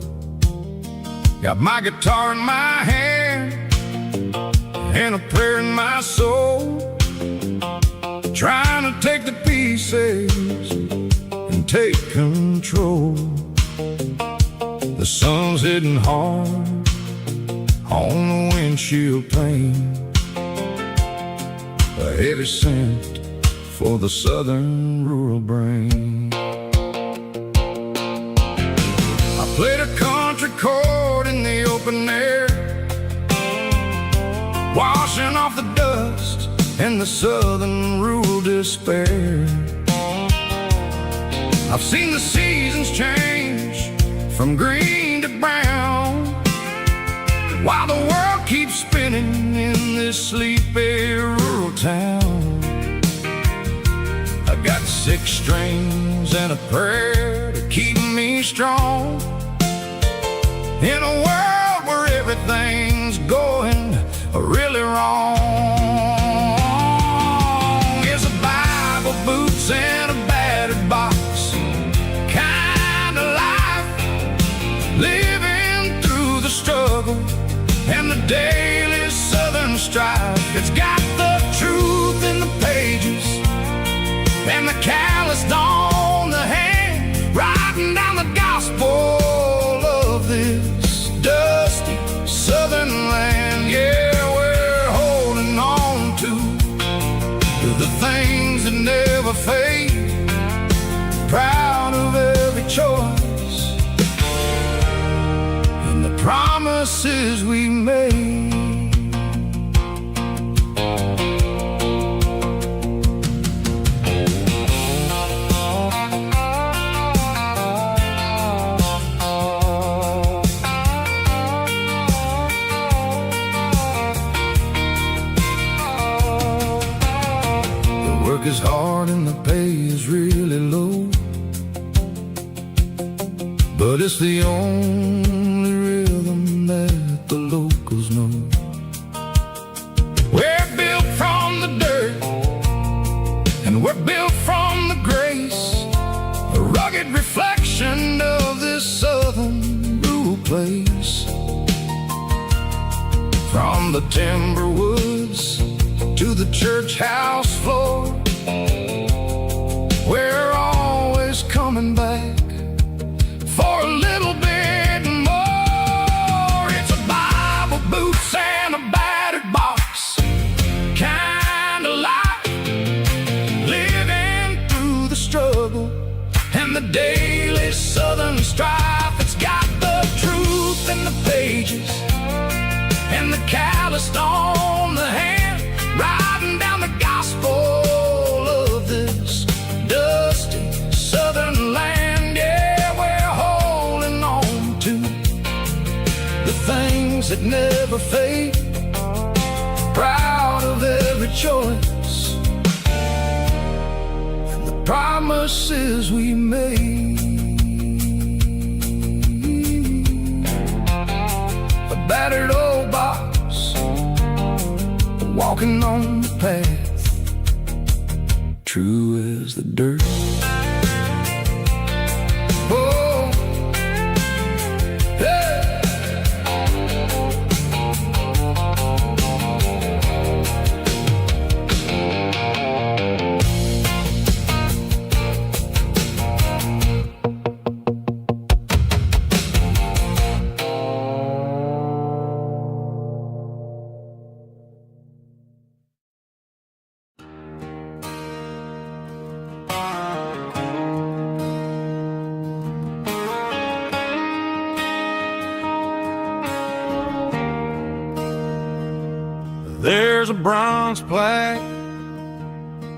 Got my guitar in my hand and a prayer in my soul, trying to take the pieces and take control. The sun's hitting hard on the windshield pane, a heavy scent for the southern rural brain. I played a country chord in the open air, washing off the dust and the southern rural despair. I've seen the seasons change from green to brown, while the world keeps spinning in this sleepy rural town. I got 6 strings and a prayer to keep me strong in a world where everything's going really wrong. It's a Bible, boots, and a battered box kind of life, living through the struggle and the daily southern strife. It's got the truth in the pages and the calloused on the hand, writing down the gospel of this dusty southern land. Yeah, we're holding on to the things that never fade, proud of every choice and the promises we made. Is hard and the pay is really low, but it's the only rhythm that the locals know. We're built from the dirt and we're built from the grace, a rugged reflection of this southern rural place. From the timber woods to the church house floor, we're always coming back for a little bit more. It's a Bible, boots, and a battered box kind of life, living through the struggle and the daily southern strife. It's got the truth in the pages and the calloused on the hand, writing down the gospel of this dusty southern land. Yeah, we're holding on to the things that never fade, proud of every choice and the promises we made. A battered old box, walking on the path, true as the dirt. Oh, yeah. There's a bronze plaque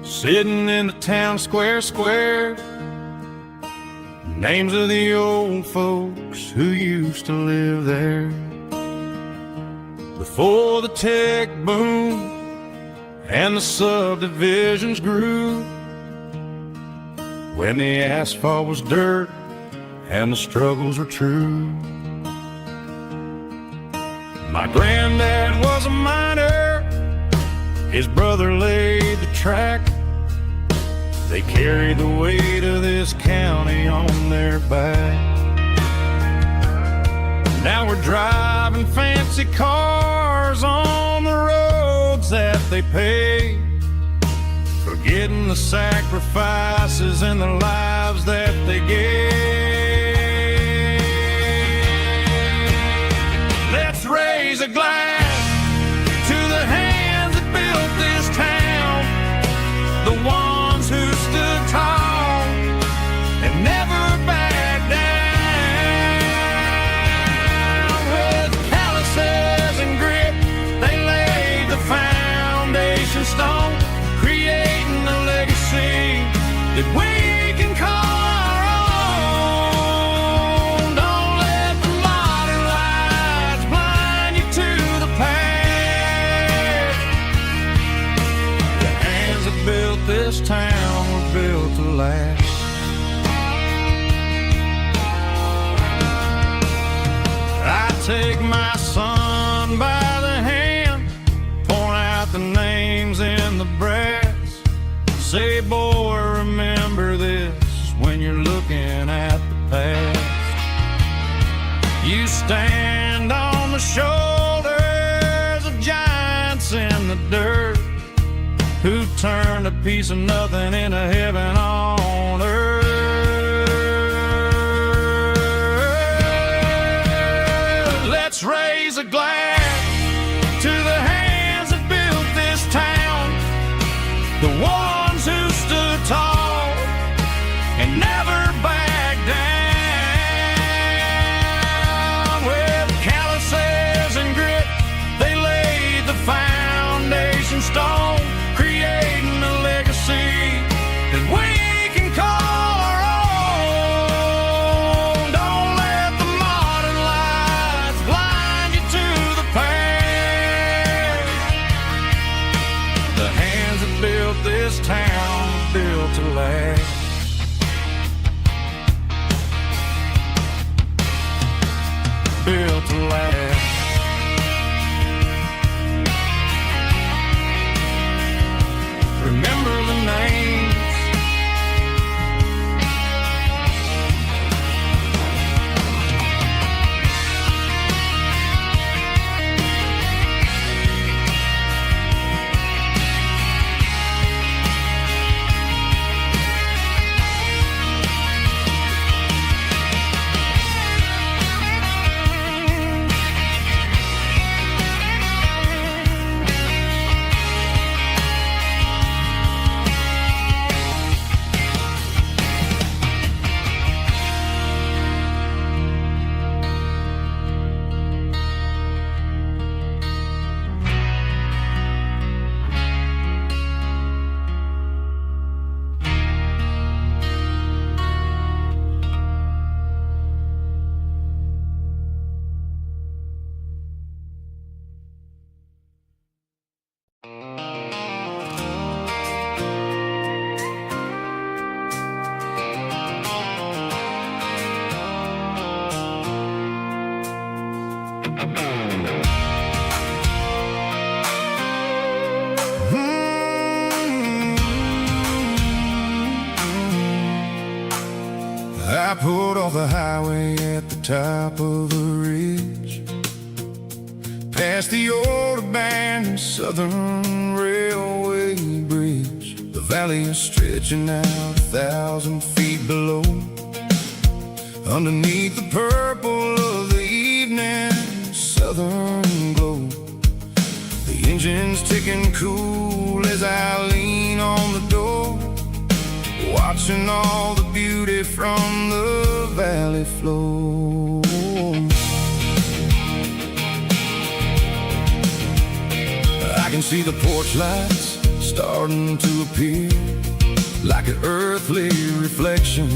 sitting in the town square. Names of the old folks who used to live there before the tech boom and the subdivisions grew, when the asphalt was dirt and the struggles were true. My granddad was a miner, his brother laid the track. They carried the weight of this county on their back. Now we're driving fancy cars on the roads that they paved, forgetting the sacrifices and the lives that they gave. Let's raise a glass to the hands that built this town, the ones who stood tall and never backed down. With calluses and grit, they laid the that we can call our own. Don't let the modern lights blind you to the past. The hands that built this town were built to last. I take my son by the hand, point out the names in the brass. Say, boy, remember this when you're looking at the past. You stand on the shoulders of giants in the dirt, who turned a piece of nothing into heaven on earth. Let's raise a glass to the hands that built this town, the ones who stood tall and never backed down. With calluses and grit, they laid the foundation stone, creating a legacy that we can call our own. Don't let the modern lights blind you to the past. The hands that built this town built to last. Built to last. Remember the names. I pulled off the highway at the top of the ridge, past the old abandoned Southern Railway bridge. The valley is stretching out 1,000 feet below, underneath the purple of the evening southern glow. The engine's ticking cool as I lean on the door, watching all the beauty from the valley flow. I can see the porch lights starting to appear, like an earthly reflection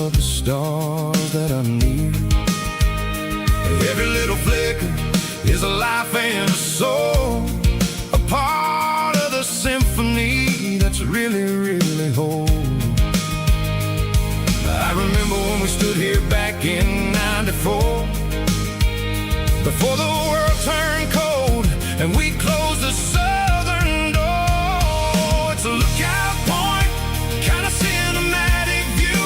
of the stars that are near. Every little flicker is a life and a soul, a part of the symphony that's really, really whole. I remember when we stood here back in '94, before the world turned cold and we closed the southern door. It's a lookout point, kind of cinematic view,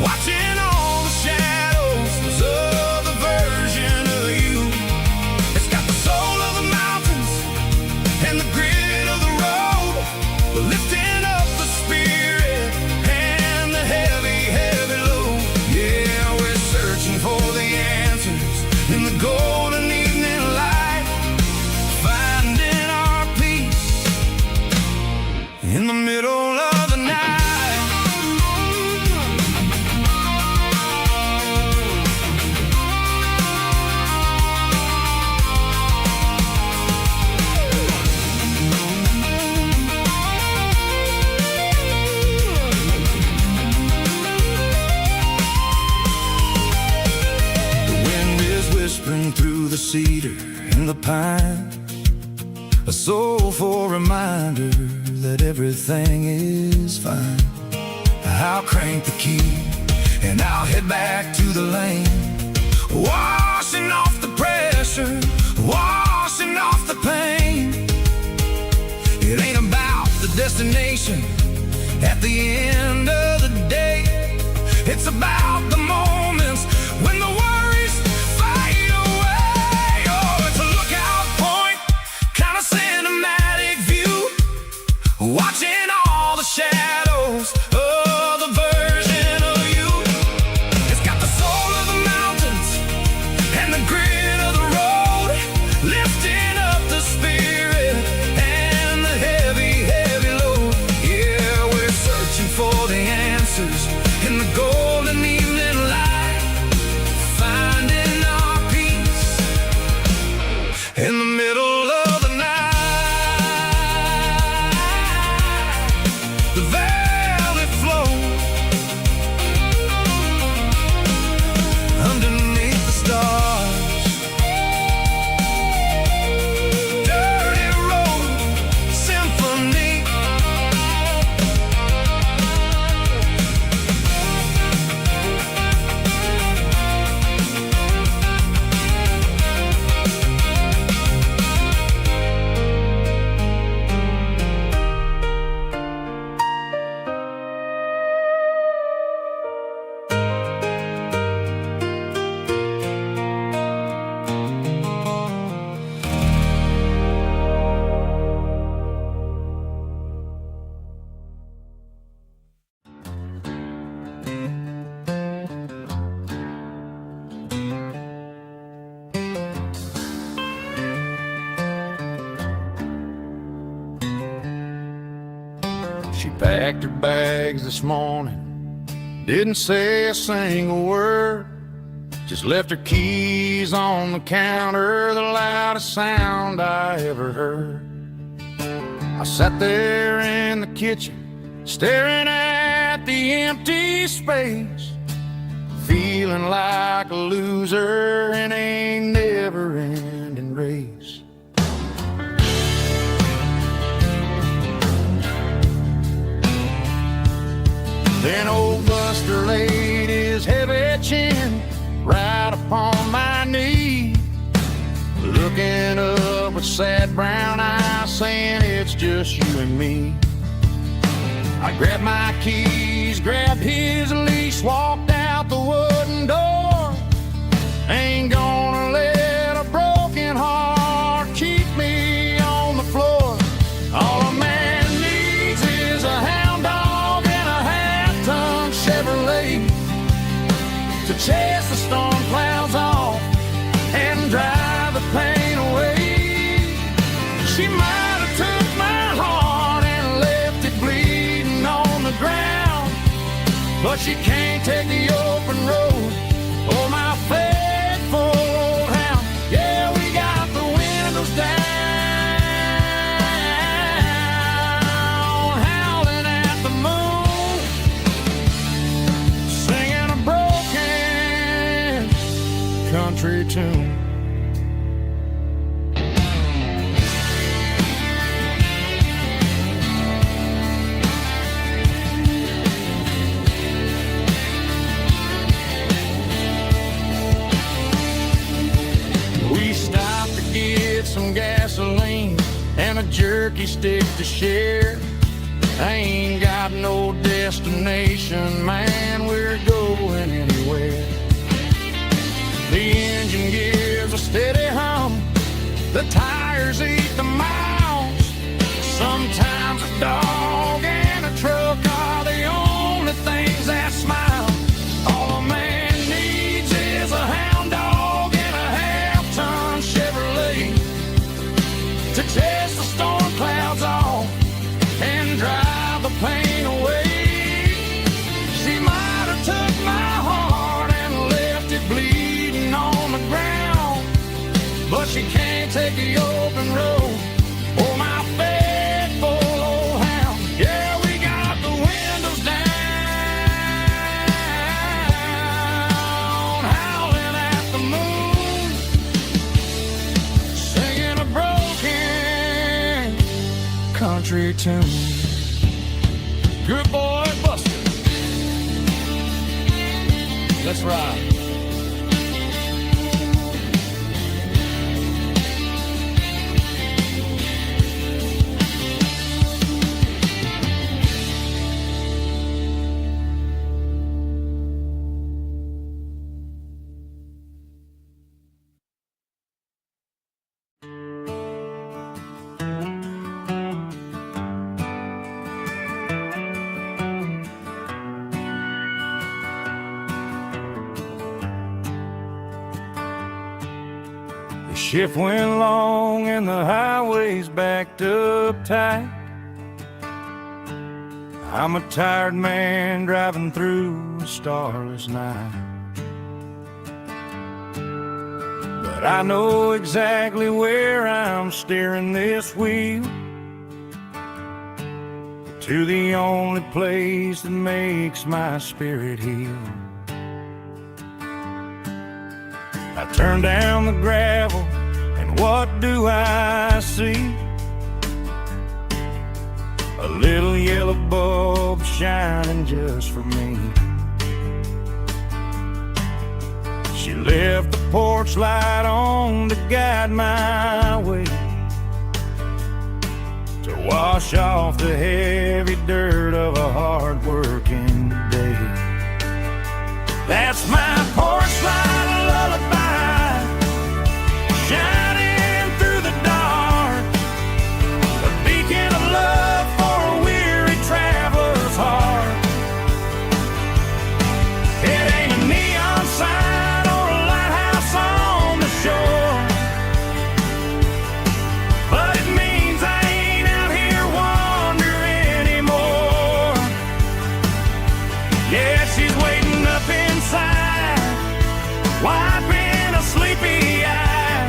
watching all the shadows of the version of you. It's got the soul of the mountain a soulful reminder that everything is fine. I'll crank the key and I'll head back to the lane, washing off the pressure, washing off the pain. It ain't about the destination at the end of the day. It's about the moments when the worries fade away. Oh, it's a lookout point, kind of cinematic view, watching all the shadows of the version of you. It's got the soul of the mountains and the grit of the road, lifting up the spirit and the heavy, heavy load. Yeah, we're searching for the answers in the golden evening light, finding our peace in the middle of the night. The valley flows underneath the stars. Dirty road symphony. She packed her bags this morning, didn't say a single word, just left her keys on the counter, the loudest sound I ever heard. I sat there in the kitchen, staring at the empty space, feeling like a loser in a never-ending race. Then old Buster laid his heavy chin right upon my knee, looking up with sad brown eyes, saying it's just you and me. I grabbed my keys, grabbed his leash, walked out the wooden door. Ain't gonna let a broken heart keep me on the floor. All a man needs is a hound dog and a half-ton Chevrolet to chase the storm clouds off and drive the pain away. She might have took my heart and left it bleeding on the ground, but she can't take the open road or my faithful old hound. Yeah, we got the windows down, howling at the moon, singing a broken country tune. We stopped to get some gasoline and a jerky stick to share. I ain't got no destination, man, we're going anywhere. The engine gives a steady hum, the tires eat the miles. Sometimes a dog and a truck are the only things that smile. All a man needs is a hound dog and a half-ton Chevrolet to chase the storm clouds off and drive the pain away. She might have took my heart and left it bleeding on the ground, but she can't take the open road or my faithful old hound. Yeah, we got the windows down, howling at the moon, singing a broken country tune. Good boy, Buster. Let's ride. The shift went long and the highway's backed up tight. I'm a tired man driving through a starless night. But I know exactly where I'm steering this wheel, to the only place that makes my spirit heal. I turn down the gravel, and what do I see? A little yellow bulb shining just for me. She left the porch light on to guide my way, to wash off the heavy dirt of a hard-working day. That's my porch light lullaby, shining through the dark, a beacon of love for a weary traveler's heart. It ain't a neon sign or a lighthouse on the shore, but it means I ain't out here wandering anymore. Yeah, she's waiting up inside, wiping a sleepy eye,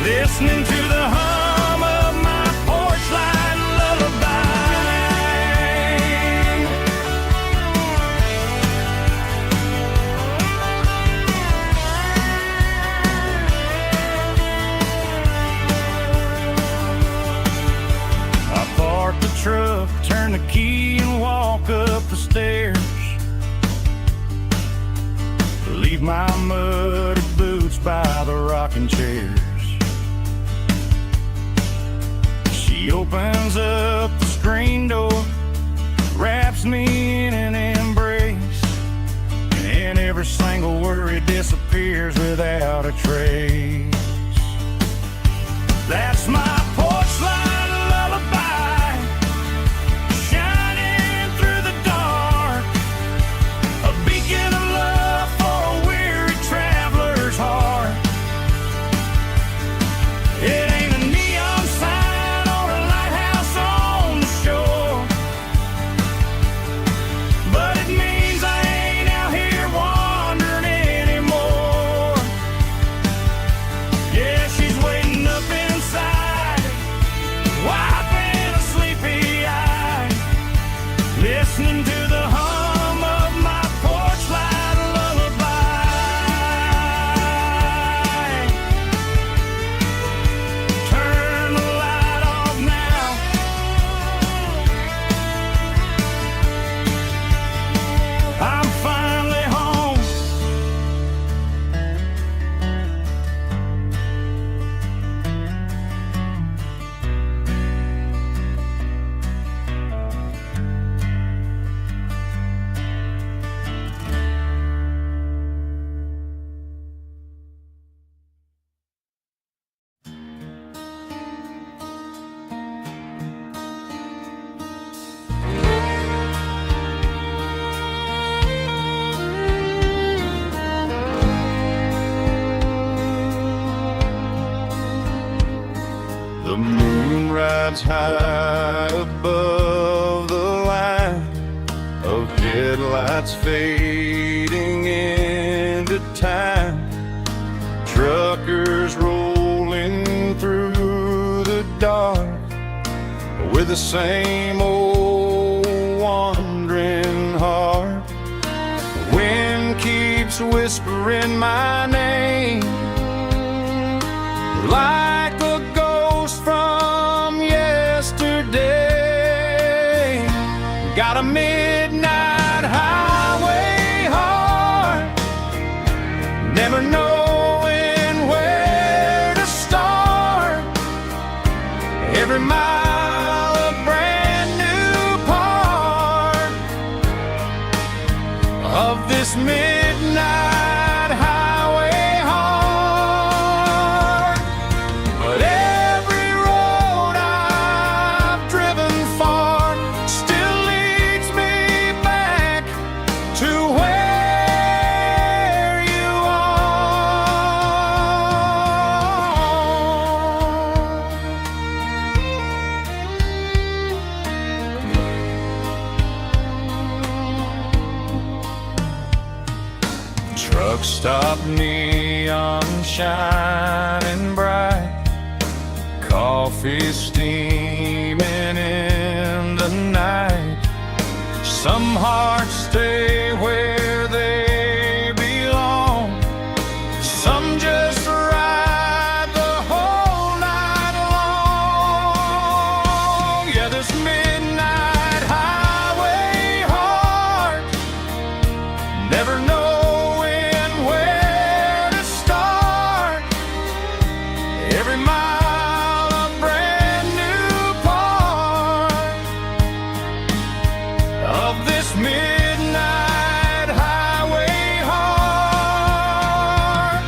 listening to the hum of my porch light lullaby. I park the truck, turn the key and walk up the stairs, leave my muddy boots by the rocking chairs. She opens up the screen door, wraps me in an embrace, and every single worry disappears without a trace. That's my porch light lullaby, shining through the dark, a beacon of love for a weary traveler's heart. It ain't a neon sign or a lighthouse on the shore, but it means I ain't out here wandering anymore. Yeah, she's waiting up inside, wiping a sleepy eye, listening to the hum of my porch light lullaby. Turn the light off now, I'm finally home. The moon rides high above the line of headlights fading into time. Truckers rolling through the dark with the same old wandering heart. The wind keeps whispering my name like a ghost from yesterday. Got a midnight highway heart, never knowing where to start. Every mile a brand new part of this midnight highway heart. But every road I've driven far still leads me back to where you are. Truck stop, neon shining bright, coffee steaming in the night. Some hearts stay where they belong, some just ride the whole night long. Yeah, this midnight highway heart, never knowing where to start. Every mile a brand new part of this midnight highway heart.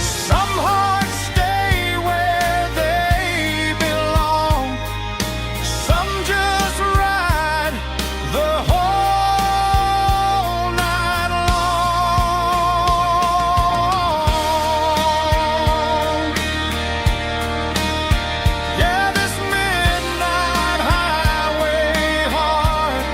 Some hearts stay where they belong, some just ride the whole night long. Yeah, this midnight highway heart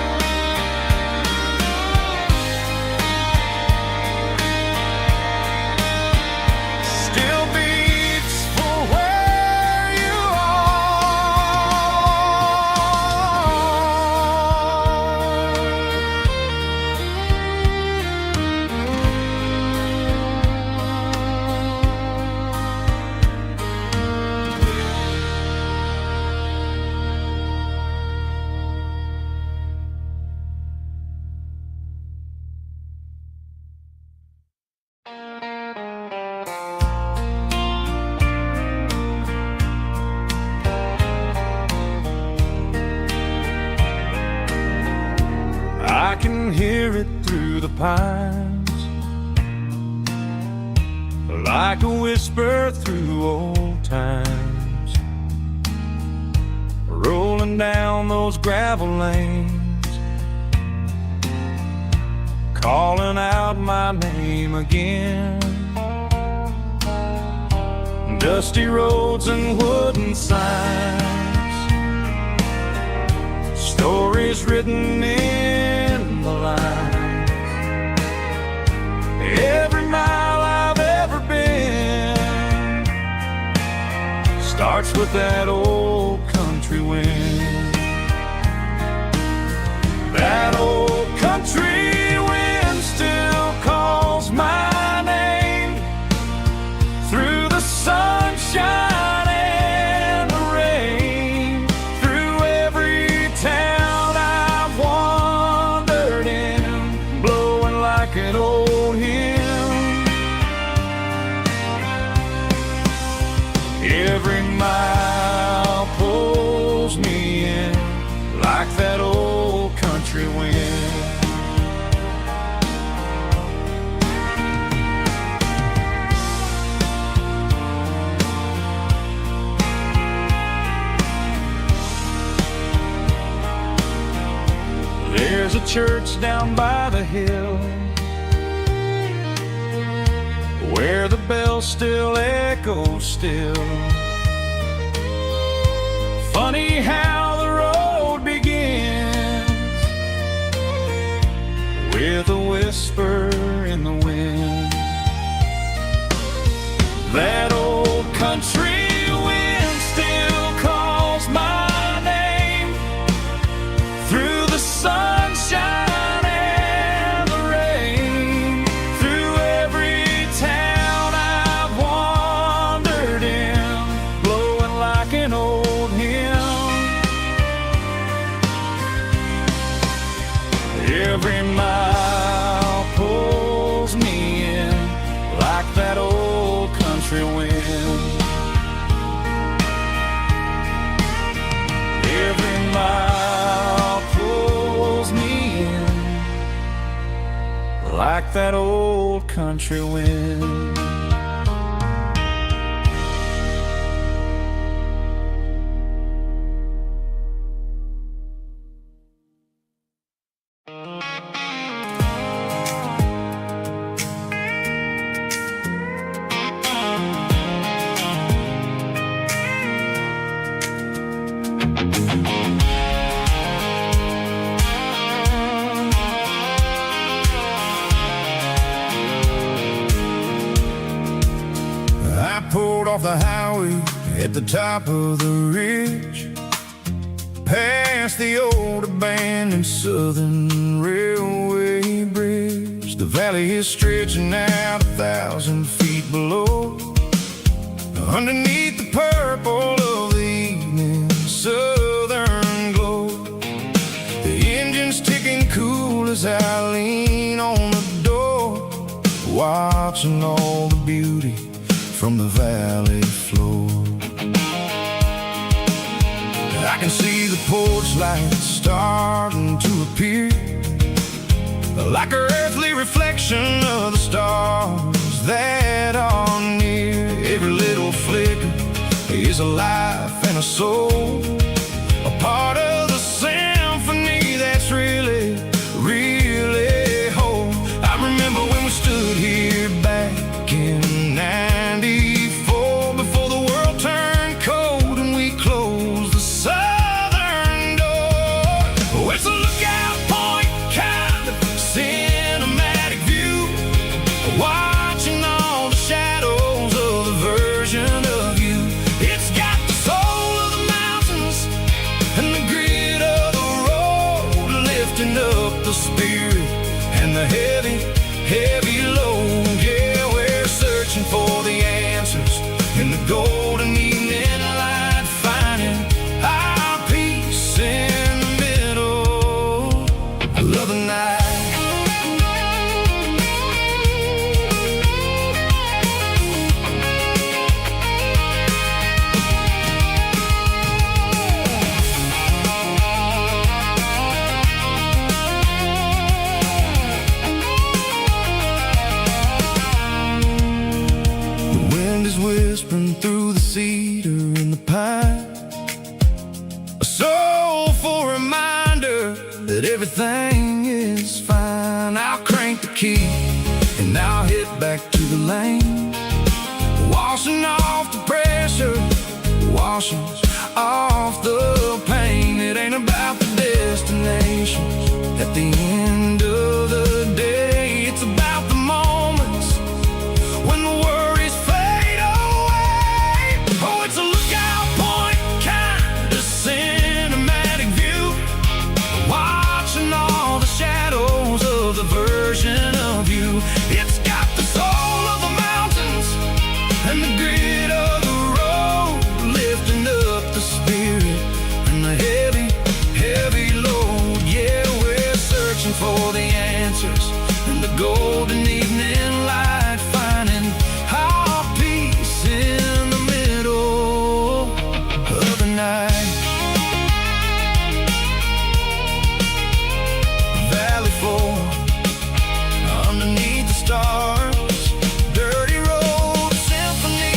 still beats for where you I can hear it through the pines, like a whisper through old times, rolling down those gravel lanes, calling out my name again. Dusty roads and wooden signs, stories written in the lines. Every mile I've ever been starts with that old country wind. That old country wind still calls my name through the sunshine and the rain, through every town I've wandered in, blowing like an old hymn. Every mile pulls me in like that old country wind. There's a church down by the hill where the bells still echo still. Funny how the road begins with a whisper in the wind. That old country wind still calls my name through the sunshine and the rain, through every town I've wandered in, blowing like an old hymn. like that old country wind. Off the highway at the top of the ridge, past the old abandoned Southern Railway bridge. The valley is stretching out 1,000 feet below, underneath the purple of the evening southern glow. The engine's ticking cool as I lean on the door, watching all the beauty from the valley floor. I can see the porch lights starting to appear, like an earthly reflection of the stars that are near. Every little flicker is a life and a soul, a part of the symphony that's really, really whole. I remember when we stood here back in '94, before the world turned cold and we closed the southern door. Oh, it's a lookout point, kind of cinematic view, watching all the shadows of the version of you. It's got the soul of the mountains and the grit of the road, lifting up the spirit and the heavy, heavy load. Yeah, we're searching for the answers in the golden evening light, finding our peace in the middle of the night. Whispering through the cedar and the pine, a soulful reminder that everything is fine. I'll crank the key and I'll hit back to the lane, washing off the pressure, washing off the pain. It ain't about the destinations at the end of the day, it's about the moments when the worries fade away. Oh, it's a lookout point, kind of cinematic view, watching all the shadows of the version of you. It's got the soul of the mountains and the grit of the road, lifting up the spirit and the heavy, heavy load. Yeah, we're searching for the answers in the golden evening light, finding our peace in the middle of the night. Valley floor, underneath the stars, dirty road symphony.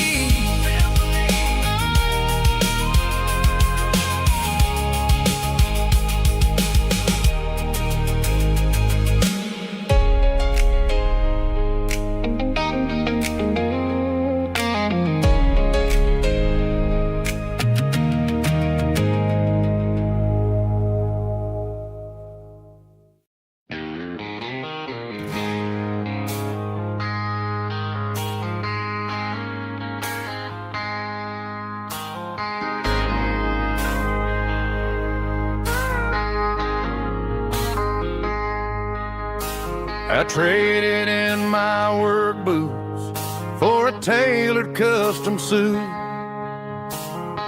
I traded in my work boots for a tailored custom suit,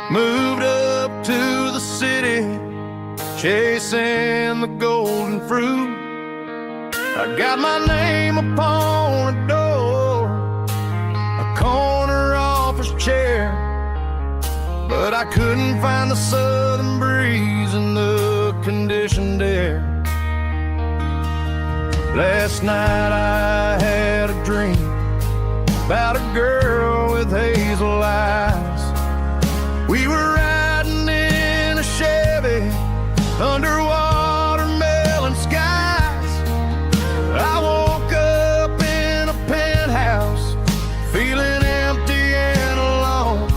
moved up to the city, chasing the golden fruit. I got my name upon a door, a corner office chair, but I couldn't find the southern breeze in the conditioned air. Last night I had a dream about a girl with hazel eyes. We were riding in a Chevy under watermelon skies. I woke up in a penthouse feeling empty and alone.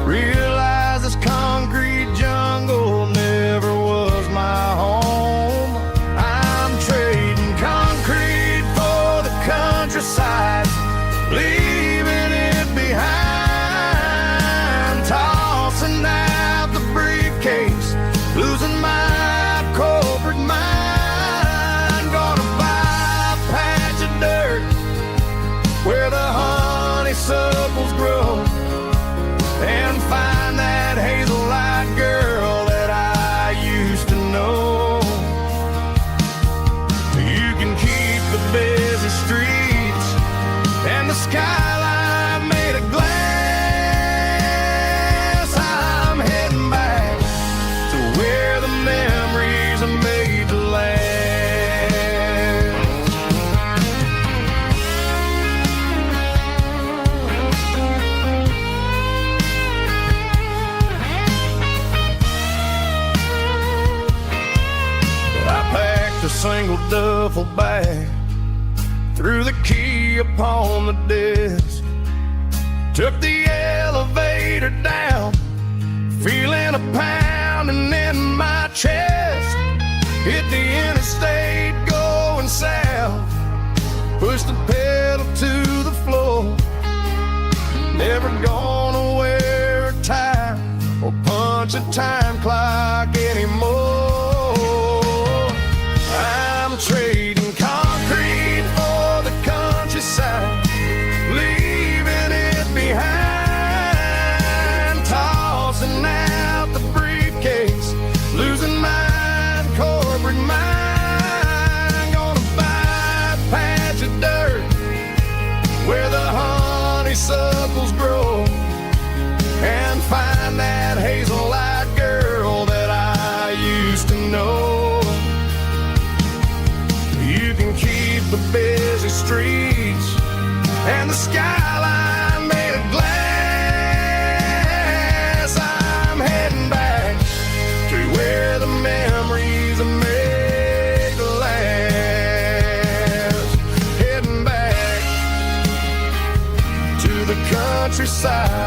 Realized this concrete jungle never was my home. I'm trading concrete for the countryside, leaving it behind, tossing out the briefcase, losing my corporate mind. Gonna buy a patch of dirt where the honeysuckles grow and find that hazel-eyed girl that I used to know. You can keep the busy streets and the skyline made of glass. I'm heading back to where the memories are made to last. I packed a single duffel bag, threw the key upon the desk, took the elevator down, feeling a pounding in my chest. Hit the interstate going south, pushed the pedal to the floor. Never gonna wear a tie or punch a time clock anymore. I'm trading concrete for the countryside, leaving it behind, tossing out the briefcase, losing my corporate mind. Gonna buy a patch of dirt where the honeysuckles grow and find that hazel-eyed girl that I used to know. You can keep the busy streets and the skyline made of glass. I'm heading back to where the memories are made to last. Heading back to the countryside.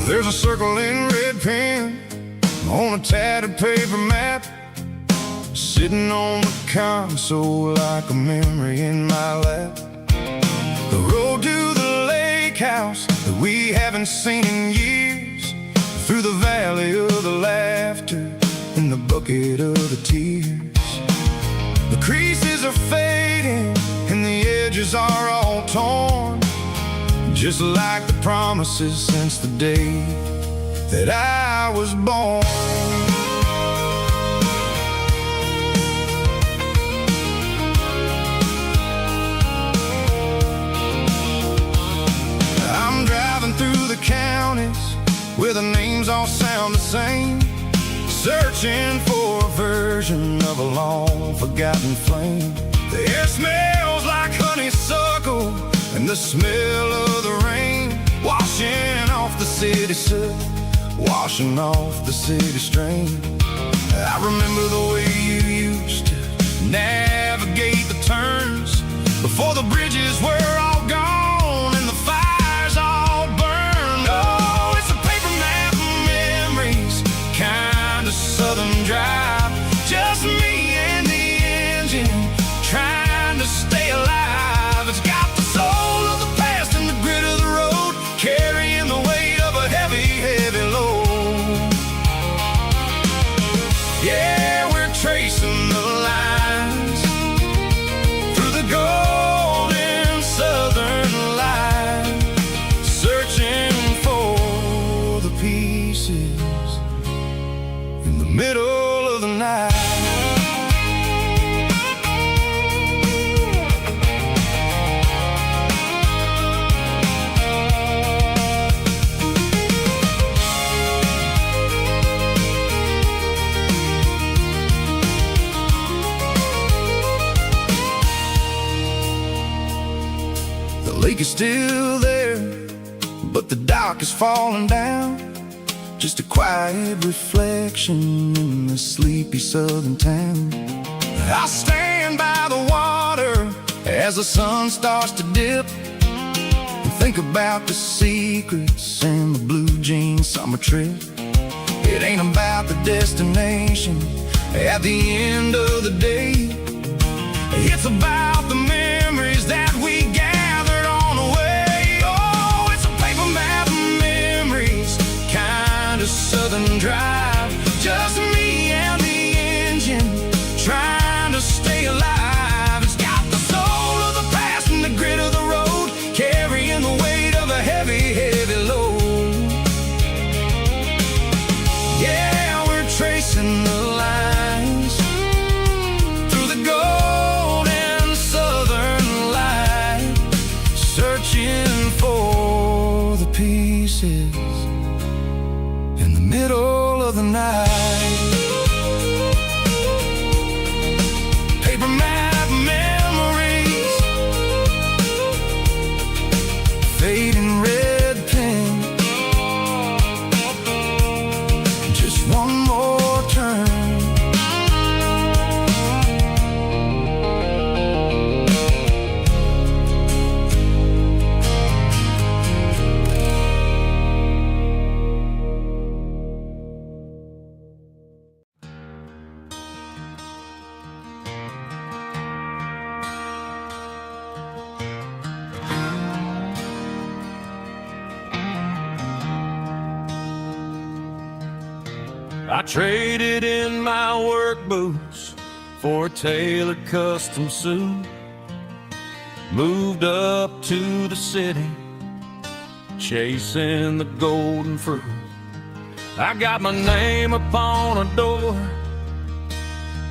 There's a circle in red pen on a tattered paper map, sitting on the console like a memory in my lap. The road to the lake house that we haven't seen in years, through the valley of the laughter and the bucket of the tears. The creases are fading and the edges are all torn, just like the promises since the day that I was born. I'm driving through the counties where the names all sound the same, searching for a version of a long forgotten flame. The air smells like honeysuckle and the smell of the rain, washing off the city soot, washing off the city strain. I remember the way you used to navigate the turns before the bridges were all gone and the fires all burned. Oh, it's a paper map of memories, kind of southern dry. still there, but the dock is falling down. Just a quiet reflection in the sleepy southern town. I stand by the water as the sun starts to dip, and think about the secrets and the blue jean summer trip. It ain't about the destination at the end of the day. It's about the memories that we gathered on the way. Oh, it's a paper map of memories, kind of southern drive. Just me and the engine, trying to stay alive. It's got the soul of the past and the grit of the road, carrying the weight of a heavy, heavy load. Yeah, we're tracing the lines through the golden southern light, searching for the pieces in the middle of the night. Paper map memories, fading red pen. Just one more turn. I traded in my work boots for a tailored custom suit. Moved up to the city, chasing the golden fruit. I got my name upon a door,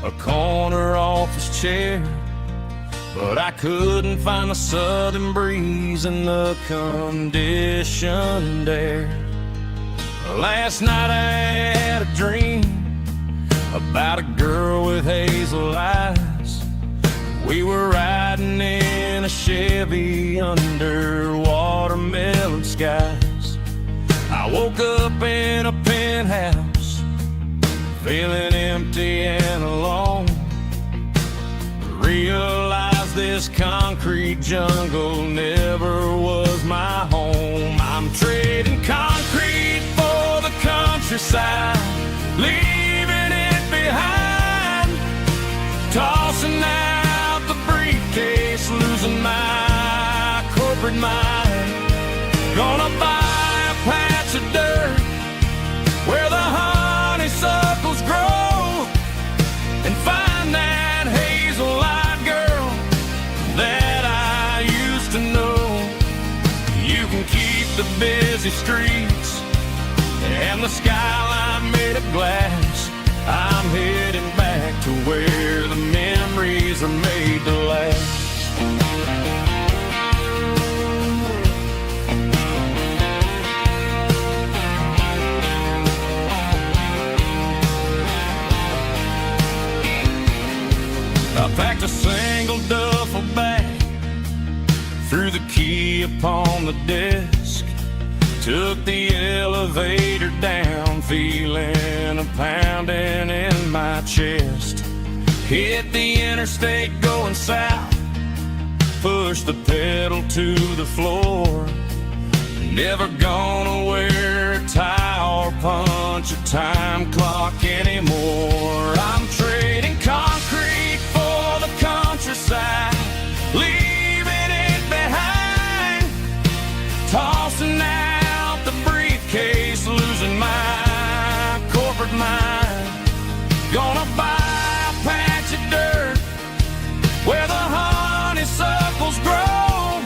a corner office chair, but I couldn't find the southern breeze in the conditioned air. Last night I had a dream about a girl with hazel eyes. We were riding in a Chevy under watermelon skies. I woke up in a penthouse, feeling empty and alone. Realized this concrete jungle never was my home. I'm trading concrete for the countryside, leaving it behind. Tossing out the briefcase, losing my corporate mind. Gonna buy a patch of dirt where the honeysuckles grow, and find that hazel-eyed girl that I used to know. You can keep the busy streets and the skyline made of glass. I'm heading back to where the memories are made to last. I packed a single duffel bag, threw the key upon the desk, took the elevator down, feeling a pounding in my chest. Hit the interstate going south, pushed the pedal to the floor. Never gonna wear a tie or punch a time clock anymore. I'm trading concrete for the countryside, leaving it behind. Tossing out the briefcase, losing my corporate mind. Gonna buy a patch of dirt where the honeysuckles grow,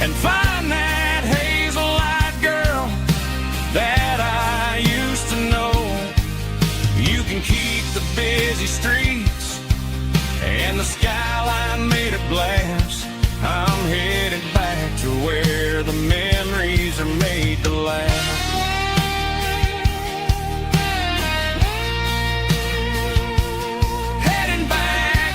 and find that hazel-eyed girl that I used to know. You can keep the busy streets and the skyline made of glass. I'm headed back to where the memories are made to last. Heading back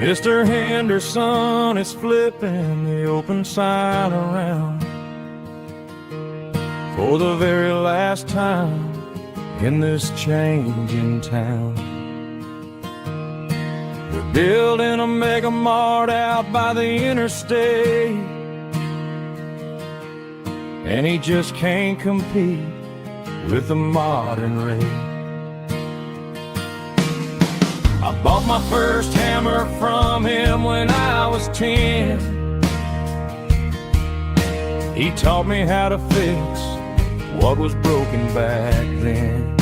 Mr. Henderson is flipping the open sign around for the very last time in this changing town. They're building a mega mart out by the interstate, and he just can't compete with the modern rate. I bought my first hammer from him when I was 10. He taught me how to fix what was broken back then.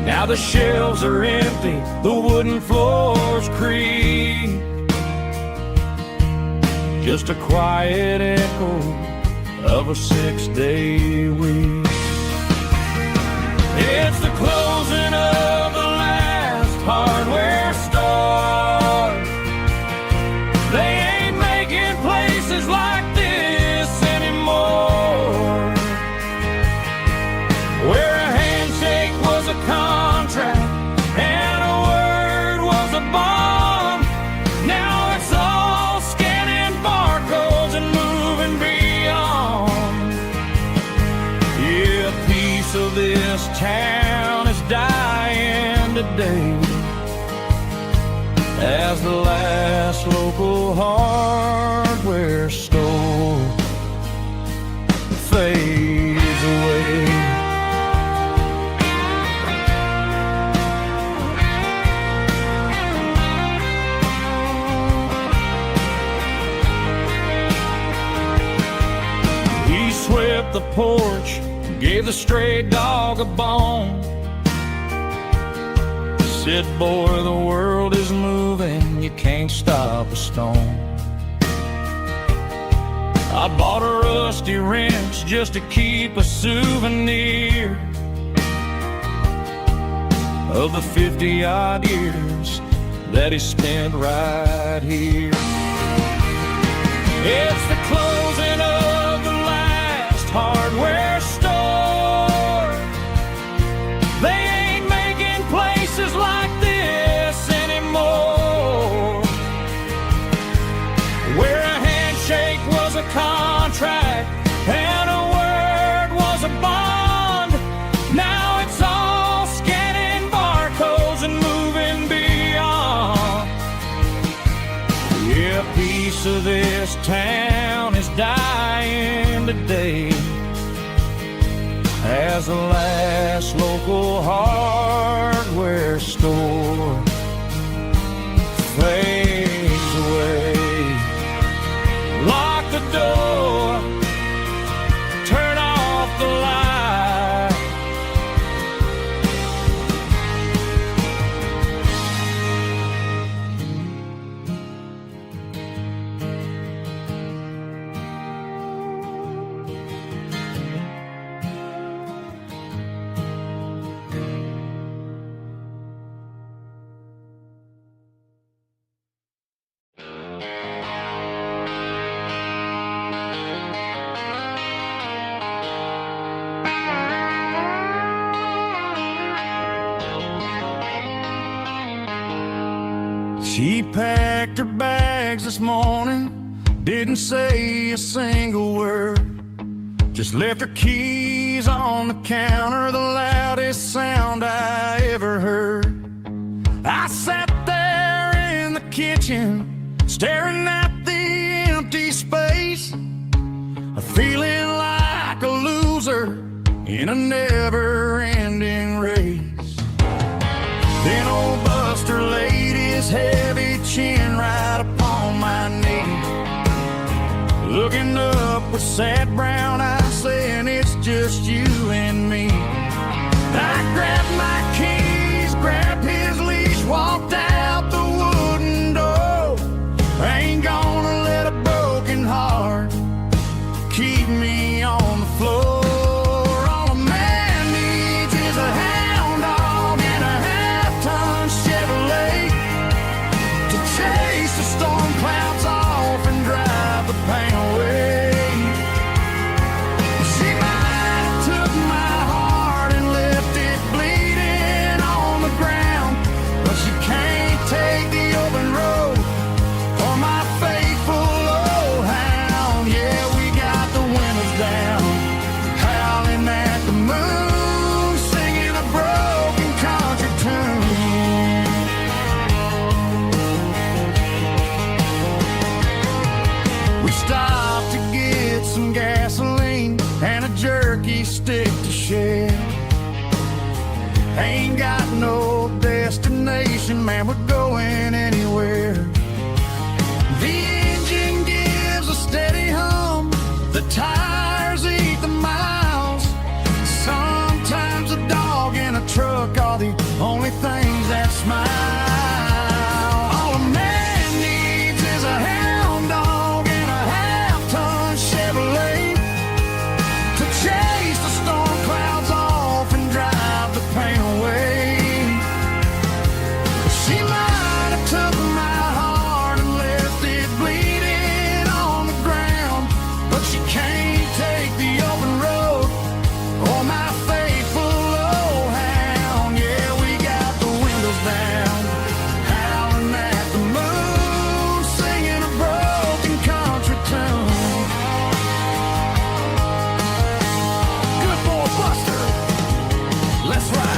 Now the shelves are empty, the wooden floors creak, just a quiet echo of a 6-day week. It's the closing of the last hardware store. They ain't making places like this anymore, where a handshake was a contract and a word was a bond. Now it's all scanning barcodes and moving beyond. Yeah, a piece of this town is dying today as the last local hardware store fades away. He swept the porch, gave the stray dog a bone, said, boy, the world is moving, you can't stop a stone. I bought a rusty wrench just to keep a souvenir of the 50-odd years that he spent right here. It's the closing of the last hardware store. They ain't making places like this anymore, where a handshake was a contract and a word was a bond. Now it's all scanning barcodes and moving beyond. Yeah, a piece of this town is dying today as the last local hardware store fades away. Lock the door, turn off the light. She packed her bags this morning, didn't say a single word, just left her keys on the counter, the loudest sound I ever heard. I sat there in the kitchen, staring at the empty space, feeling like a loser in a never-ending race. Then old Buster laid his heavy chin right upon my knee, looking up with sad brown eyes, saying it's just you and me. I grabbed my keys, grabbed his leash, walked out the wooden door. I ain't gonna let a broken heart keep me on the floor. All a man needs is a hound dog and a half-ton Chevrolet to chase the storm clouds off and drive the pain away. She might have took my heart ain't got no destination, man, we're going anywhere. The engine gives a steady hum, the tires eat the miles. Sometimes a dog and a truck are the only things that smile. All a man needs is a hound dog and a half-ton Chevrolet to chase the storm clouds off and drive the pain away. She might have took my heart and left it bleeding on the ground, but she can't take the open road or my faithful old hound. Yeah, we got the windows down, howling at the moon, singing a broken country tune. Good boy Buster, let's ride.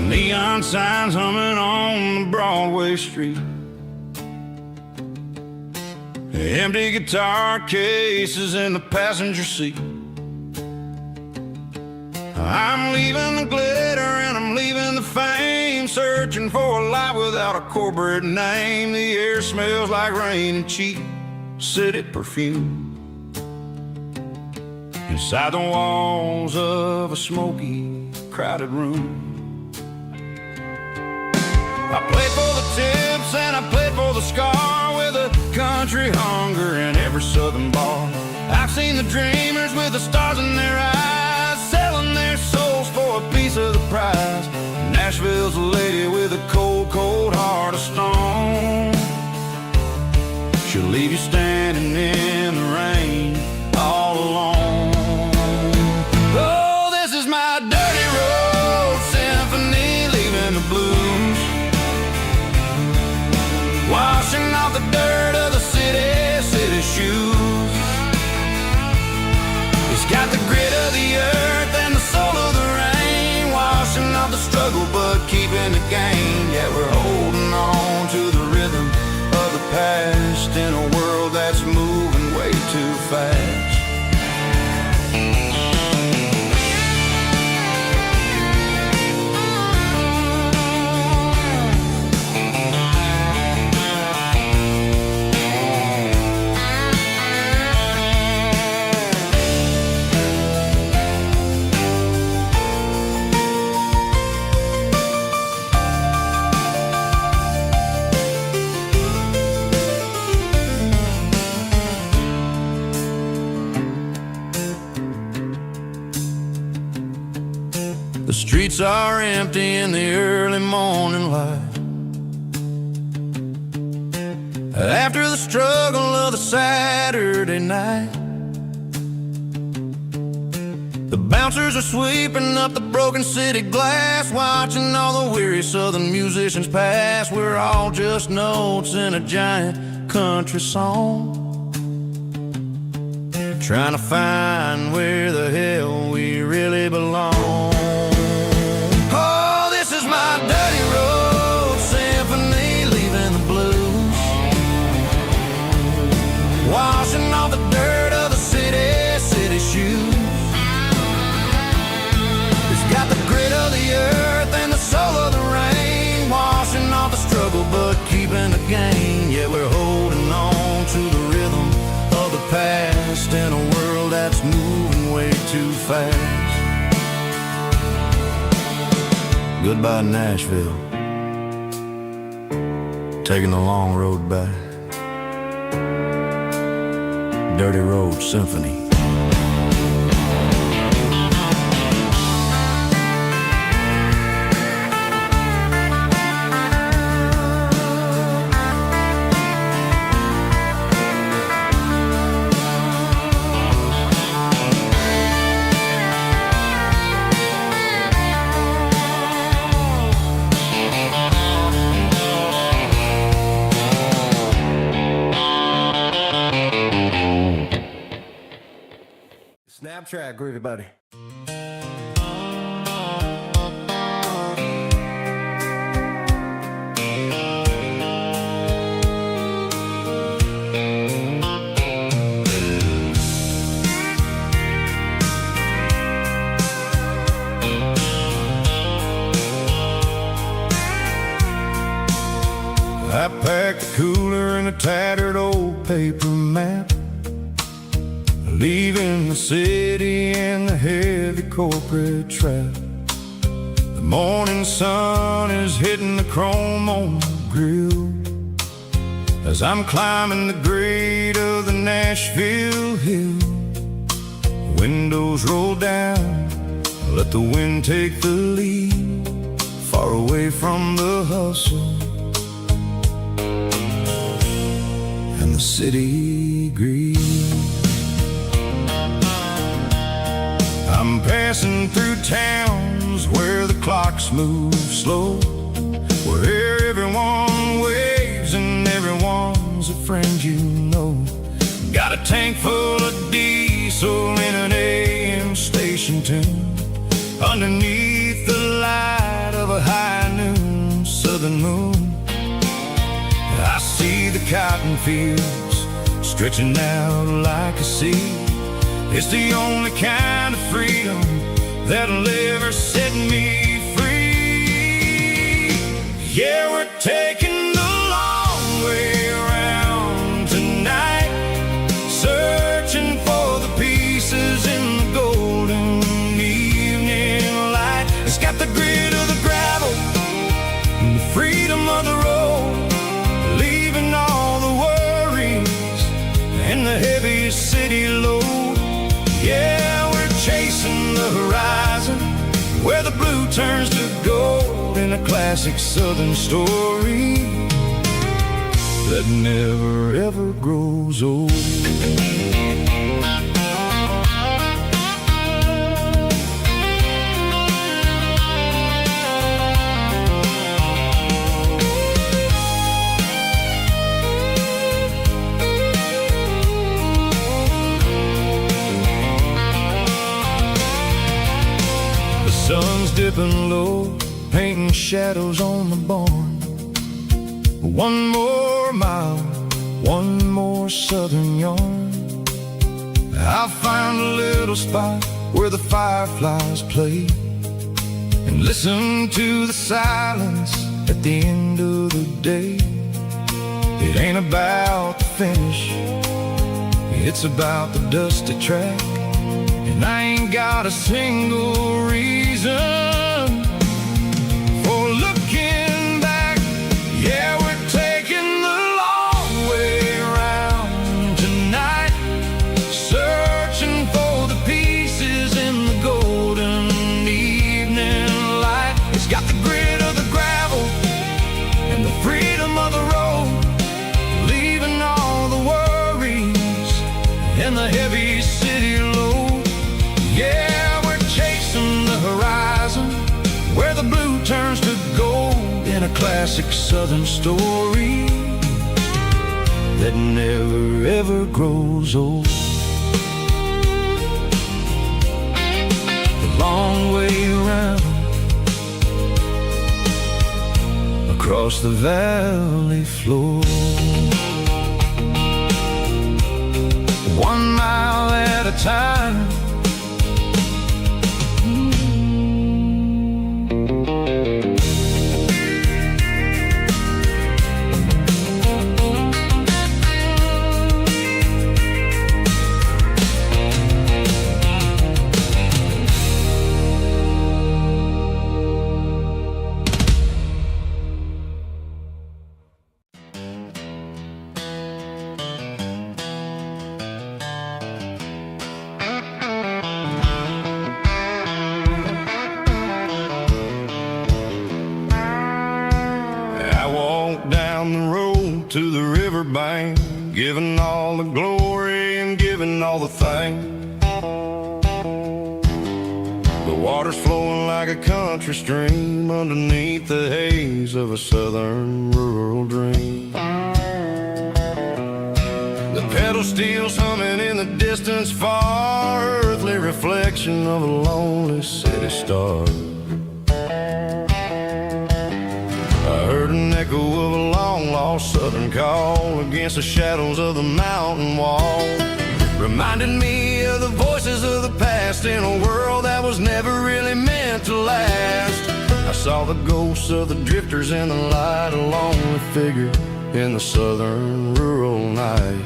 Neon signs humming on the Broadway street, empty guitar cases in the passenger seat. I'm leaving the glitter and I'm leaving the fame, searching for a life without a corporate name. The air smells like rain and cheap city perfume inside the walls of a smoky, crowded room. I played for the tips and I played for the scar, with a country hunger in every southern bar. I've seen the dreamers with the stars in their eyes, selling their souls for a piece of the prize. Nashville's a lady with a cold, cold heart of stone. She'll leave you standing in the rain all alone. Oh, this is my dirty road symphony, leaving the blues, washing off the dirt of the city shoes. It's got the grit of the earth and the soul of the rain, washing off the struggle but keeping the gain. Yeah, we're holding on to the rhythm of the past in a world that's moving way too fast. The streets are empty in the early morning light, after the struggle of the Saturday night. The bouncers are sweeping up the broken city glass, watching all the weary southern musicians pass. We're all just notes in a giant country song, trying to find where the hell we really belong. Oh, this is my dirty road symphony, leaving the blues, washing off the dirt of the city shoes. It's got the grit of the earth and the soul of the rain, washing off the struggle but keeping the gain. Yeah, we're holding on to the rhythm of the past in a world that's moving way too fast. Goodbye Nashville, taking the long road back. Dirty Road Symphony. Snap track, groovy buddy. I packed a cooler and a tattered old paper map, leaving the city and the heavy corporate trap. The morning sun is hitting the chrome on the grill as I'm climbing the grade of the Nashville hill. The windows roll down, let the wind take the lead, far away from the hustle and the city greed. I'm passing through towns where the clocks move slow, where everyone waves and everyone's a friend you know. Got a tank full of diesel in an AM station tune, underneath the light of a high noon southern moon. I see the cotton fields stretching out like a sea. It's the only kind of freedom that'll ever set me free. Yeah, we're taking the long way around tonight, searching for the pieces in the golden evening light. It's got the grit of the gravel and the freedom of the road, leaving all the worries and the heavy city load. Yeah, we're chasing the horizon, where the blue turns to gold, in a classic southern story that never ever grows old. Sun's dipping low, painting shadows on the barn. One more mile, one more southern yarn. I'll find a little spot where the fireflies play, and listen to the silence at the end of the day. It ain't about the finish, it's about the dusty track. And I ain't got a single reason for looking back. Yeah, we're taking the long way around tonight, searching for the pieces in the golden evening light. It's got the grit of the gravel and the freedom of the road, leaving all the worries and the heavy city load. Yeah, we're chasing the horizon, where the blue turns to gold, in a classic southern story that never ever grows old. The long way around, across the valley floor, 1 mile at a time. given all the glory and given all the thanks. The water's flowing like a country stream underneath the haze of a southern rural dream. The pedal steel's humming in the distance far, earthly reflection of a lonely city star. I heard an echo of a long-lost southern call against the shadows of the mountain wall. Reminded me of the voices of the past in a world that was never really meant to last. I saw the ghosts of the drifters in the light, a lonely figure in the southern rural night.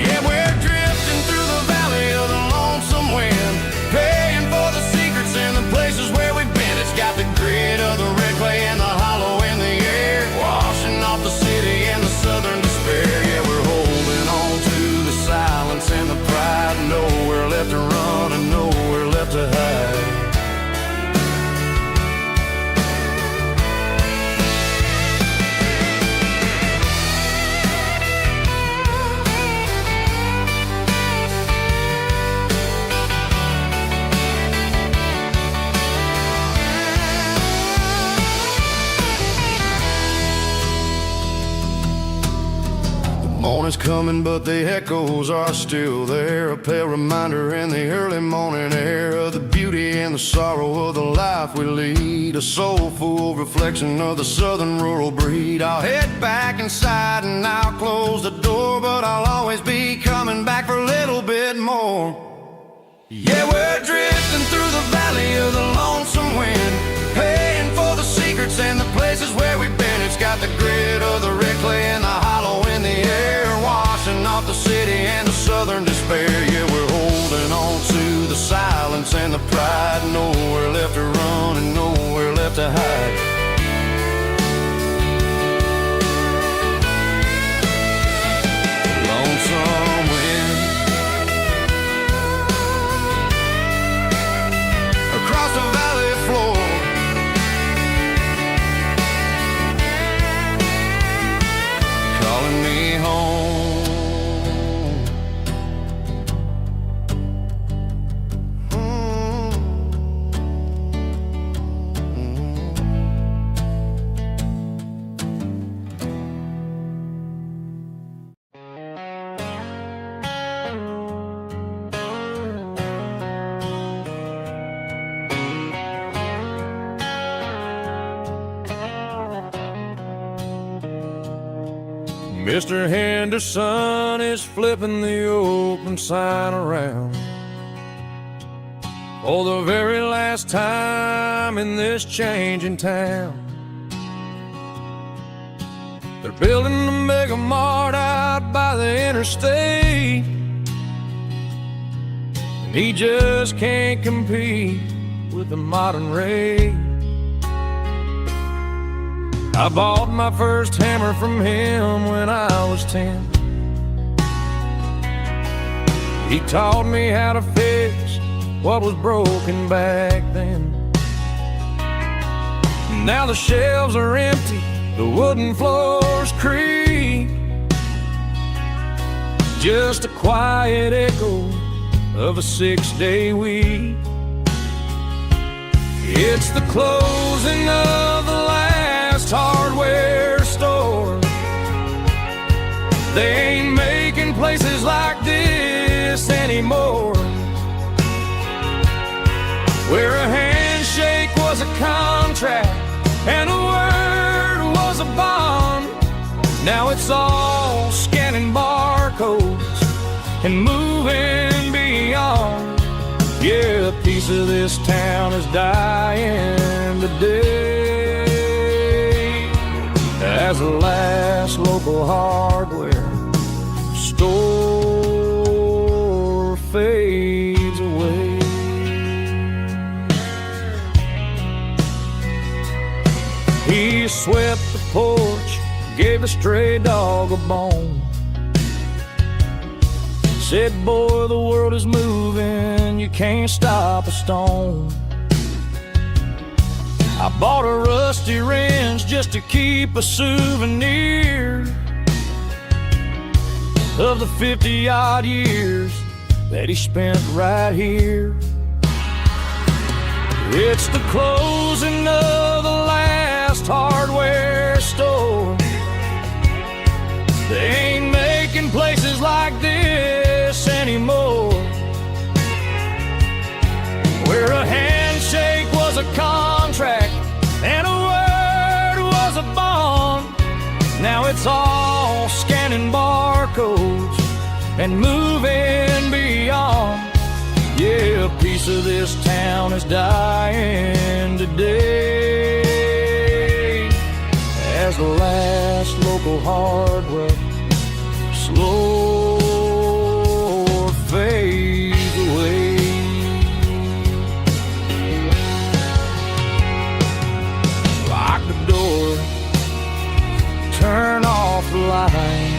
Yeah, we're drifting through the valley of the lonesome wind, paying for the secrets and the places where we've been. It's got the grit of the red clay and the hollow in the air, washing off the city and the southern despair. Yeah, we're holding on to the silence and the pride, nowhere left to run and nowhere left to hide. Morning's coming, but the echoes are still there. A pale reminder in the early morning air of the beauty and the sorrow of the life we lead. A soulful reflection of the southern rural breed. I'll head back inside and I'll close the door, but I'll always be coming back for a little bit more. Yeah, we're drifting through the valley of the lonesome wind, paying for the secrets and the places where we've been. It's got the grit of the red clay and the hollow in the air, washing off the city and the southern despair. Yeah, we're holding on to the silence and the pride, nowhere left to run and nowhere left to hide. Lonesome wind across the valley floor, calling me home. Mr. Henderson is flipping the open sign around for the very last time in this changing town. They're building a mega mart out by the interstate, and he just can't compete with the modern rate. I bought my first hammer from him when I was 10. He taught me how to fix what was broken back then. Now the shelves are empty, the wooden floors creak, just a quiet echo of a 6-day week. It's the closing of the last hardware store. They ain't making places like this anymore, where a handshake was a contract and a word was a bond. Now it's all scanning barcodes and moving beyond. Yeah, a piece of this town is dying today as the last local hardware store fades away. He swept the porch, gave the stray dog a bone, said, boy, the world is moving, you can't stop a stone. I bought a rusty wrench just to keep a souvenir, of the 50-odd years that he spent right here. It's the closing of the last hardware store. They ain't making places like this anymore, where a handshake was a contract and a word was a bond. Now it's all scanning barcodes and moving beyond. Yeah, a piece of this town is dying today as the last local hardware slow fades away. Lock the door, turn off the light.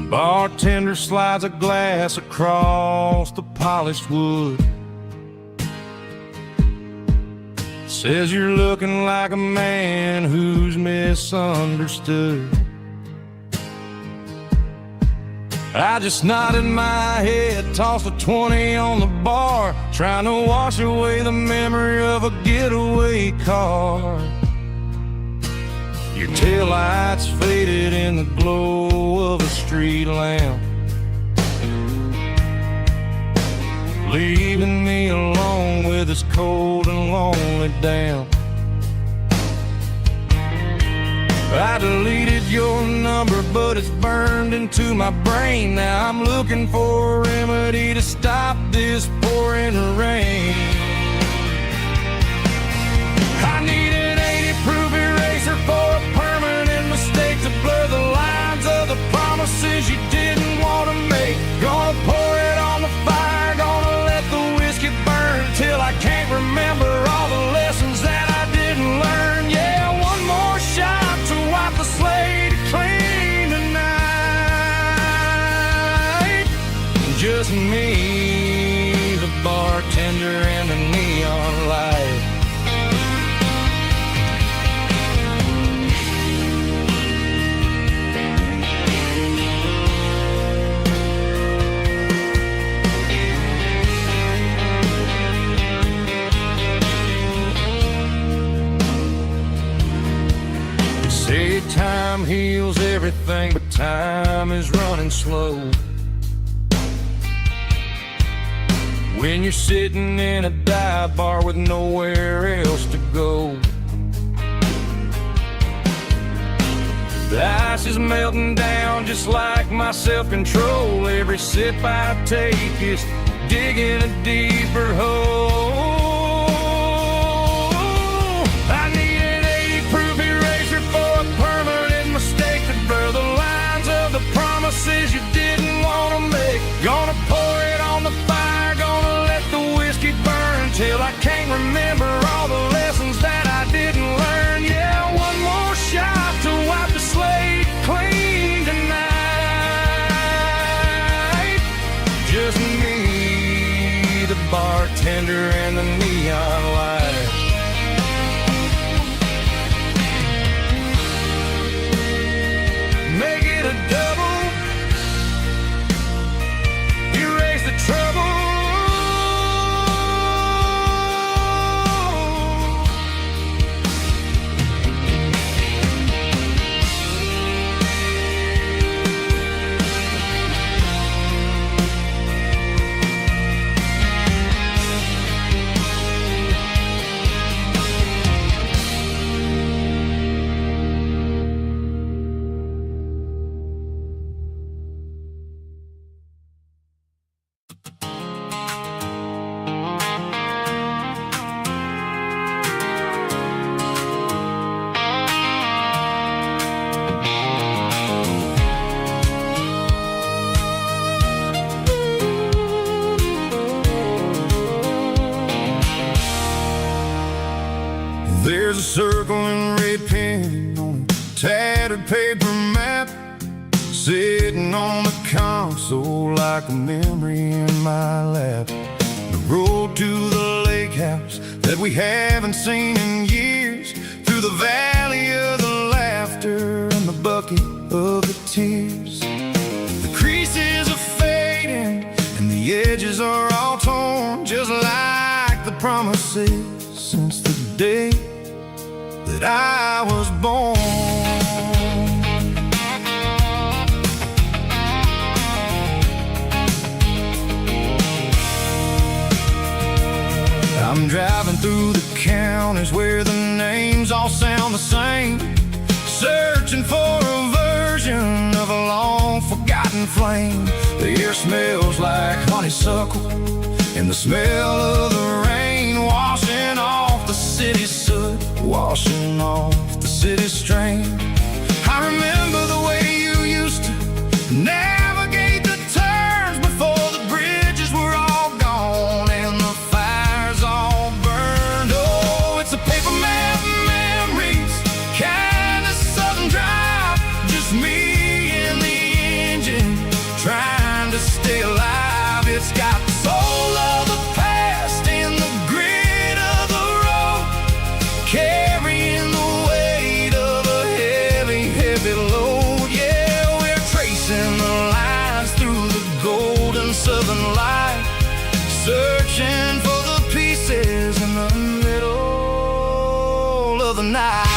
Bartender slides a glass across the polished wood. Says you're looking like a man who's misunderstood. I just nodded my head, tossed a 20 on the bar, trying to wash away the memory of a getaway car. Your taillights faded in the glow of a street lamp, leaving me alone with this cold and lonely damp. I deleted your number, but it's burned into my brain. Now I'm looking for a remedy to stop this pouring rain. I need an 80-proof eraser for a permanent mistake to blur the lines of the promises you didn't want to make. Gonna pour it on the fire, gonna let the whiskey burn till I can't remember all the lessons that I didn't learn. Yeah, one more shot to wipe the slate clean tonight. Just me, the bartender, and the neon light. Say time heals everything, but time is running slow. When you're sitting in a dive bar with nowhere else to go, the ice is melting down just like my self-control. Every sip I take is digging a deeper hole. I need an 80-proof eraser for a permanent mistake to blur the lines of the promises you didn't want to make. Gonna pour it on the fire, gonna let the whiskey burn till I can't remember all the lessons that I didn't learn. Yeah, one more shot to wipe the slate clean tonight. Just me, the bartender, paper map sitting on the console like a memory in my lap. The road to the lake house that we haven't seen in years, through the valley of the laughter and the bucket of the tears. The creases are fading and the edges are all torn, just like the promises since the day that I was born. I'm driving through the counties where the names all sound the same, searching for a version of a long-forgotten flame. The air smells like honeysuckle, and the smell of the rain washing off the city's soot, washing off the city's strain. I remember the way you used to navigate the turns before the bridges were all gone and the fires all burned. Oh, it's a paper map memories, kind of southern drive, just me and the engine trying to stay alive. It's got the soul of the past and the grit of the road, carrying the weight of a heavy, heavy load. Yeah, we're tracing the lines through the golden southern light, searching for the pieces in the middle of the night.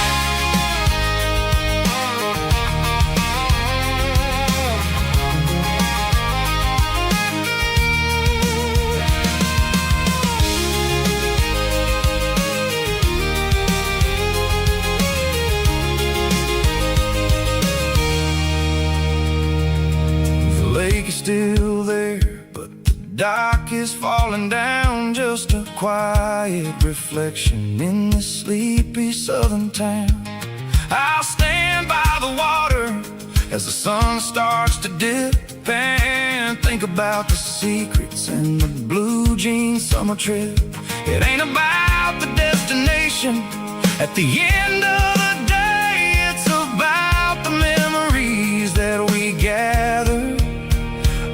The lake is still there, but the dock is falling down, just a quiet reflection in this sleepy southern town. I'll stand by the water as the sun starts to dip and think about the secrets and the blue jean summer trip. It ain't about the destination at the end of the day, it's about the memories that we gather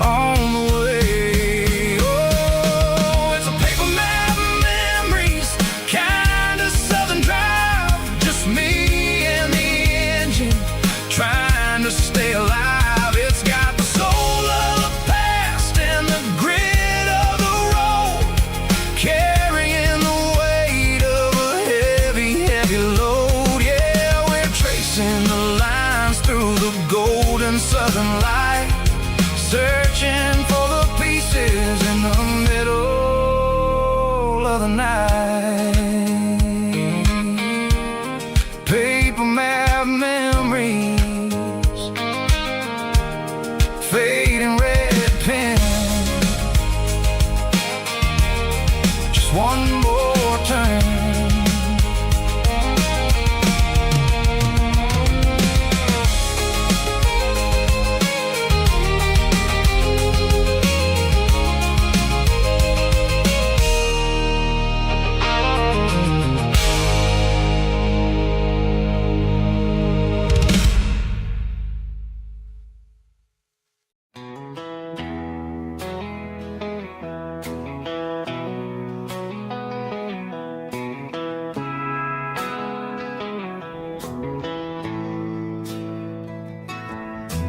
on the way. Oh, it's a paper map memories, kind of southern drive, just me and the engine trying to stay alive. It's got the soul of the past and the grit of the road, carrying the weight of a heavy, heavy load. Yeah, we're tracing the lines through the golden southern light, searching for the pieces in the middle of the night. Paper map memories, fading red pen, just one more turn.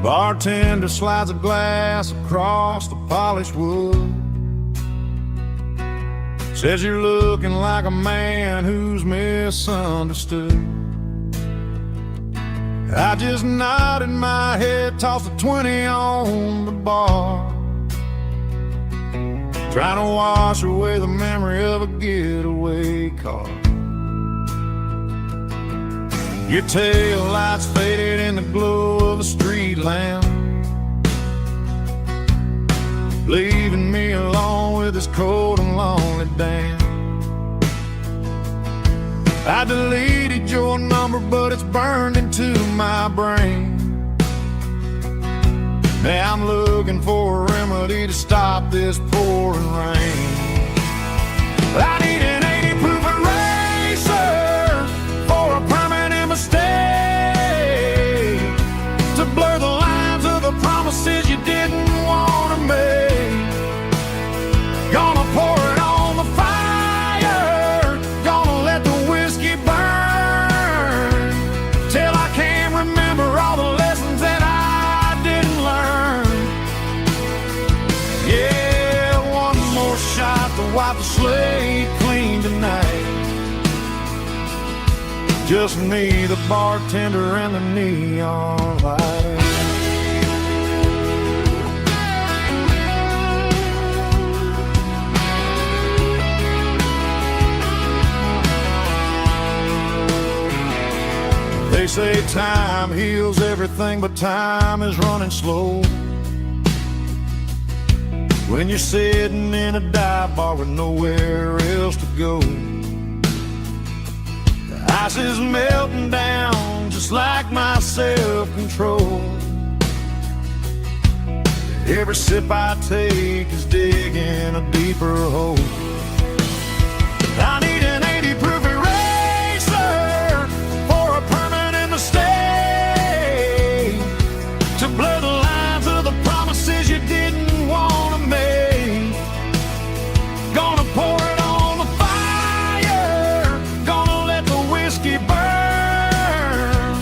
Bartender slides a glass across the polished wood, says you're looking like a man who's misunderstood. I just nodded my head, tossed a 20 on the bar, trying to wash away the memory of a getaway car. Your tail lights faded in the glow of a street lamp, leaving me alone with this cold and lonely damn. I deleted your number, but it's burned into my brain. Now I'm looking for a remedy to stop this pouring rain. I need an 80 proof eraser for a permanent mistake. Just me, the bartender, and the neon light. They say time heals everything, but time is running slow. When you're sitting in a dive bar with nowhere else to go, the ice is melting down just like my self-control. Every sip I take is digging a deeper hole. I need an 80 proof eraser for a permanent mistake, to blur the lines of the promises you didn't want to make. Gonna pour it on the fire, gonna let the whiskey burn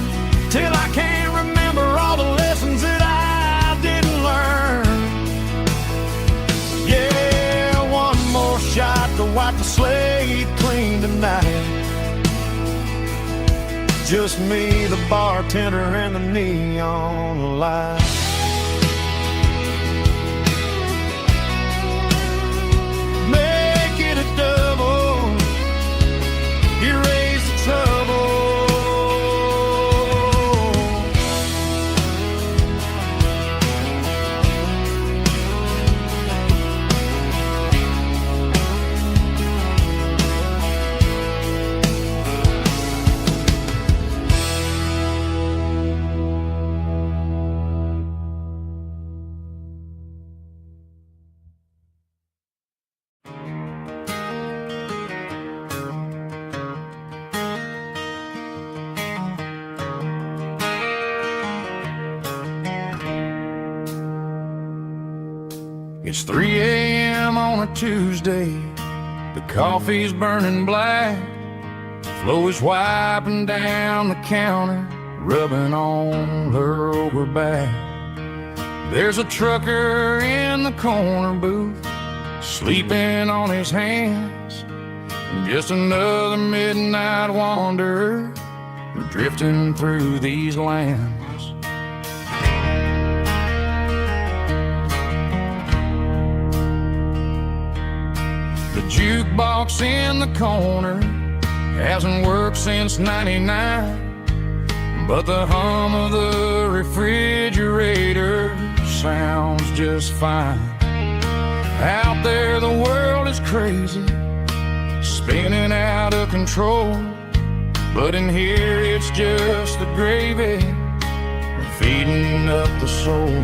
till I can't remember all the lessons that I didn't learn. Yeah, one more shot to wipe the slate clean tonight. Just me, the bartender, and the neon light. Make it a double, erase the trouble. It's 3 a.m. on a Tuesday. The coffee's burning black. Flo is wiping down the counter, rubbing on her over back. There's a trucker in the corner booth, sleeping on his hands. Just another midnight wanderer, drifting through these lands. The jukebox in the corner hasn't worked since '99, but the hum of the refrigerator sounds just fine. Out there the world is crazy, spinning out of control, but in here it's just the gravy feeding up the soul.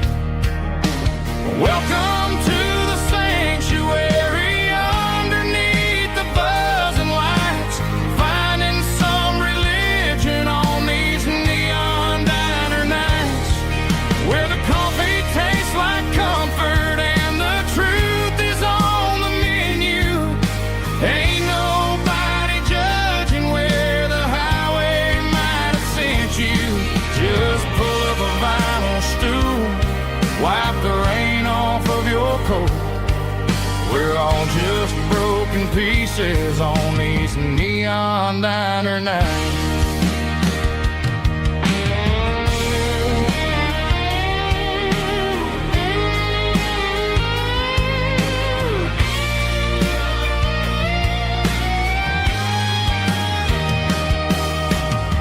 Welcome to the sanctuary underneath the buzzing lights, finding some religion on these neon diner nights, where the coffee tastes like comfort and the truth is on the menu. Ain't nobody judging where the highway might have sent you. Just pull up a vinyl stool, wipe the rain off of your coat. We're all just broken pieces on these neon diner nights.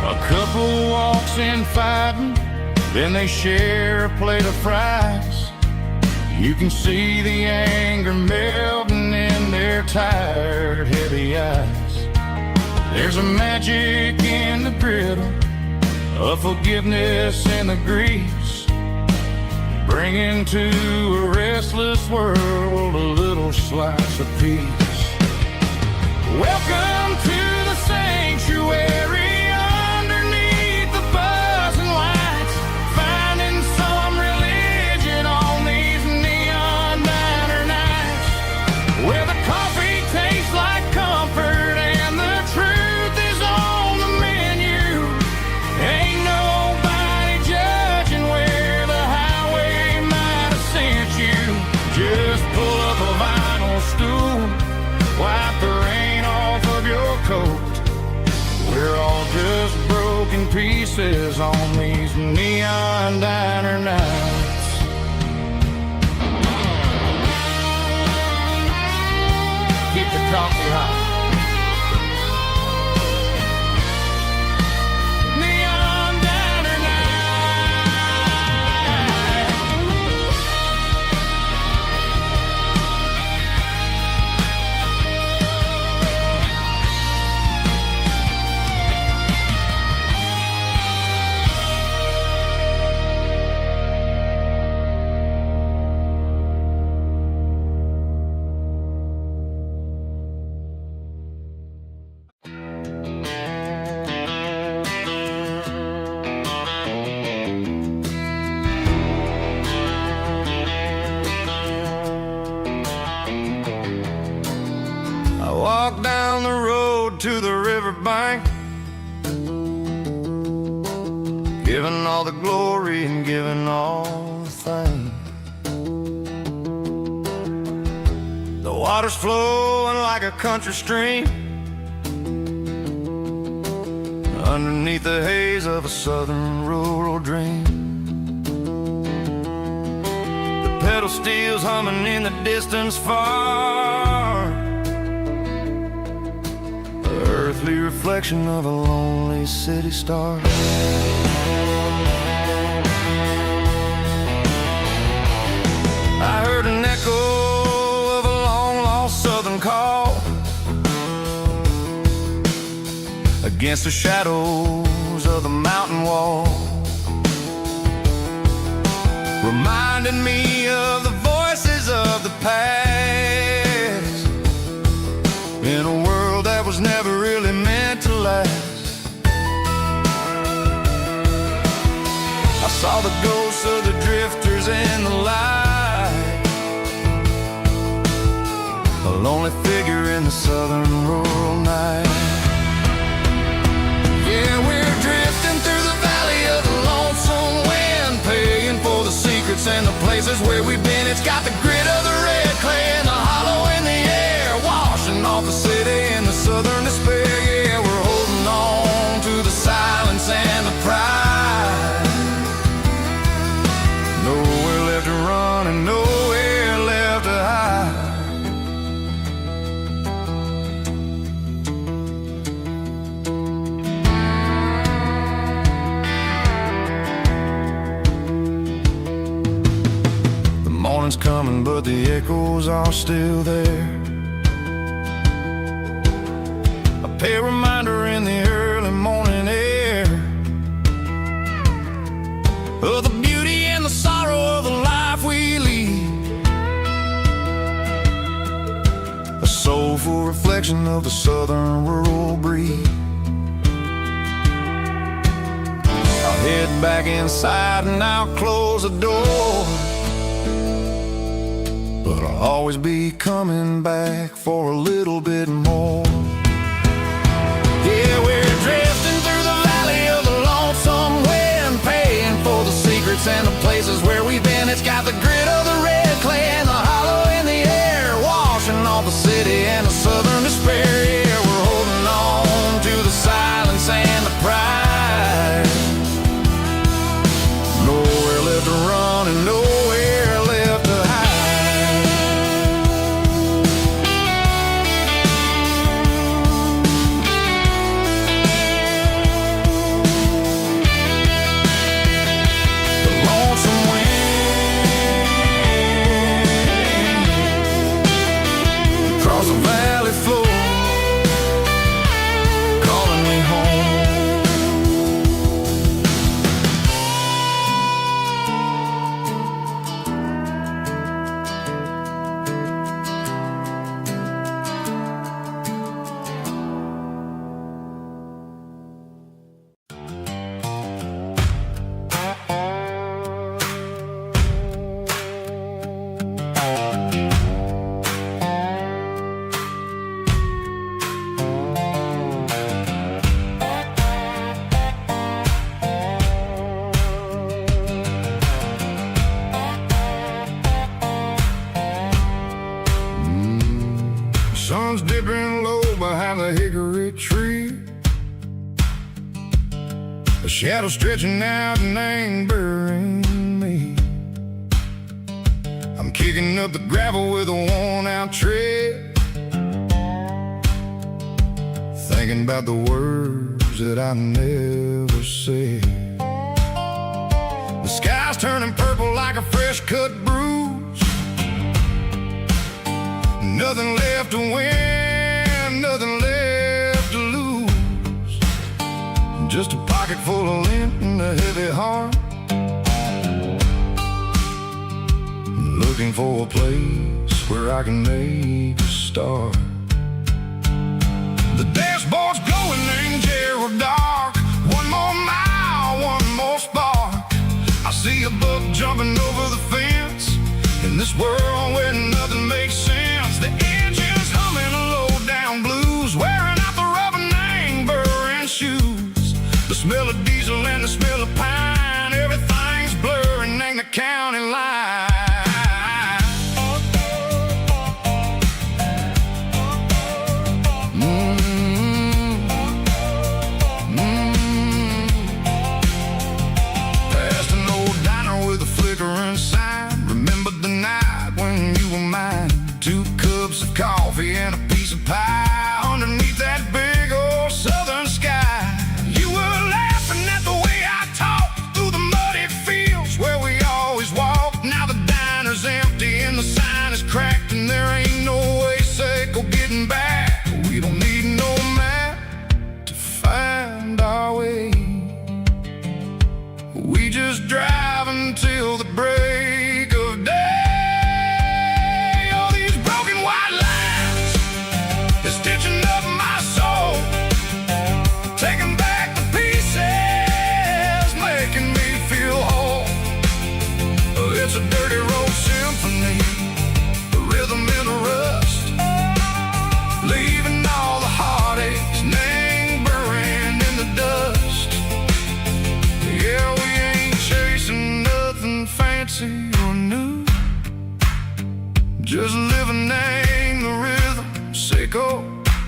A couple walks in fighting, then they share a plate of fries. You can see the anger melting in their tired, heavy eyes. There's a magic in the griddle, a forgiveness in the grease, bringing to a restless world a little slice of peace. Welcome to the sanctuary underneath the buzzing lights, finding some religion on these neon diner nights, where the coffee tastes like comfort and the truth is on the menu. Ain't nobody judging where the highway might have sent you. Just pull up a vinyl stool, wipe the rain off of your coat. pieces on these neon diner nights. Keep the coffee hot. Neon diner walk down the road to the riverbank, giving all the glory and giving all the thanks. The water's flowing like a country stream underneath the haze of a southern rural dream. The pedal steel's humming in the distance far, earthly reflection of a lonely city star. I heard an echo of a long-lost southern call against the shadows of the mountain wall, reminding me of the voices of the past in a world that was never really meant to last. I saw the ghosts of the drifters in the light, a lonely figure in the southern rural night. Yeah, we're drifting through the valley of the lonesome wind, paying for the secrets and the places where we've been. It's got the grit of the red clay and the hollow in the air, washing off the city and the southern despair. Yeah, we're holding on to the silence and the pride. Nowhere left to run and nowhere left to hide. The morning's coming, but the echoes are still there. A reminder in the early morning air of the beauty and the sorrow of the life we lead, a soulful reflection of the southern rural breed. I'll head back inside and I'll close the door, but I'll always be coming back for a little bit more. Yeah, we're drifting through the valley of the lonesome wind, paying for the secrets and the places where we've been. It's got the grit of the red clay and the hollow in the air, washing off the city and the southern despair. Yeah, we're holding on to the silence and the pride. Nowhere left to run and nowhere left to hide. shadow stretching out and angering me. I'm kicking up the gravel with a worn-out tread, thinking about the words that I never said. The sky's turning purple like a fresh-cut bruise. Nothing left to win, nothing left to lose. Just a pocket full of lint and a heavy heart, looking for a place where I can make a start. The dashboard's glowing, angel dark. One more mile, one more spark. I see a buck jumping over the fence in this world where nothing makes sense. The engine's humming a low-down blues, wearing out the rubber name burring shoes. The smell of diesel and the smell of pine, everything's blurring, ain't the county line. Coffee and a piece of pie underneath that big old southern sky. You were laughing at the way I talked through the muddy fields where we always walked. Now the diner's empty and the sign is cracked, and there ain't no way safe or getting back. We don't need no map to find our way. We just drive until the break of day. Stitching up my soul, taking back the pieces, making me feel whole. It's a dirty road symphony, the rhythm in the rust, leaving all the heartaches, name buried in the dust. Yeah, we ain't chasing nothing fancy or new, just living in the rhythm, sicko.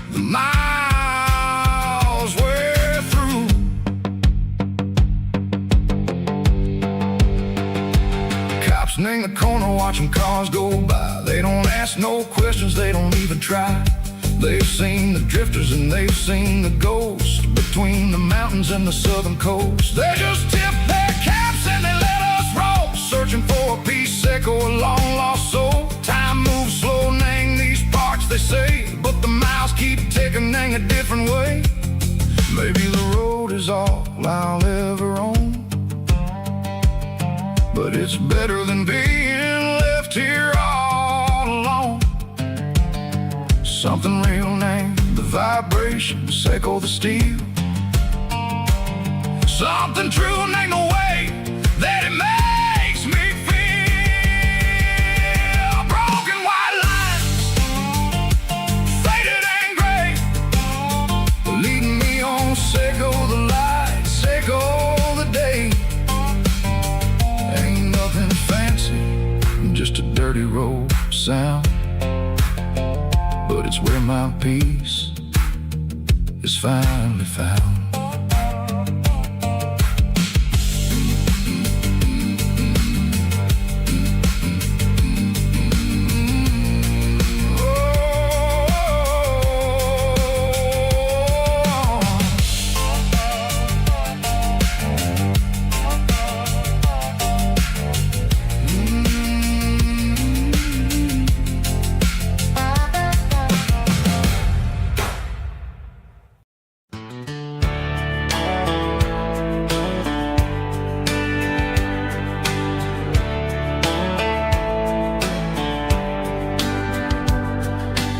The miles we're through. Cops in the corner watching cars go by. They don't ask no questions, they don't even try. They've seen the drifters and they've seen the ghosts between the mountains and the southern coast. They just tip their caps and they let us roll, searching for a piece sick or a long lost soul. Time moves slow, name these parts they say, but the miles keep ticking in a different way. Maybe the road is all I'll ever own, but it's better than being left here all alone. Something real named the vibration, echo the steel. Something true named the way that it makes me feel. Broken white lines, faded and gray, leading me on, Seco the light, Seco the day. Ain't nothing fancy, just a dirty road sound, but it's where my peace is finally found.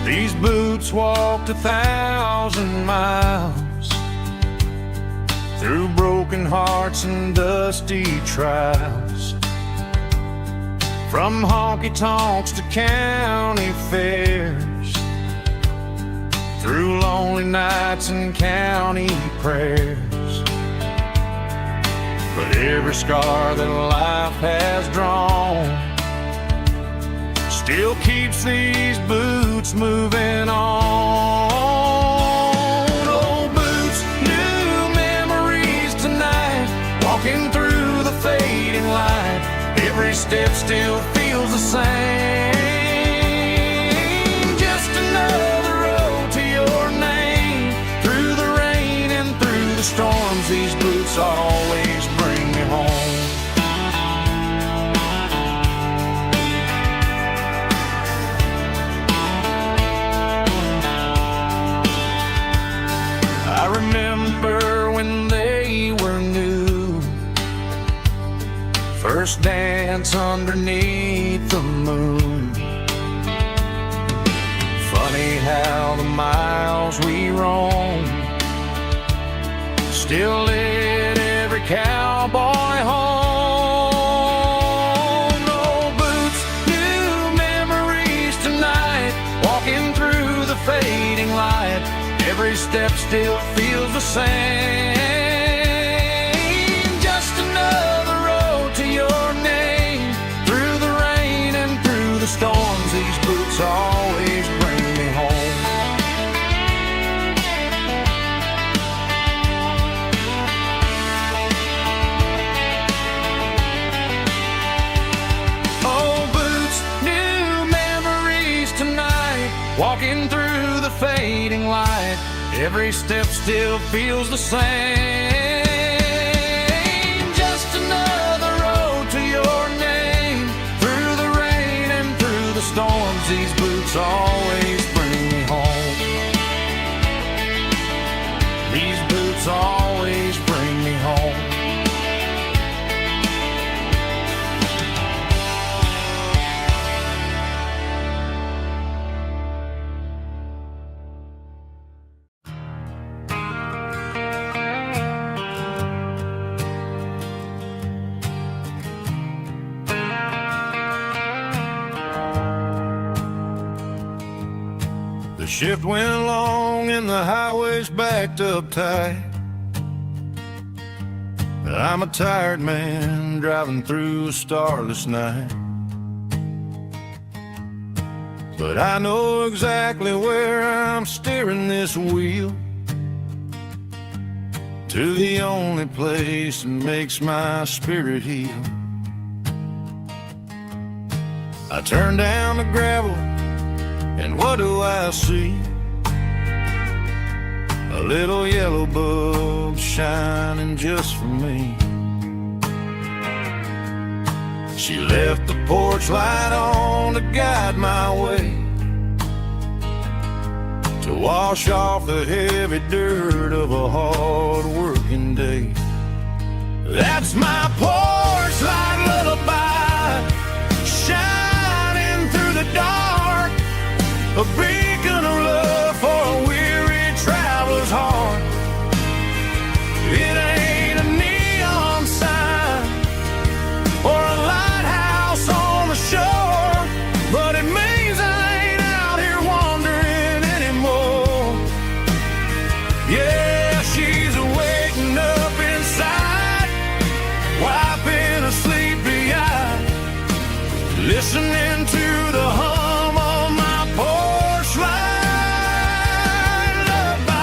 These boots walked 1,000 miles through broken hearts and dusty trials, from honky-tonks to county fairs, through lonely nights and county prayers. But every scar that life has drawn still keeps these boots moving on. Old boots, new memories tonight. step still feels the same. Just another road to your name. Through the rain and through the storms, these boots always bring me home. I remember when they were new, first dance underneath the moon. Funny how the miles we roam still lit every cowboy home. Old boots, new memories tonight, walking through the fading light. Every step still feels the same. Just another road to your name. Through the rain and through the storms, these boots always bring me home. Old boots, new memories tonight, walking through the fading light. Every step still feels the same. Just another road to your name. Through the rain and through the storms, these boots always bring me home. These boots always bring me home. The shift went long and the highway's backed up tight. I'm a tired man driving through a starless night. But I know exactly where I'm steering this wheel, to the only place that makes my spirit heal. I turn down the gravel, and what do I see? A little yellow bulb shining just for me. She left the porch light on to guide my way, to wash off the heavy dirt of a hard-working day. That's my porch light lullaby, shining through the dark, a beacon of love for a weary traveler's heart. It ain't a neon sign or a lighthouse on the shore, but it means I ain't out here wandering anymore. Yeah, she's waking up inside, wiping a sleepy eye, listening to the hum of my porch light lullaby.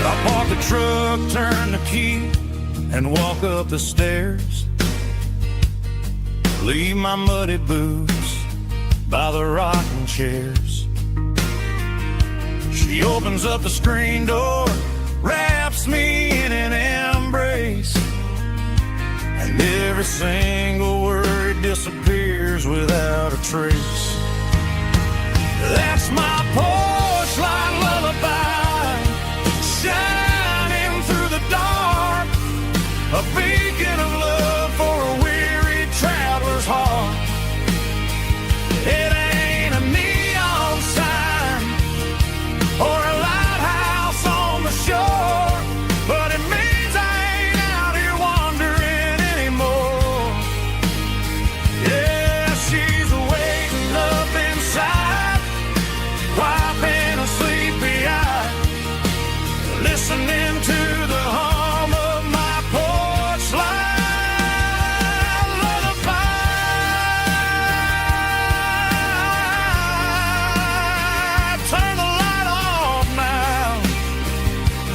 I park the truck, turn the key, and walk up the stairs. Leave my muddy boots by the rocking chairs. She opens up the screen door, wraps me in an embrace, and every single word disappears without a trace. That's my